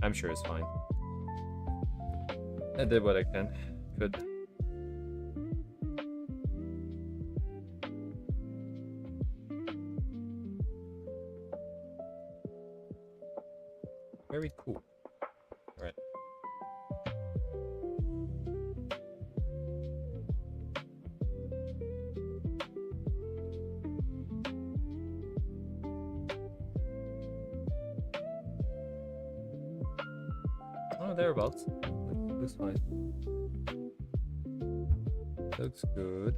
I'm sure it's fine. I did what I could. Very cool. All right. Oh, thereabouts. Looks fine. Looks good.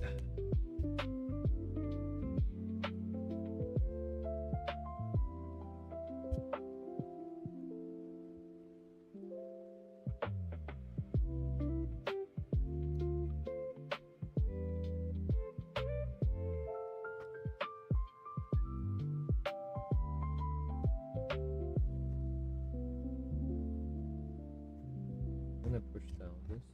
I'm gonna push down this.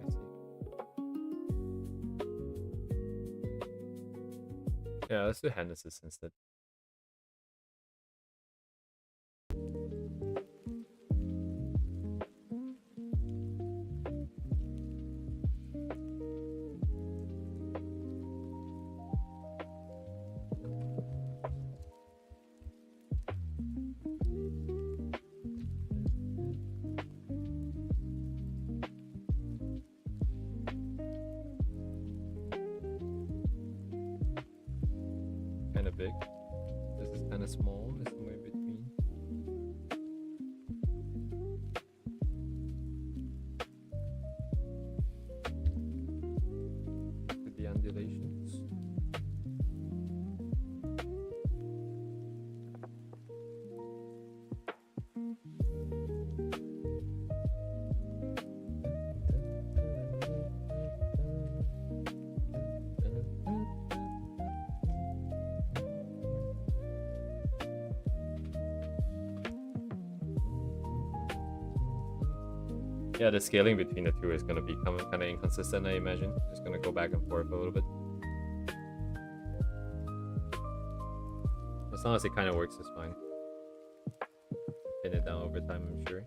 I see. Yeah, let's do hand assist instead. Kind of big. This is kind of small. It's somewhere in between. With the undulations. Yeah, the scaling between the two is gonna become kind of inconsistent, I imagine. It's gonna go back and forth a little bit. As long as it kind of works, it's fine. Pin it down over time, I'm sure.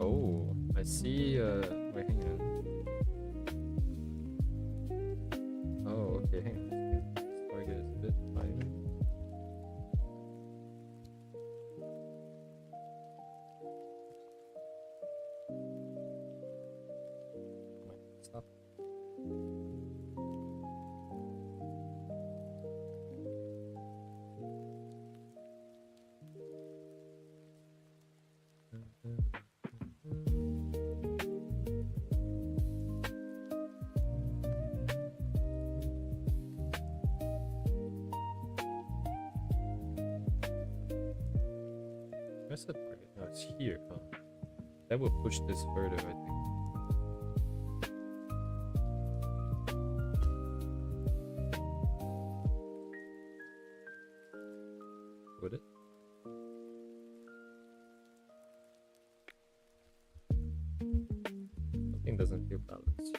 Oh, I see. Wait, hang on. Oh, okay, hang on. This target is a bit higher. Stop. Where's the target? No, it's here. Huh? That will push this further, I think. Would it? Something doesn't feel balanced.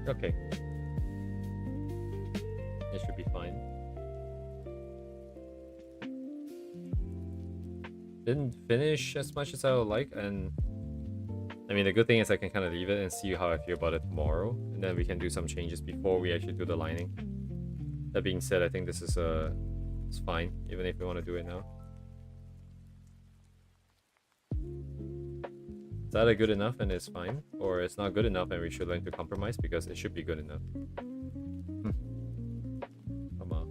Okay. It should be fine. Didn't finish as much as I would like, and I mean the good thing is I can kind of leave it and see how I feel about it tomorrow, and then we can do some changes before we actually do the lining. That being said, I think this is it's fine, even if we want to do it now. Is that a good enough and it's fine? Or it's not good enough and we should learn to compromise because it should be good enough? Come on.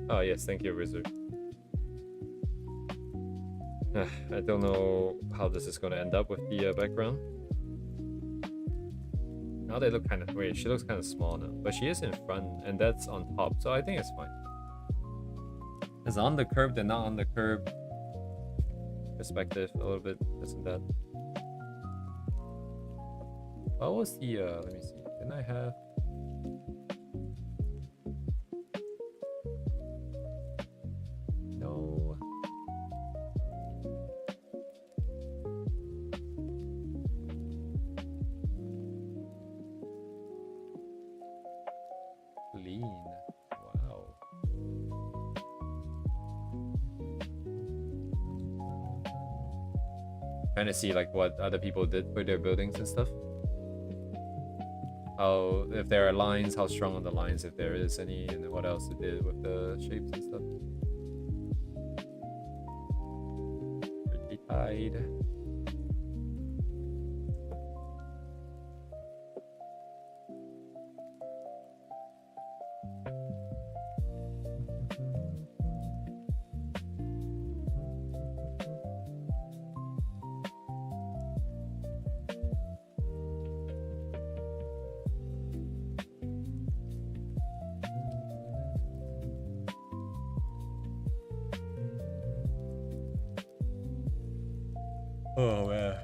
Oh yes, thank you, Wizard. I don't know how this is going to end up with the background. Now they look kind of... Wait, she looks kind of small now. But she is in front, and that's on top, so I think it's fine. It's on the curb, they're not on the curb. Perspective, a little bit, this and that. What was the... let me see. Didn't I have... No... Lean. Wow. Trying to see like what other people did for their buildings and stuff. How, if there are lines, how strong on the lines, if there is any, and what else it did with the shapes and stuff. Pretty tight. Oh man.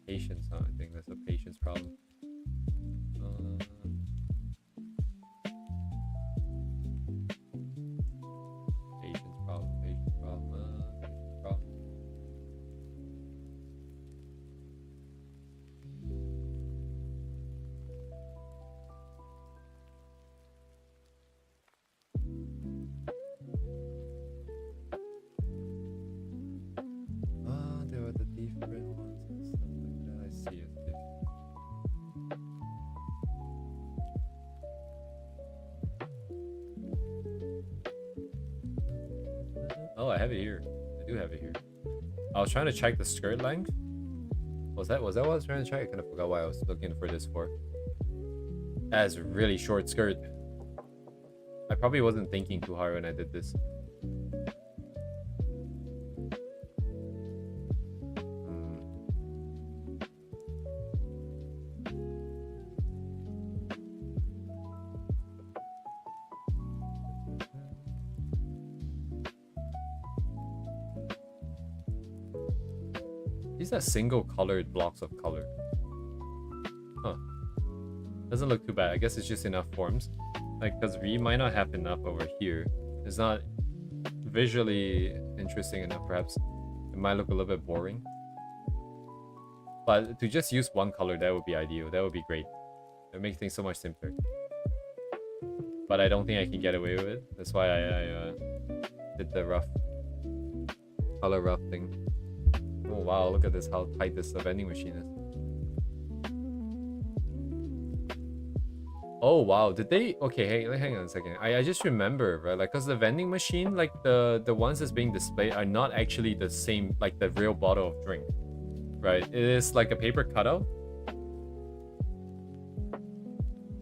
Patience, huh? I think that's a patience problem. Patience problem, patience problem, patience problem. There were the different ones and stuff like that. I see it. Oh, I have it here. I do have it here. I was trying to check the skirt length. Was that what I was trying to check? I kind of forgot why I was looking for this for. That's a really short skirt. I probably wasn't thinking too hard when I did this. These are single colored blocks of color. Huh. Doesn't look too bad. I guess it's just enough forms. Like, because we might not have enough over here. It's not visually interesting enough, perhaps. It might look a little bit boring. But to just use one color, that would be ideal. That would be great. It would make things so much simpler. But I don't think I can get away with it. That's why I did the rough color rough thing. Oh wow, look at this, how tight this vending machine is. Oh wow, did they... Okay, hey, hang on a second. I just remember, right? Like, because the vending machine, like the ones that's being displayed are not actually the same, like the real bottle of drink. Right? It is like a paper cutout.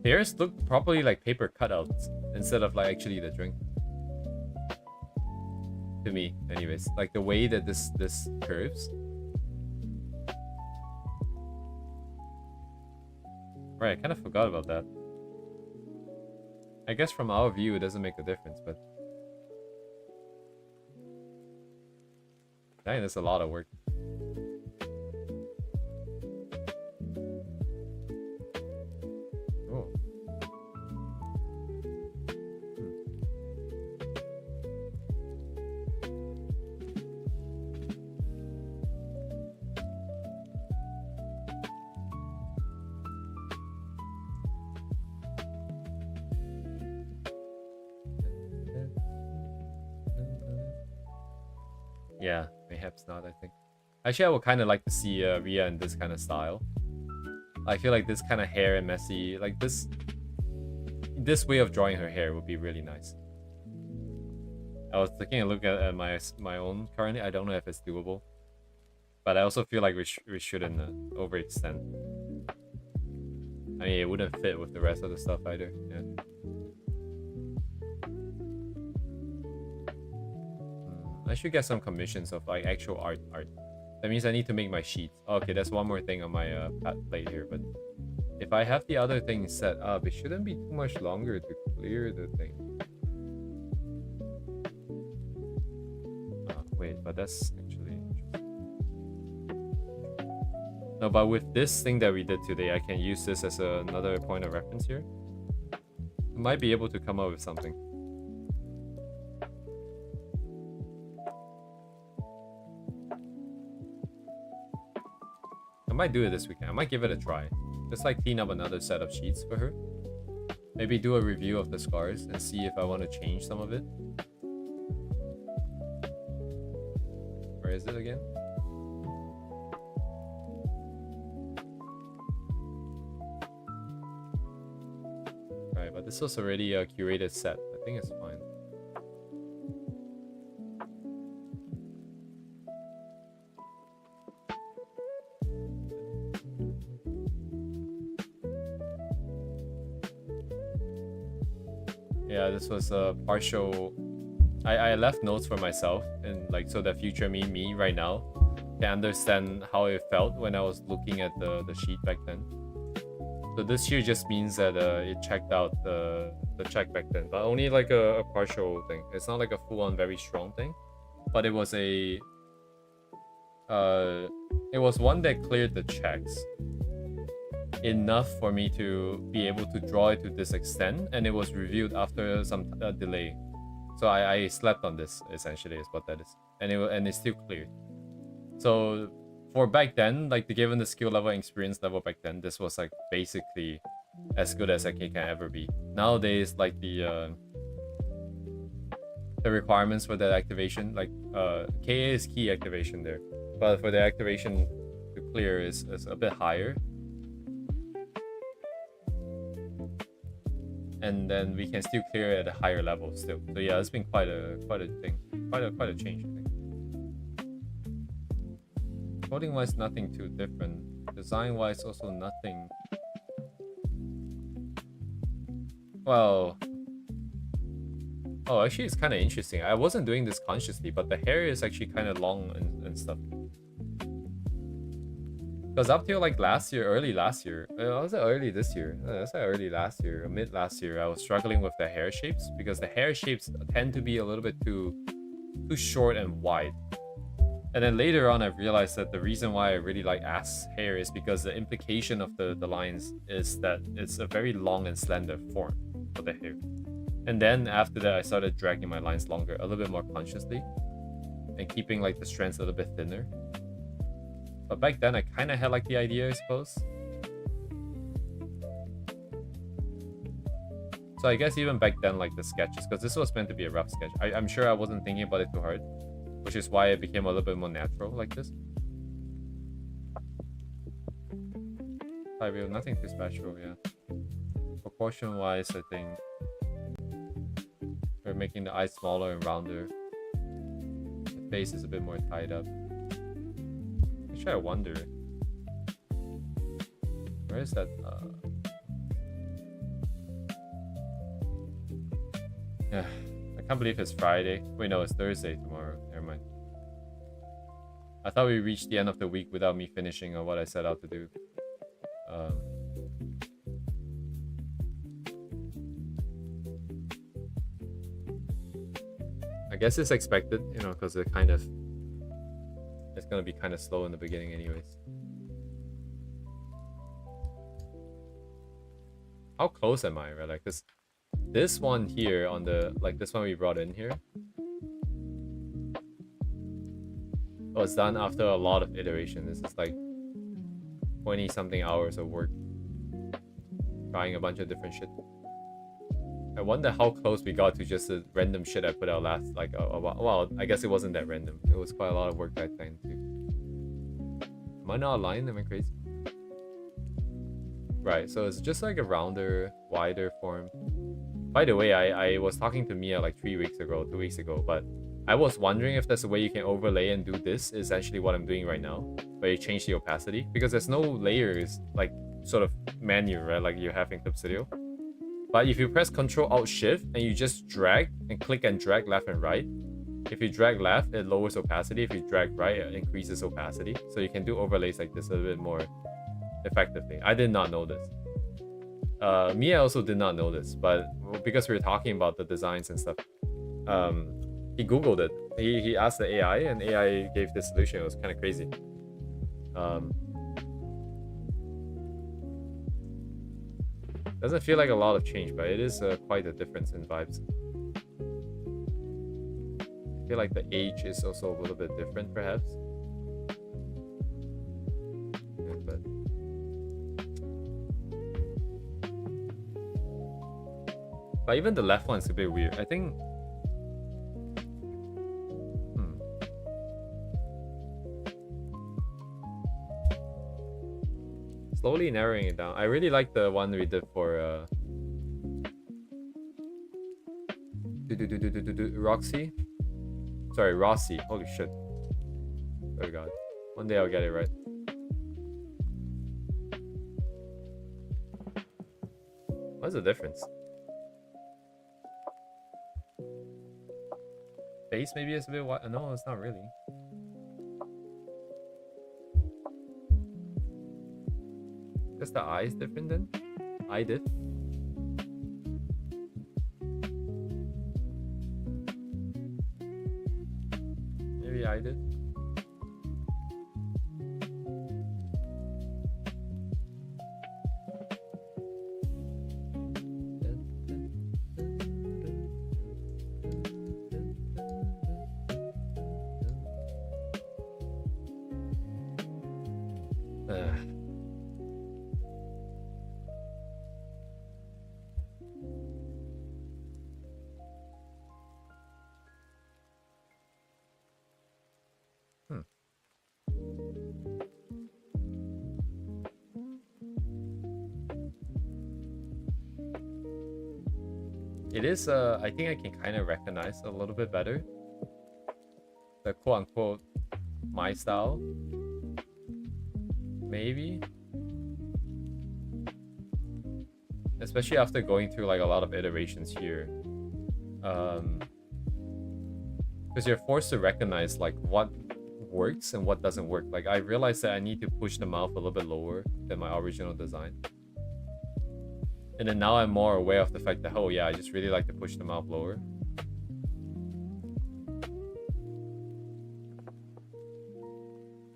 Theirs look properly like paper cutouts instead of like actually the drink. To me, anyways, like the way that this curves. Right, I kind of forgot about that. I guess from our view, it doesn't make a difference, but dang, that's a lot of work. Oh. Yeah, mayhaps not, I think. Actually, I would kind of like to see Ria in this kind of style. I feel like this kind of hair and messy, like this way of drawing her hair would be really nice. I was taking a look at my own currently. I don't know if it's doable, but I also feel like we shouldn't overextend. I mean, it wouldn't fit with the rest of the stuff either. Yeah. I should get some commissions of like actual art. That means I need to make my sheets. Okay, that's one more thing on my plate here. But if I have the other things set up, it shouldn't be too much longer to clear the thing. Wait, but that's actually no. But with this thing that we did today, I can use this as another point of reference here. I might be able to come up with something. I might do it this weekend. I might give it a try. Just like clean up another set of sheets for her. Maybe do a review of the scars and see if I want to change some of it. Where is it again? Alright, but this was already a curated set. I think it's fine. Yeah, this was a partial. I left notes for myself, and like so that future me right now can understand how it felt when I was looking at the sheet back then. So this here just means that it checked out the check back then, but only like a partial thing. It's not like a full-on very strong thing, but it was a it was one that cleared the checks enough for me to be able to draw it to this extent, and it was reviewed after some delay. So I slept on this, essentially, is what that is, and it's still cleared. So for back then, like given the skill level and experience level back then, this was like basically as good as AK can ever be. Nowadays, like the requirements for that activation, like KA is key activation there, but for the activation to clear is a bit higher. And then we can still clear it at a higher level still. So yeah, it's been quite a thing, quite a change, I think. Coding wise, nothing too different. Design wise, also nothing. Well, oh, actually, it's kind of interesting. I wasn't doing this consciously, but the hair is actually kind of long and stuff. Because up till like early last year, was it early this year? That's early last year, or mid last year, I was struggling with the hair shapes because the hair shapes tend to be a little bit too short and wide. And then later on, I realized that the reason why I really like ass hair is because the implication of the lines is that it's a very long and slender form for the hair. And then after that, I started dragging my lines longer, a little bit more consciously, and keeping like the strands a little bit thinner. But back then, I kind of had like the idea, I suppose. So I guess even back then, like the sketches, because this was meant to be a rough sketch. I'm sure I wasn't thinking about it too hard, which is why it became a little bit more natural like this. Nothing too special, yeah. Proportion-wise, I think we're making the eyes smaller and rounder. The face is a bit more tied up. Actually, I wonder, where is that? Yeah, I can't believe it's Friday. Wait, no, it's Thursday tomorrow. Never mind. I thought we reached the end of the week without me finishing on what I set out to do. I guess it's expected, you know, because it's gonna be kind of slow in the beginning anyways. How close am I, right? Like this one here on the, like this one we brought in here was done after a lot of iteration. This is like 20 something hours of work trying a bunch of different shit. I wonder how close we got to just the random shit I put out last, like a while. Well, I guess it wasn't that random. It was quite a lot of work that time too. Am I not aligned? Am I crazy? Right, so it's just like a rounder, wider form. By the way, I was talking to Mia like 2 weeks ago, but I was wondering if there's a way you can overlay and do this, essentially what I'm doing right now, where you change the opacity, because there's no layers, like, sort of menu, right, like you have in Clip Studio. But if you press Ctrl Alt Shift and you just drag and click and drag left and right, if you drag left, it lowers opacity. If you drag right, it increases opacity. So you can do overlays like this a little bit more effectively. I did not know this. Mia also did not know this, but because we were talking about the designs and stuff, he Googled it. He asked the AI, and AI gave this solution. It was kind of crazy. Doesn't feel like a lot of change, but it is quite a difference in vibes. I feel like the age is also a little bit different, perhaps. Yeah, but even the left one's a bit weird. I think. Slowly narrowing it down. I really like the one we did for Roxy. Sorry, Rossi. Holy shit. Oh god. One day I'll get it right. What's the difference? Face maybe is a bit wide. No, it's not really. Just the eye is different then? I did. Maybe I did. It is, I think I can kind of recognize a little bit better the quote-unquote my style. Maybe. Especially after going through like a lot of iterations here. Because you're forced to recognize like what works and what doesn't work. Like I realized that I need to push the mouth a little bit lower than my original design. And then now I'm more aware of the fact that, oh yeah, I just really like to push the mouth lower.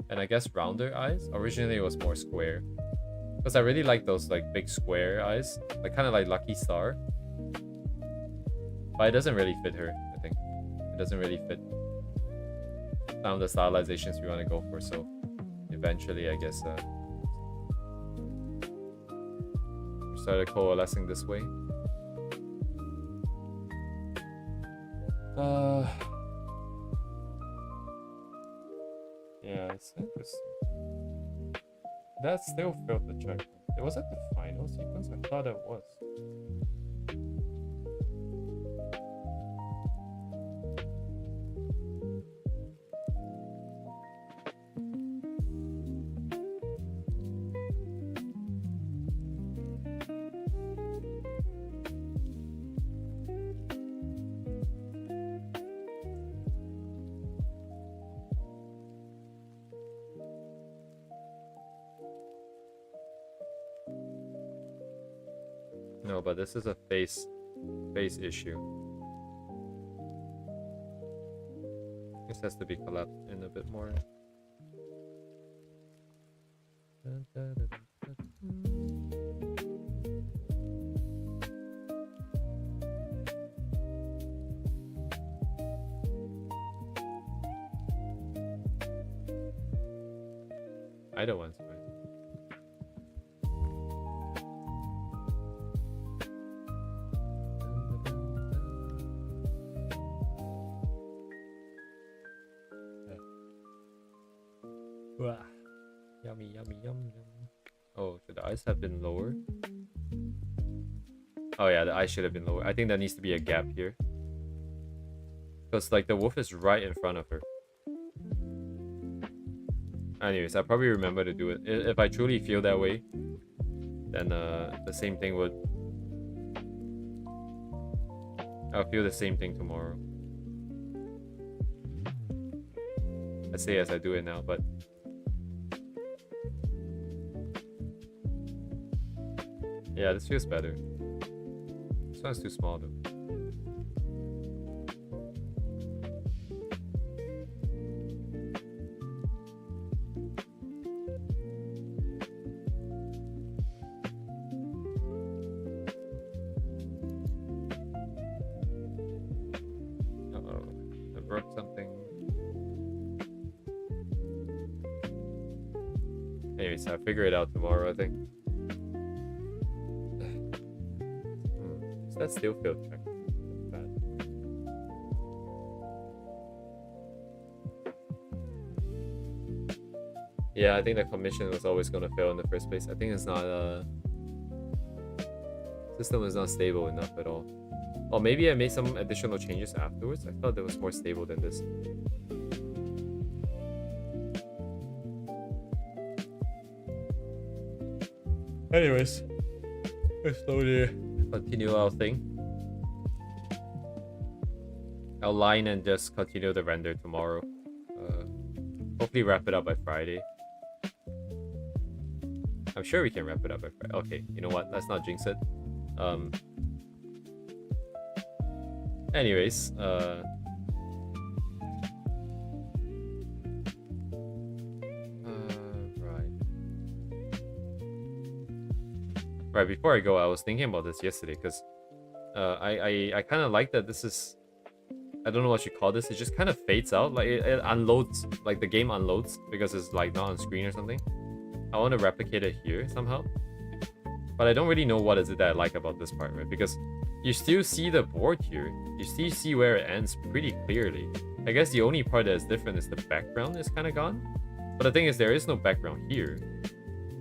And I guess rounder eyes. Originally it was more square. Because I really like those like big square eyes. Like kind of like Lucky Star. But it doesn't really fit her, I think. It doesn't really fit some of the stylizations we want to go for. So eventually I guess started coalescing this way. Yeah, it's interesting. That still failed the check. Was it the final sequence? I thought it was. No, but this is a face issue. This has to be collapsed in a bit more. I don't want to. Yummy, yummy, yum, yum. Oh, should the ice have been lower? Oh yeah, the ice should have been lower. I think there needs to be a gap here. Because like the wolf is right in front of her. Anyways, I probably remember to do it. If I truly feel that way, then the same thing would... I'll feel the same thing tomorrow. I say as I do it now, but... Yeah, this feels better. This one's too small though. Uh-oh, I broke something. Anyways, I'll figure it out tomorrow, I think. That still feels check. Bad. Yeah, I think the commission was always gonna fail in the first place. I think it's not system is not stable enough at all. Or maybe I made some additional changes afterwards. I thought it was more stable than this. Anyways, let's slowly continue our thing. I'll line and just continue the render tomorrow. Hopefully wrap it up by Friday. I'm sure we can wrap it up by Friday. Okay, you know what? Let's not jinx it. Anyways, Right, before I go, I was thinking about this yesterday because I kind of like that this is... I don't know what you call this. It just kind of fades out. Like it unloads, like the game unloads because it's like not on screen or something. I want to replicate it here somehow. But I don't really know what is it that I like about this part, right? Because you still see the board here. You still see where it ends pretty clearly. I guess the only part that is different is the background is kind of gone. But the thing is, there is no background here.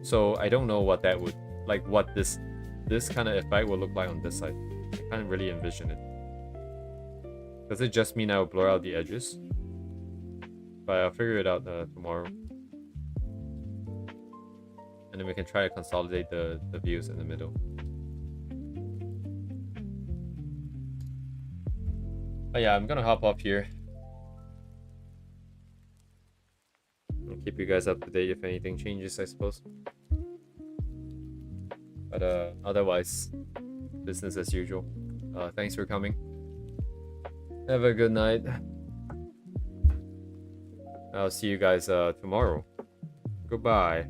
So I don't know what that would... like what this kind of effect will look like on this side. I can't really envision it. Does it just mean I will blur out the edges? But I'll figure it out tomorrow. And then we can try to consolidate the views in the middle. But yeah, I'm gonna hop off here. I'll keep you guys up to date if anything changes, I suppose. But otherwise, business as usual. Thanks for coming. Have a good night. I'll see you guys tomorrow. Goodbye.